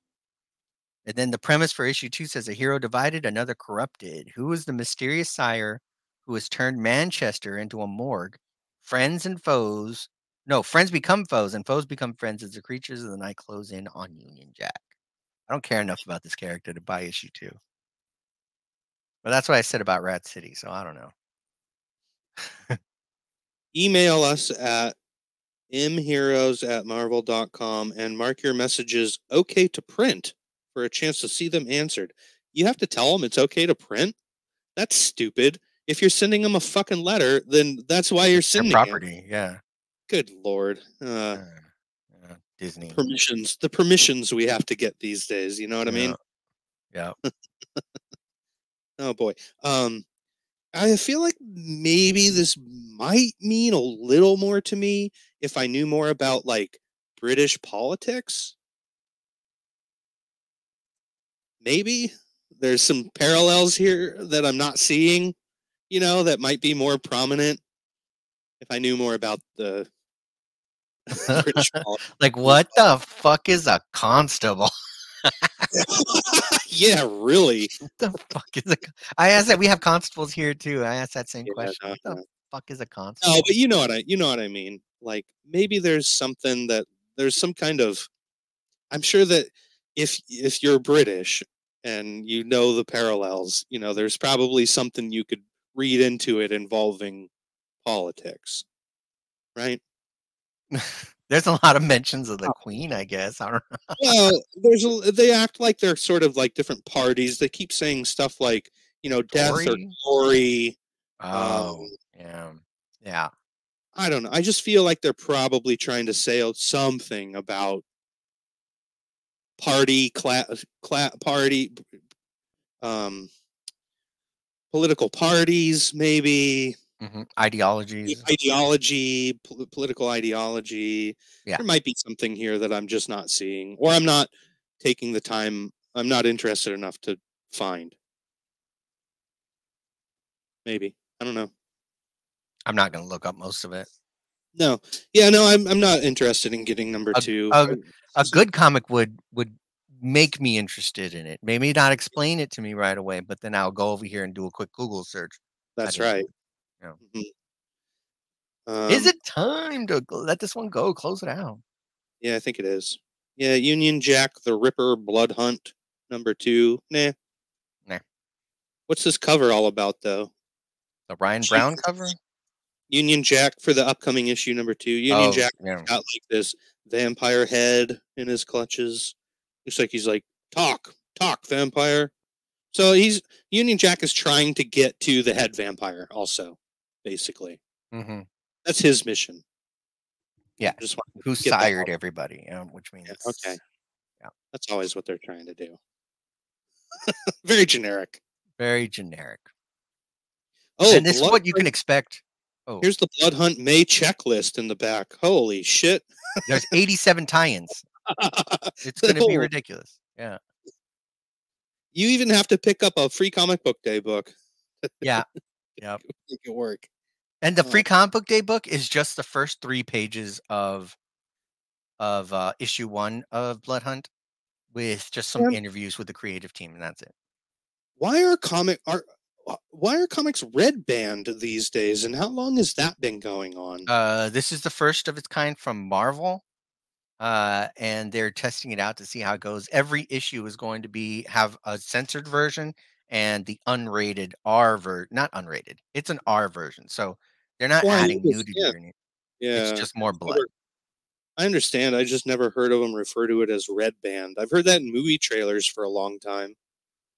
Speaker 1: And then the premise for issue 2 says a hero divided, another corrupted. Who is the mysterious sire who has turned Manchester into a morgue? Friends and foes. No, friends become foes and foes become friends as the creatures of the night close in on Union Jack. I don't care enough about this character to buy issue 2. But that's what I said about Rat City, so I don't know.
Speaker 2: Email us at mheroes@marvel.com and mark your messages okay to print for a chance to see them answered. You have to tell them it's okay to print? That's stupid. If you're sending them a fucking letter, then that's why you're
Speaker 1: It's their
Speaker 2: sending it.
Speaker 1: property, yeah.
Speaker 2: Good lord.
Speaker 1: Uh, Disney.
Speaker 2: The permissions we have to get these days, you know what I
Speaker 1: Yeah.
Speaker 2: mean?
Speaker 1: Yeah.
Speaker 2: Oh boy. I feel like maybe this might mean a little more to me if I knew more about like British politics. Maybe there's some parallels here that I'm not seeing, you know, that might be more prominent if I knew more about the British
Speaker 1: Like,
Speaker 2: British
Speaker 1: what the fuck is a constable?
Speaker 2: yeah, really.
Speaker 1: The fuck is a I asked that. We have constables here too. I asked that same
Speaker 2: Yeah,
Speaker 1: question.
Speaker 2: no,
Speaker 1: What the
Speaker 2: no.
Speaker 1: fuck is a
Speaker 2: No,
Speaker 1: constable?
Speaker 2: but you know what I mean. Like maybe there's something that there's some kind of I'm sure that if you're British and you know the parallels, you know, there's probably something you could read into it involving politics, right?
Speaker 1: There's a lot of mentions of the Queen, I guess. I don't know.
Speaker 2: Well, they act like they're sort of like different parties. They keep saying stuff like, you know, death or
Speaker 1: Tory?
Speaker 2: glory. Um,
Speaker 1: Oh, yeah. Yeah.
Speaker 2: I don't know. I just feel like they're probably trying to say something about party, um, political parties, maybe
Speaker 1: Ideologies.
Speaker 2: political ideology.
Speaker 1: Yeah.
Speaker 2: There might be something here that I'm just not seeing, or I'm not taking the time. I'm not interested enough to find. Maybe I don't know.
Speaker 1: I'm not gonna look up most of it.
Speaker 2: No, yeah, no, I'm not interested in getting number
Speaker 1: A
Speaker 2: two.
Speaker 1: a a good comic would make me interested in it. Maybe not explain it to me right away, but then I'll go over here and do a quick Google search. I
Speaker 2: That's
Speaker 1: didn't
Speaker 2: right.
Speaker 1: do it. You know.
Speaker 2: Mhm.
Speaker 1: Is it time to let this one go? Close it out.
Speaker 2: Yeah, I think it is. Yeah, Union Jack the Ripper Blood Hunt number 2. Nah.
Speaker 1: Nah.
Speaker 2: What's this cover all about though?
Speaker 1: The Ryan Brown cover?
Speaker 2: Jesus. Union Jack for the upcoming issue number 2. Union
Speaker 1: Oh,
Speaker 2: Jack
Speaker 1: yeah.
Speaker 2: got like this vampire head in his clutches. Looks like he's like, talk, vampire. So Union Jack is trying to get to the head vampire also, basically.
Speaker 1: Mm-hmm.
Speaker 2: That's his mission.
Speaker 1: Yeah.
Speaker 2: Just want to
Speaker 1: Who
Speaker 2: get that
Speaker 1: sired
Speaker 2: out.
Speaker 1: everybody, which means
Speaker 2: Yeah, okay.
Speaker 1: yeah.
Speaker 2: That's always what they're trying to do. Very generic.
Speaker 1: Very generic.
Speaker 2: Oh,
Speaker 1: And this is
Speaker 2: Blood
Speaker 1: what you can
Speaker 2: Hunt.
Speaker 1: expect. Oh,
Speaker 2: Here's the Blood Hunt May checklist in the back. Holy shit.
Speaker 1: there's 87 tie-ins. It's gonna be
Speaker 2: Oh,
Speaker 1: ridiculous. Yeah.
Speaker 2: you even have to pick up a free comic book day book.
Speaker 1: Yeah. Yep.
Speaker 2: Make it work.
Speaker 1: And the
Speaker 2: Oh,
Speaker 1: free comic book day book is just the first 3 pages of issue 1 of Blood Hunt with just some
Speaker 2: man,
Speaker 1: interviews with the creative team, and that's it.
Speaker 2: why are comics red banned these days, and how long has that been going on?
Speaker 1: This is the first of its kind from Marvel, and they're testing it out to see how it goes. Every issue is going to have a censored version and the unrated not unrated. It's an R version, so they're not
Speaker 2: Well, I
Speaker 1: adding nudity
Speaker 2: understand.
Speaker 1: or anything. It's
Speaker 2: Yeah,
Speaker 1: just more blood.
Speaker 2: I understand. I just never heard of them refer to it as red band. I've heard that in movie trailers for a long time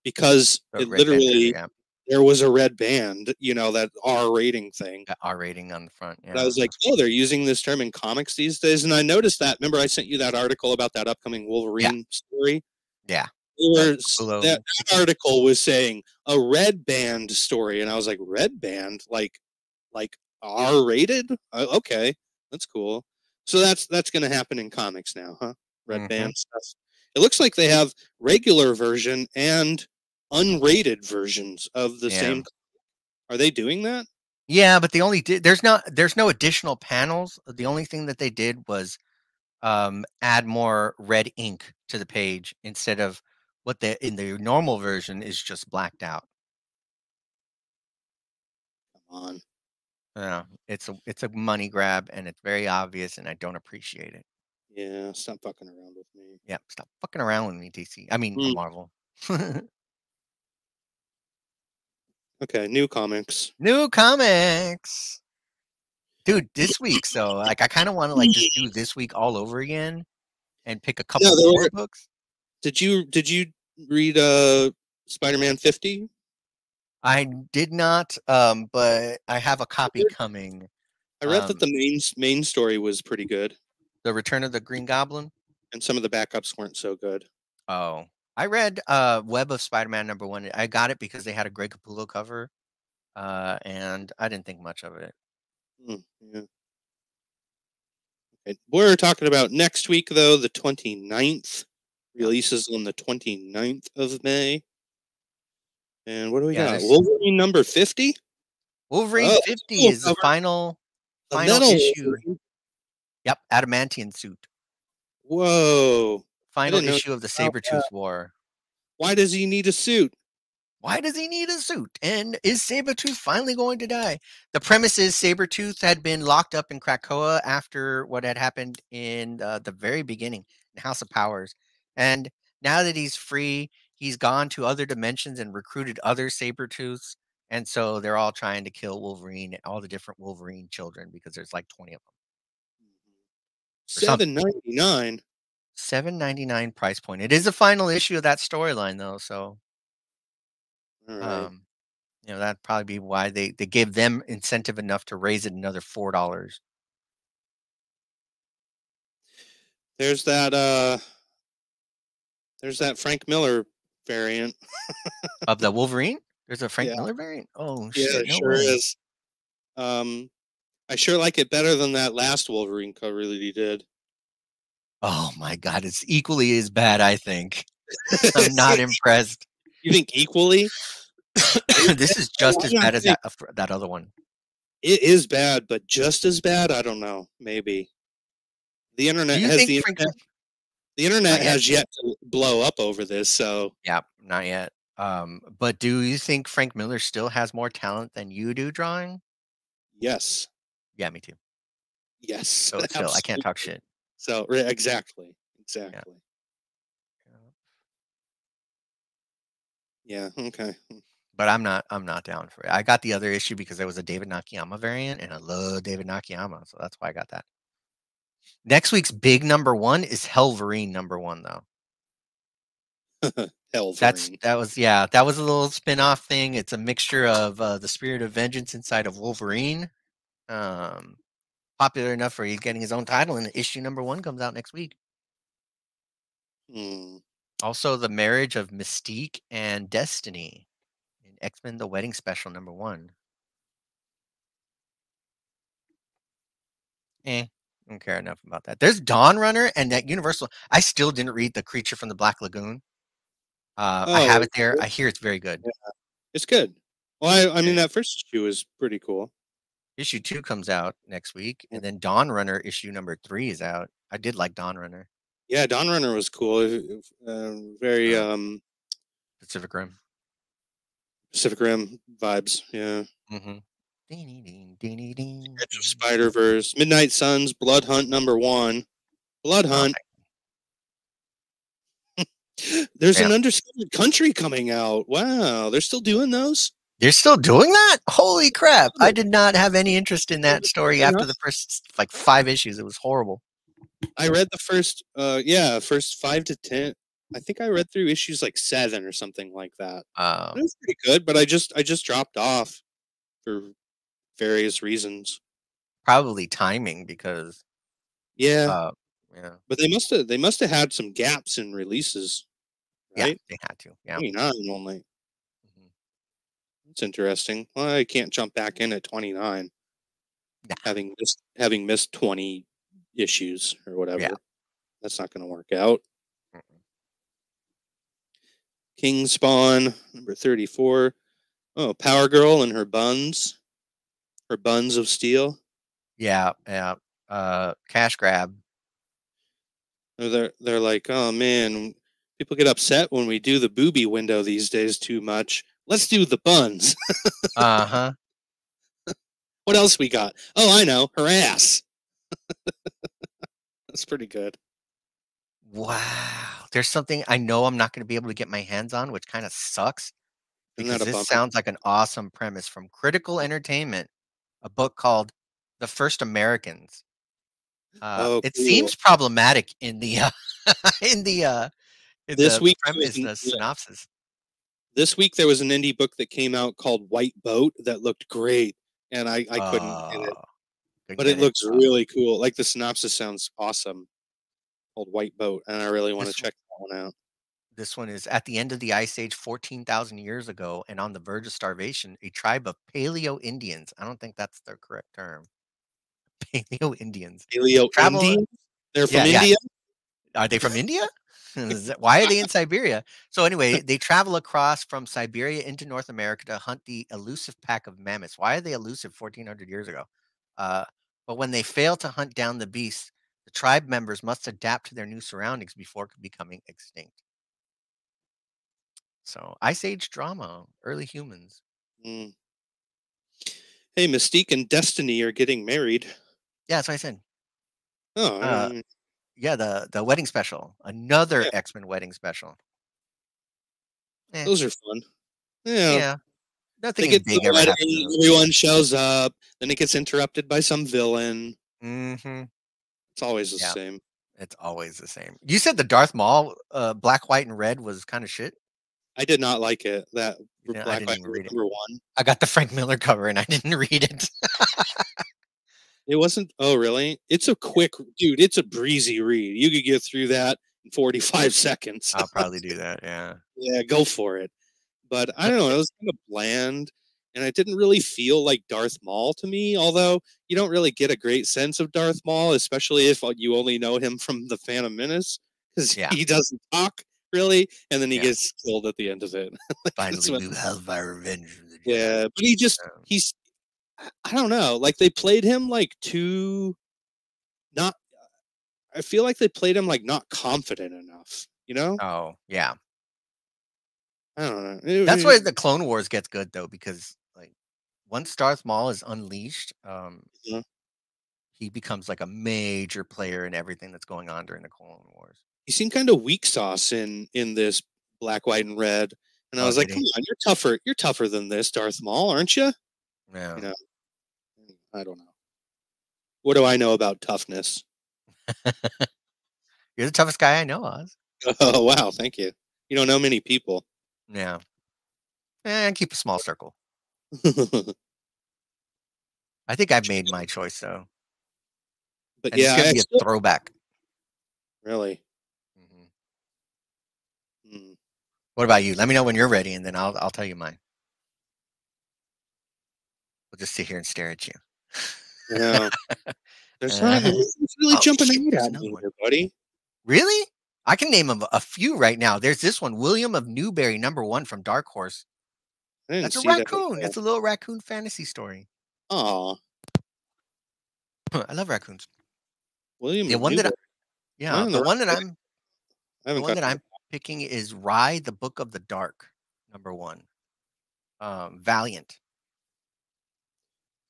Speaker 2: because
Speaker 1: The
Speaker 2: it
Speaker 1: Red Panther,
Speaker 2: literally
Speaker 1: yeah,
Speaker 2: there was a red band, you know, that R rating thing.
Speaker 1: got R rating on the front.
Speaker 2: But I
Speaker 1: Yeah.
Speaker 2: was like, oh, they're using this term in comics these days, and I noticed that. Remember, I sent you that article about that upcoming
Speaker 1: Yeah.
Speaker 2: Wolverine story.
Speaker 1: Yeah.
Speaker 2: That article was saying a red band story, and I was like, red band, like R rated? Okay, that's cool. So that's going to happen in comics now, huh? Red band stuff. It looks like they have regular version and unrated versions of the same. Are they doing that?
Speaker 1: Yeah, but they only did there's no additional panels. The only thing that they did was add more red ink to the page instead of what the in the normal version is just blacked out.
Speaker 2: Come on.
Speaker 1: Yeah, it's a money grab and it's very obvious and I don't appreciate it.
Speaker 2: Yeah, stop fucking around with me.
Speaker 1: Yeah, stop fucking around with me, DC. I mean,
Speaker 2: Mm,
Speaker 1: Marvel.
Speaker 2: okay, new comics.
Speaker 1: New comics. Dude, this week, so like I kind of want to like just do this week all over again and pick a
Speaker 2: No,
Speaker 1: couple more books.
Speaker 2: did you read Spider-Man 50?
Speaker 1: I did not, but I have a copy coming.
Speaker 2: I read that the main story was pretty good,
Speaker 1: The Return of the Green Goblin.
Speaker 2: and some of the backups weren't so good.
Speaker 1: Oh, I read Web of Spider-Man #1. I got it because they had a Greg Capullo cover, and I didn't think much of it.
Speaker 2: Yeah. Okay. We're talking about next week, though, the 29th. Releases on the 29th of May. And what do we got? Wolverine number 50?
Speaker 1: Wolverine
Speaker 2: Oh,
Speaker 1: 50
Speaker 2: cool
Speaker 1: is the
Speaker 2: cover. A
Speaker 1: final
Speaker 2: metal
Speaker 1: issue.
Speaker 2: Wolverine?
Speaker 1: Yep, adamantium suit.
Speaker 2: Whoa. I
Speaker 1: Final
Speaker 2: didn't know
Speaker 1: issue of the
Speaker 2: about that.
Speaker 1: Sabretooth War.
Speaker 2: Why does he need a suit?
Speaker 1: Why does he need a suit? And is Sabretooth finally going to die? The premise is Sabretooth had been locked up in Krakoa after what had happened in the very beginning in House of Powers. And now that he's free, he's gone to other dimensions and recruited other Sabretooths. And so they're all trying to kill Wolverine, all the different Wolverine children, because there's like 20 of them. Or something.
Speaker 2: $7.99.
Speaker 1: $7.99 price point. It is a final issue of that storyline, though. So,
Speaker 2: All right.
Speaker 1: that'd probably be why they gave them incentive enough to raise it another $4.
Speaker 2: There's that Frank Miller variant.
Speaker 1: Of the Wolverine? There's a Frank
Speaker 2: Yeah.
Speaker 1: Miller variant? Oh,
Speaker 2: Yeah,
Speaker 1: shit,
Speaker 2: it
Speaker 1: no
Speaker 2: sure
Speaker 1: way.
Speaker 2: is. I sure like it better than that last Wolverine cover that he did.
Speaker 1: Oh my god, it's equally as bad, I think. I'm not impressed.
Speaker 2: You think equally?
Speaker 1: This is just as bad as that other one.
Speaker 2: It is bad, but just as bad? I don't know. Maybe. The internet
Speaker 1: Do you
Speaker 2: has
Speaker 1: think
Speaker 2: the
Speaker 1: Frank
Speaker 2: internet. The internet
Speaker 1: Not yet.
Speaker 2: has yet to blow up over this, so
Speaker 1: Yeah, not yet. But do you think Frank Miller still has more talent than you do drawing?
Speaker 2: yes.
Speaker 1: Yeah, me too.
Speaker 2: Yes.
Speaker 1: So still, I can't talk
Speaker 2: absolutely.
Speaker 1: shit.
Speaker 2: So exactly. Exactly. Yeah, okay.
Speaker 1: But I'm not down for it. I got the other issue because there was a David Nakayama variant, and I love David Nakayama, so that's why I got that. Next week's big number one is Hellverine number one, though.
Speaker 2: Hellverine.
Speaker 1: That was a little spin-off thing. It's a mixture of the spirit of vengeance inside of Wolverine. Popular enough for he's getting his own title, and issue number one comes out next week.
Speaker 2: Hmm.
Speaker 1: Also, the marriage of Mystique and Destiny in X-Men: The Wedding Special number one. I don't care enough about that. There's Dawn Runner and that Universal. I still didn't read The Creature from the Black Lagoon. I have it there. I hear it's very good.
Speaker 2: Yeah, it's good. Well, I mean, that first issue is pretty cool.
Speaker 1: Issue 2 comes out next week, and then Dawn Runner issue number 3 is out. I did like Dawn Runner.
Speaker 2: Yeah, Dawn Runner was cool. Very
Speaker 1: Pacific Rim.
Speaker 2: Pacific Rim vibes. Yeah.
Speaker 1: Mm-hmm.
Speaker 2: Edge of Spider-Verse, Midnight Suns, Blood Hunt number 1. Blood Hunt. There's an Undiscovered Country coming out. Wow, they're still doing those?
Speaker 1: They're still doing that? Holy crap. I did not have any interest in that story after the first 5 issues. It was horrible.
Speaker 2: I read the first 5 to 10. I think I read through issues 7 or something like that. It was pretty good, but I just dropped off for various reasons.
Speaker 1: Probably timing because
Speaker 2: yeah. But they must have had some gaps in releases. Right?
Speaker 1: Yeah, they had to. Yeah.
Speaker 2: 29 only. It's interesting. Well, I can't jump back in at 29.
Speaker 1: Nah.
Speaker 2: Having missed 20 issues or whatever.
Speaker 1: Yeah.
Speaker 2: That's not going to work out. King Spawn, number 34. Oh, Power Girl and her buns. Her buns of steel.
Speaker 1: Yeah. Cash grab.
Speaker 2: They're like, oh man, people get upset when we do the booby window these days too much. Let's do the buns.
Speaker 1: Uh-huh.
Speaker 2: What else we got? Oh, I know. Her ass. That's pretty good.
Speaker 1: Wow. There's something I know I'm not going to be able to get my hands on, which kind of sucks. Because this sounds like an awesome premise from Critical Entertainment, a book called The First Americans. It seems problematic in the synopsis.
Speaker 2: This week there was an indie book that came out called White Boat that looked great, and I couldn't get it. But it looks really cool. Like the synopsis sounds awesome. Called White Boat, and I really want to check that one out.
Speaker 1: This one is at the end of the Ice Age 14,000 years ago and on the verge of starvation, a tribe of Paleo Indians. I don't think that's their correct term. Paleo Indians.
Speaker 2: Indians? They're from India?
Speaker 1: Are they from India? Why are they in Siberia? So anyway, they travel across from Siberia into North America to hunt the elusive pack of mammoths. Why are they elusive 1,400 years ago? but when they fail to hunt down the beast, the tribe members must adapt to their new surroundings before becoming extinct. So, Ice Age drama, early humans.
Speaker 2: Mm. Hey, Mystique and Destiny are getting married.
Speaker 1: Yeah, that's what I said.
Speaker 2: Oh,
Speaker 1: Yeah, the wedding special, another
Speaker 2: yeah,
Speaker 1: X-Men wedding special. Eh,
Speaker 2: those are fun. Yeah,
Speaker 1: yeah,
Speaker 2: they
Speaker 1: nothing
Speaker 2: get to
Speaker 1: big
Speaker 2: the
Speaker 1: ever happened to
Speaker 2: wedding,
Speaker 1: those.
Speaker 2: everyone shows up, then it gets interrupted by some villain.
Speaker 1: Hmm.
Speaker 2: It's always the
Speaker 1: Yeah,
Speaker 2: same.
Speaker 1: it's always the same. You said the Darth Maul, black, white, and red was kind of shit.
Speaker 2: I did not like it. That
Speaker 1: I
Speaker 2: Black
Speaker 1: didn't
Speaker 2: White
Speaker 1: even read it.
Speaker 2: number one.
Speaker 1: I got the Frank Miller cover and I didn't read it.
Speaker 2: It wasn't. Oh, really? It's a quick, dude. It's a breezy read. You could get through that in 45 seconds.
Speaker 1: I'll probably do that. Yeah.
Speaker 2: Yeah, go for it. But I don't know. It was kind of bland, and it didn't really feel like Darth Maul to me. Although you don't really get a great sense of Darth Maul, especially if you only know him from the Phantom Menace, because
Speaker 1: Yeah.
Speaker 2: he doesn't talk really, and then he
Speaker 1: Yeah.
Speaker 2: gets killed at the end of it.
Speaker 1: Finally, we will have our revenge. From the Jedi.
Speaker 2: Yeah, but he's I don't know. Like they played him like too not. I feel like they played him like not confident enough. You know?
Speaker 1: Oh, yeah.
Speaker 2: I don't know.
Speaker 1: That's where the Clone Wars gets good though, because like once Darth Maul is unleashed,
Speaker 2: Yeah.
Speaker 1: he becomes like a major player in everything that's going on during the Clone Wars.
Speaker 2: He seemed kind of weak sauce in this Black, White, and Red, and I was like, "Come on, you're tougher. You're tougher than this, Darth Maul, aren't you?"
Speaker 1: Yeah.
Speaker 2: You know, I don't know. What do I know about toughness?
Speaker 1: You're the toughest guy I know, Oz.
Speaker 2: Oh wow, thank you. You don't know many people.
Speaker 1: Yeah. And keep a small circle. I think I've made my choice though.
Speaker 2: But
Speaker 1: And
Speaker 2: yeah,
Speaker 1: it's gonna be a throwback.
Speaker 2: Really.
Speaker 1: What about you? Let me know when you're ready, and then I'll tell you mine. We'll just sit here and stare at you.
Speaker 2: Yeah. There's not it's really jumping out at me here, buddy.
Speaker 1: Really? I can name a few right now. There's this one, William of Newbury, #1 from Dark Horse. That's a raccoon. It's a little raccoon fantasy story.
Speaker 2: Aw.
Speaker 1: I love raccoons.
Speaker 2: William
Speaker 1: The
Speaker 2: of
Speaker 1: one
Speaker 2: Newbury.
Speaker 1: the one that I'm
Speaker 2: it.
Speaker 1: picking is Rye, the Book of the Dark, #1. Valiant.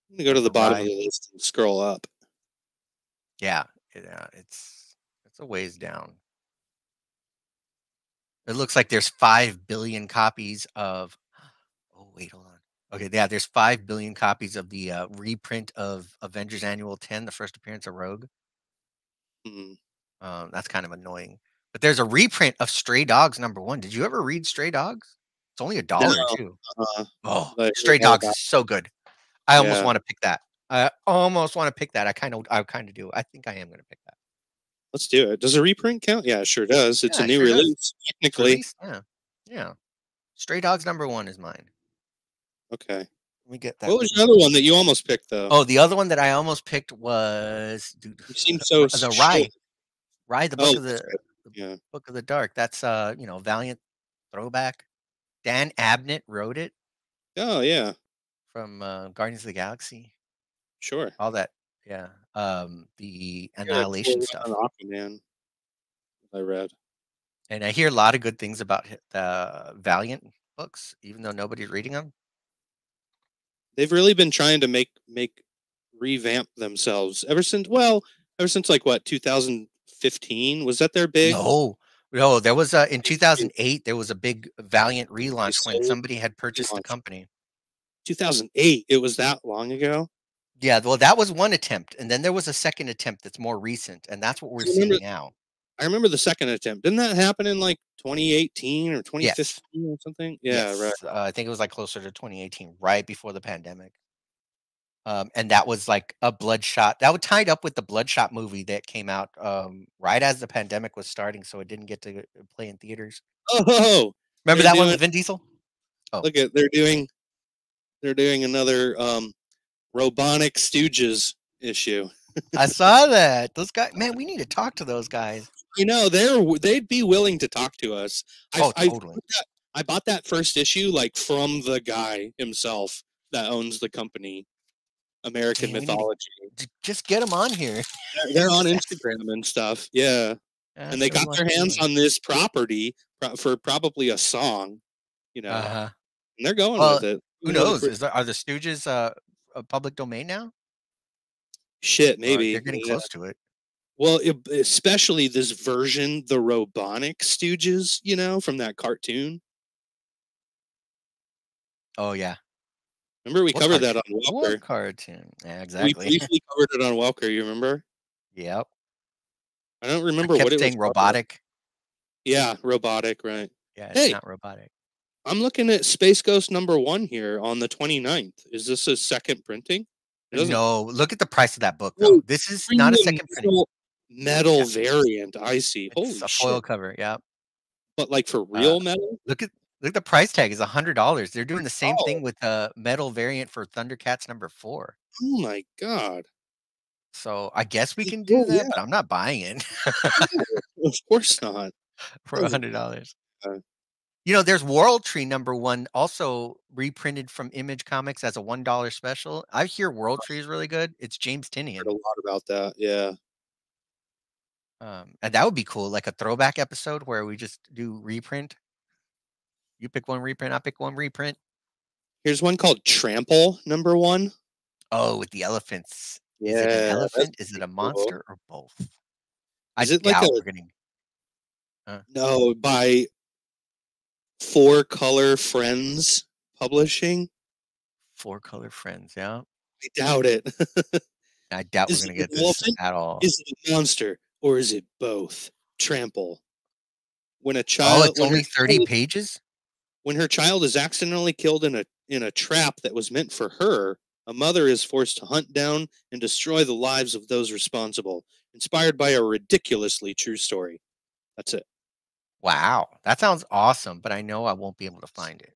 Speaker 2: I'm gonna go to the bottom of the list and scroll up.
Speaker 1: Yeah, it's a ways down. It looks like there's 5 billion copies of. Oh wait, hold on. Okay, yeah, there's 5 billion copies of the reprint of Avengers Annual 10, the first appearance of Rogue. That's kind of annoying. But there's a reprint of Stray Dogs #1. Did you ever read Stray Dogs? It's only $1 too. Oh, Stray Dogs is so good. I almost want to pick that. I almost want to pick that. I kind of do. I think I am going to pick that.
Speaker 2: Let's do it. Does a reprint count? Yeah, it sure does. It's a new release, technically.
Speaker 1: Yeah. Stray Dogs #1 is mine.
Speaker 2: Okay.
Speaker 1: Let me get that.
Speaker 2: What was the other one that you almost picked, though?
Speaker 1: Oh, the other one that I almost picked was.
Speaker 2: Dude, you seem so.
Speaker 1: The Rye, the Book of the Book of the Dark. That's Valiant throwback. Dan Abnett wrote it.
Speaker 2: Oh yeah.
Speaker 1: From Guardians of the Galaxy.
Speaker 2: Sure.
Speaker 1: All that. Yeah. The Annihilation stuff.
Speaker 2: Aquaman. I read.
Speaker 1: And I hear a lot of good things about the Valiant books, even though nobody's reading them.
Speaker 2: They've really been trying to revamp themselves ever since like what, 2015? Was that their big?
Speaker 1: No, there was in 2008 there was a big Valiant relaunch when somebody had purchased the company.
Speaker 2: 2008. It was that long ago?
Speaker 1: Yeah, well, that was one attempt, and then there was a second attempt that's more recent, and that's what we're seeing now.
Speaker 2: I remember the second attempt. Didn't that happen in like 2018 or 2015 or something? Yeah,
Speaker 1: yes.
Speaker 2: Right.
Speaker 1: I think it was like closer to 2018, right before the pandemic. And that was like a Bloodshot. That was tied up with the Bloodshot movie that came out right as the pandemic was starting, so it didn't get to play in theaters.
Speaker 2: Oh,
Speaker 1: remember that one with Vin Diesel?
Speaker 2: Oh, look at they're doing another Robonic Stooges issue.
Speaker 1: I saw that. Those guys, man, we need to talk to those guys.
Speaker 2: You know, they'd be willing to talk to us.
Speaker 1: Totally.
Speaker 2: I bought that first issue like from the guy himself that owns the company. American
Speaker 1: Damn, we need to
Speaker 2: mythology.
Speaker 1: just get them on here.
Speaker 2: They're on Instagram and stuff. Yeah. And
Speaker 1: That's
Speaker 2: they
Speaker 1: what we
Speaker 2: got
Speaker 1: want
Speaker 2: their
Speaker 1: to
Speaker 2: hands
Speaker 1: do.
Speaker 2: on this property for probably a song,
Speaker 1: Uh-huh.
Speaker 2: and they're going
Speaker 1: Well,
Speaker 2: with it.
Speaker 1: who knows? Are the Stooges a public domain now?
Speaker 2: Shit,
Speaker 1: Or
Speaker 2: maybe.
Speaker 1: they're getting
Speaker 2: Yeah.
Speaker 1: close to it.
Speaker 2: Well, especially this version, the Robonic Stooges, from that cartoon.
Speaker 1: Oh yeah.
Speaker 2: Remember we covered that on
Speaker 1: What
Speaker 2: Welker.
Speaker 1: cartoon? Yeah,
Speaker 2: We
Speaker 1: exactly.
Speaker 2: briefly covered it on Welker. You remember?
Speaker 1: Yep.
Speaker 2: I don't
Speaker 1: I
Speaker 2: remember what
Speaker 1: kept
Speaker 2: it was
Speaker 1: saying
Speaker 2: called.
Speaker 1: robotic.
Speaker 2: Yeah, robotic, right.
Speaker 1: Yeah, it's
Speaker 2: Hey,
Speaker 1: not robotic.
Speaker 2: I'm looking at Space Ghost #1 here on the 29th. Is this a second printing? It doesn't.
Speaker 1: No, look at the price of that book
Speaker 2: Oh,
Speaker 1: though. This is not a
Speaker 2: premium
Speaker 1: second printing.
Speaker 2: metal
Speaker 1: Yeah.
Speaker 2: variant. I see.
Speaker 1: It's
Speaker 2: Holy
Speaker 1: a foil
Speaker 2: shit!
Speaker 1: cover. Yeah.
Speaker 2: But like for real metal?
Speaker 1: Look at the price tag is $100. They're doing the same
Speaker 2: Oh,
Speaker 1: thing with the metal variant for Thundercats #4.
Speaker 2: oh my god!
Speaker 1: So I guess we can do
Speaker 2: Oh
Speaker 1: that,
Speaker 2: yeah,
Speaker 1: but I'm not buying it
Speaker 2: no, of course not.
Speaker 1: for
Speaker 2: Oh,
Speaker 1: $100.
Speaker 2: God.
Speaker 1: There's World Tree #1 also reprinted from Image Comics as a $1 special. I hear World Tree is really good. It's James
Speaker 2: Heard
Speaker 1: Tinian.
Speaker 2: a lot about that. Yeah.
Speaker 1: And that would be cool, like a throwback episode where we just do reprint. You pick one reprint, I pick one reprint.
Speaker 2: Here's one called Trample #1.
Speaker 1: Oh, with the elephants. Is it an
Speaker 2: Yeah, that's
Speaker 1: elephant? Is it
Speaker 2: pretty
Speaker 1: a
Speaker 2: cool.
Speaker 1: monster or both? I
Speaker 2: Is it like
Speaker 1: doubt we're getting
Speaker 2: no, by Four Color Friends Publishing?
Speaker 1: 4-color friends, yeah.
Speaker 2: I doubt it.
Speaker 1: I doubt we're
Speaker 2: Is
Speaker 1: gonna
Speaker 2: it
Speaker 1: get
Speaker 2: an
Speaker 1: this
Speaker 2: elephant?
Speaker 1: at all.
Speaker 2: Is it a monster? Or is it both? Trample. When a
Speaker 1: Oh,
Speaker 2: child
Speaker 1: it's only 30 pages?
Speaker 2: when her child is accidentally killed in a trap that was meant for her, a mother is forced to hunt down and destroy the lives of those responsible, inspired by a ridiculously true story. That's it.
Speaker 1: Wow, that sounds awesome, but I know I won't be able to find it.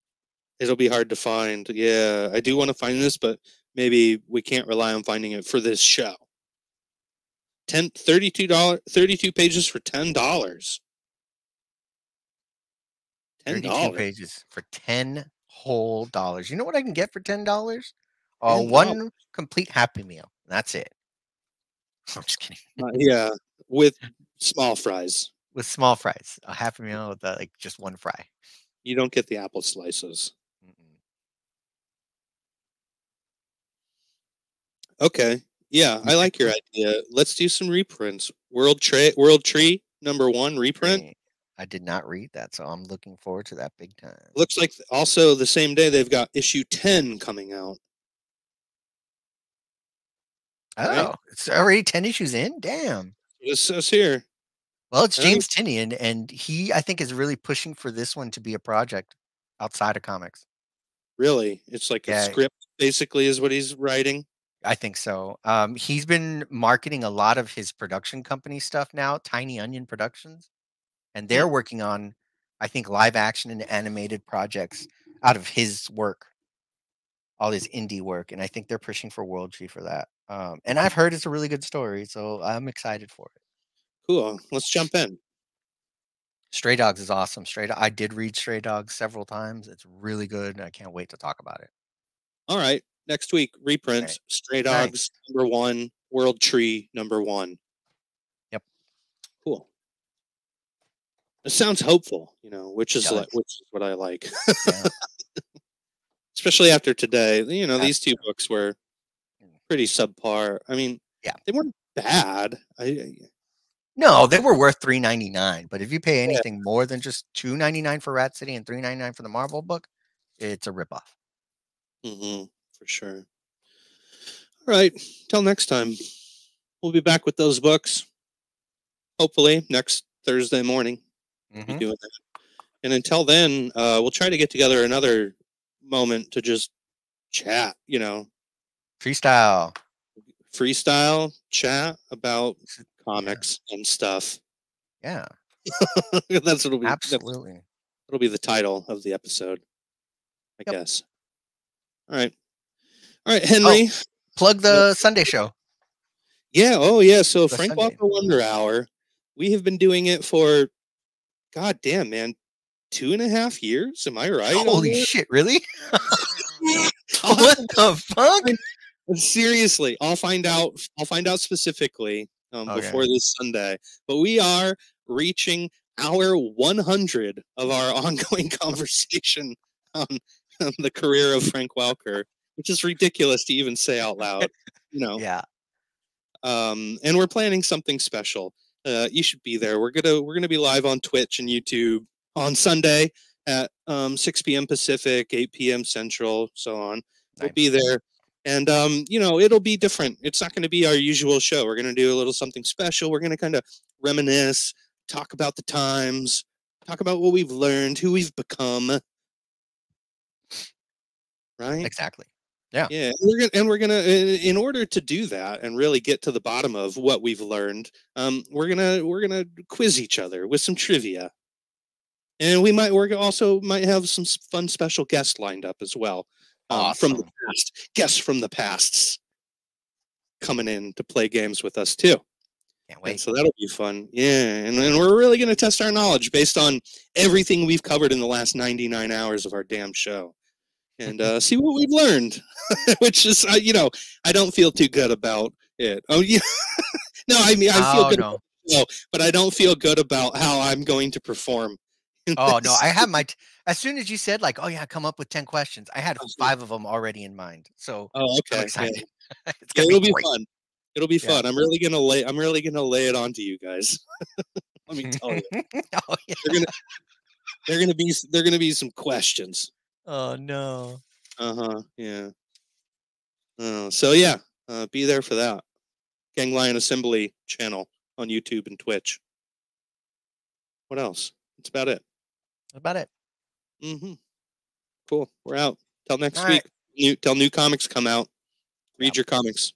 Speaker 2: It'll be hard to find. Yeah, I do want to find this, but maybe we can't rely on finding it for this show. $32 pages for $10.
Speaker 1: 32
Speaker 2: $10.
Speaker 1: pages for 10 whole dollars. You know what I can get for $10?
Speaker 2: $10.
Speaker 1: One complete Happy Meal. That's it. I'm just kidding.
Speaker 2: Yeah, with small fries.
Speaker 1: With small fries. A Happy Meal with like just one fry.
Speaker 2: You don't get the apple slices.
Speaker 1: Mm-mm.
Speaker 2: Okay. Yeah, I like your idea. Let's do some reprints. World Tree #1 reprint.
Speaker 1: I did not read that, so I'm looking forward to that big time.
Speaker 2: Looks like also the same day they've got issue 10 coming out.
Speaker 1: Oh,
Speaker 2: right?
Speaker 1: It's already 10 issues in? Damn.
Speaker 2: It says here.
Speaker 1: Well, it's
Speaker 2: Right?
Speaker 1: James Tinian, and he, I think, is really pushing for this one to be a project outside of comics.
Speaker 2: Really? It's like a script, basically, is what he's writing?
Speaker 1: I think so. He's been marketing a lot of his production company stuff now, Tiny Onion Productions, and they're working on, I think, live action and animated projects out of his work, all his indie work, and I think they're pushing for World Tree for that. And I've heard it's a really good story, so I'm excited for it.
Speaker 2: Cool. Let's jump in.
Speaker 1: Stray Dogs is awesome. I did read Stray Dogs several times. It's really good, and I can't wait to talk about it.
Speaker 2: All right. Next week, reprints, Stray Dogs #1, World Tree #1.
Speaker 1: Yep.
Speaker 2: Cool. It sounds hopeful, which is what I like.
Speaker 1: Yeah.
Speaker 2: Especially after today. These two books were pretty subpar. I mean, they weren't bad.
Speaker 1: No, they were worth $3.99. But if you pay anything more than just $2.99 for Rat City and $3.99 for the Marvel book, it's a ripoff.
Speaker 2: For sure. All right. Till next time. We'll be back with those books. Hopefully next Thursday morning. We'll be doing that. And until then, we'll try to get together another moment to just chat,
Speaker 1: Freestyle
Speaker 2: chat about comics and stuff.
Speaker 1: Yeah.
Speaker 2: That's what'll be.
Speaker 1: Absolutely.
Speaker 2: It'll be the title of the episode, I guess. All right, Henry.
Speaker 1: Plug the Sunday show.
Speaker 2: Yeah. Oh, yeah. So
Speaker 1: The
Speaker 2: Frank
Speaker 1: Sunday.
Speaker 2: Walker Wonder Hour. We have been doing it for, God damn, man, 2.5 years. Am I right?
Speaker 1: Holy shit! Really? What the fuck?
Speaker 2: Seriously, I'll find out. I'll find out specifically
Speaker 1: Okay.
Speaker 2: before this Sunday. But we are reaching hour 100 of our ongoing conversation on, on the career of Frank Welker, which is ridiculous to even say out loud. You know,
Speaker 1: Yeah.
Speaker 2: and we're planning something special. You should be there. We're gonna be live on Twitch and YouTube on Sunday at 6 p.m. Pacific, 8 p.m. Central, so on. We'll
Speaker 1: Nice.
Speaker 2: be there, and it'll be different. It's not going to be our usual show. We're going to do a little something special. We're going to kind of reminisce, talk about the times, talk about what we've learned, who we've become. Right?
Speaker 1: Exactly. Yeah.
Speaker 2: Yeah, we're gonna in order to do that and really get to the bottom of what we've learned, we're gonna quiz each other with some trivia, and we're also might have some fun special guests lined up as well, from the
Speaker 1: Awesome.
Speaker 2: past, guests from the pasts coming in to play games with us too,
Speaker 1: Can't
Speaker 2: and
Speaker 1: wait.
Speaker 2: so that'll be fun. Yeah, and then we're really gonna test our knowledge based on everything we've covered in the last 99 hours of our damn show. And see what we've learned, which is, I don't feel too good about it. Oh, yeah. No, I mean, I feel
Speaker 1: Oh
Speaker 2: good
Speaker 1: no.
Speaker 2: about the show, but I don't feel good about how I'm going to perform in
Speaker 1: Oh no.
Speaker 2: this.
Speaker 1: I have as soon as you said like, oh yeah, come up with 10 questions, I had 5 of them already in mind. So
Speaker 2: Oh,
Speaker 1: I'm
Speaker 2: okay. Yeah.
Speaker 1: excited. It's
Speaker 2: Yeah,
Speaker 1: gonna be
Speaker 2: it'll be
Speaker 1: great.
Speaker 2: fun. It'll be
Speaker 1: Yeah.
Speaker 2: fun. I'm really gonna lay it on to you guys. Let me tell you,
Speaker 1: Oh yeah.
Speaker 2: they're gonna they're gonna be some questions.
Speaker 1: Oh no.
Speaker 2: Yeah. So yeah, be there for that. Gang Lion Assembly channel on YouTube and Twitch. What else? That's about it.
Speaker 1: That's about it.
Speaker 2: Mm-hmm. Cool. We're out. Till next
Speaker 1: All right.
Speaker 2: week. Till new comics come out.
Speaker 1: Yeah.
Speaker 2: Read your comics.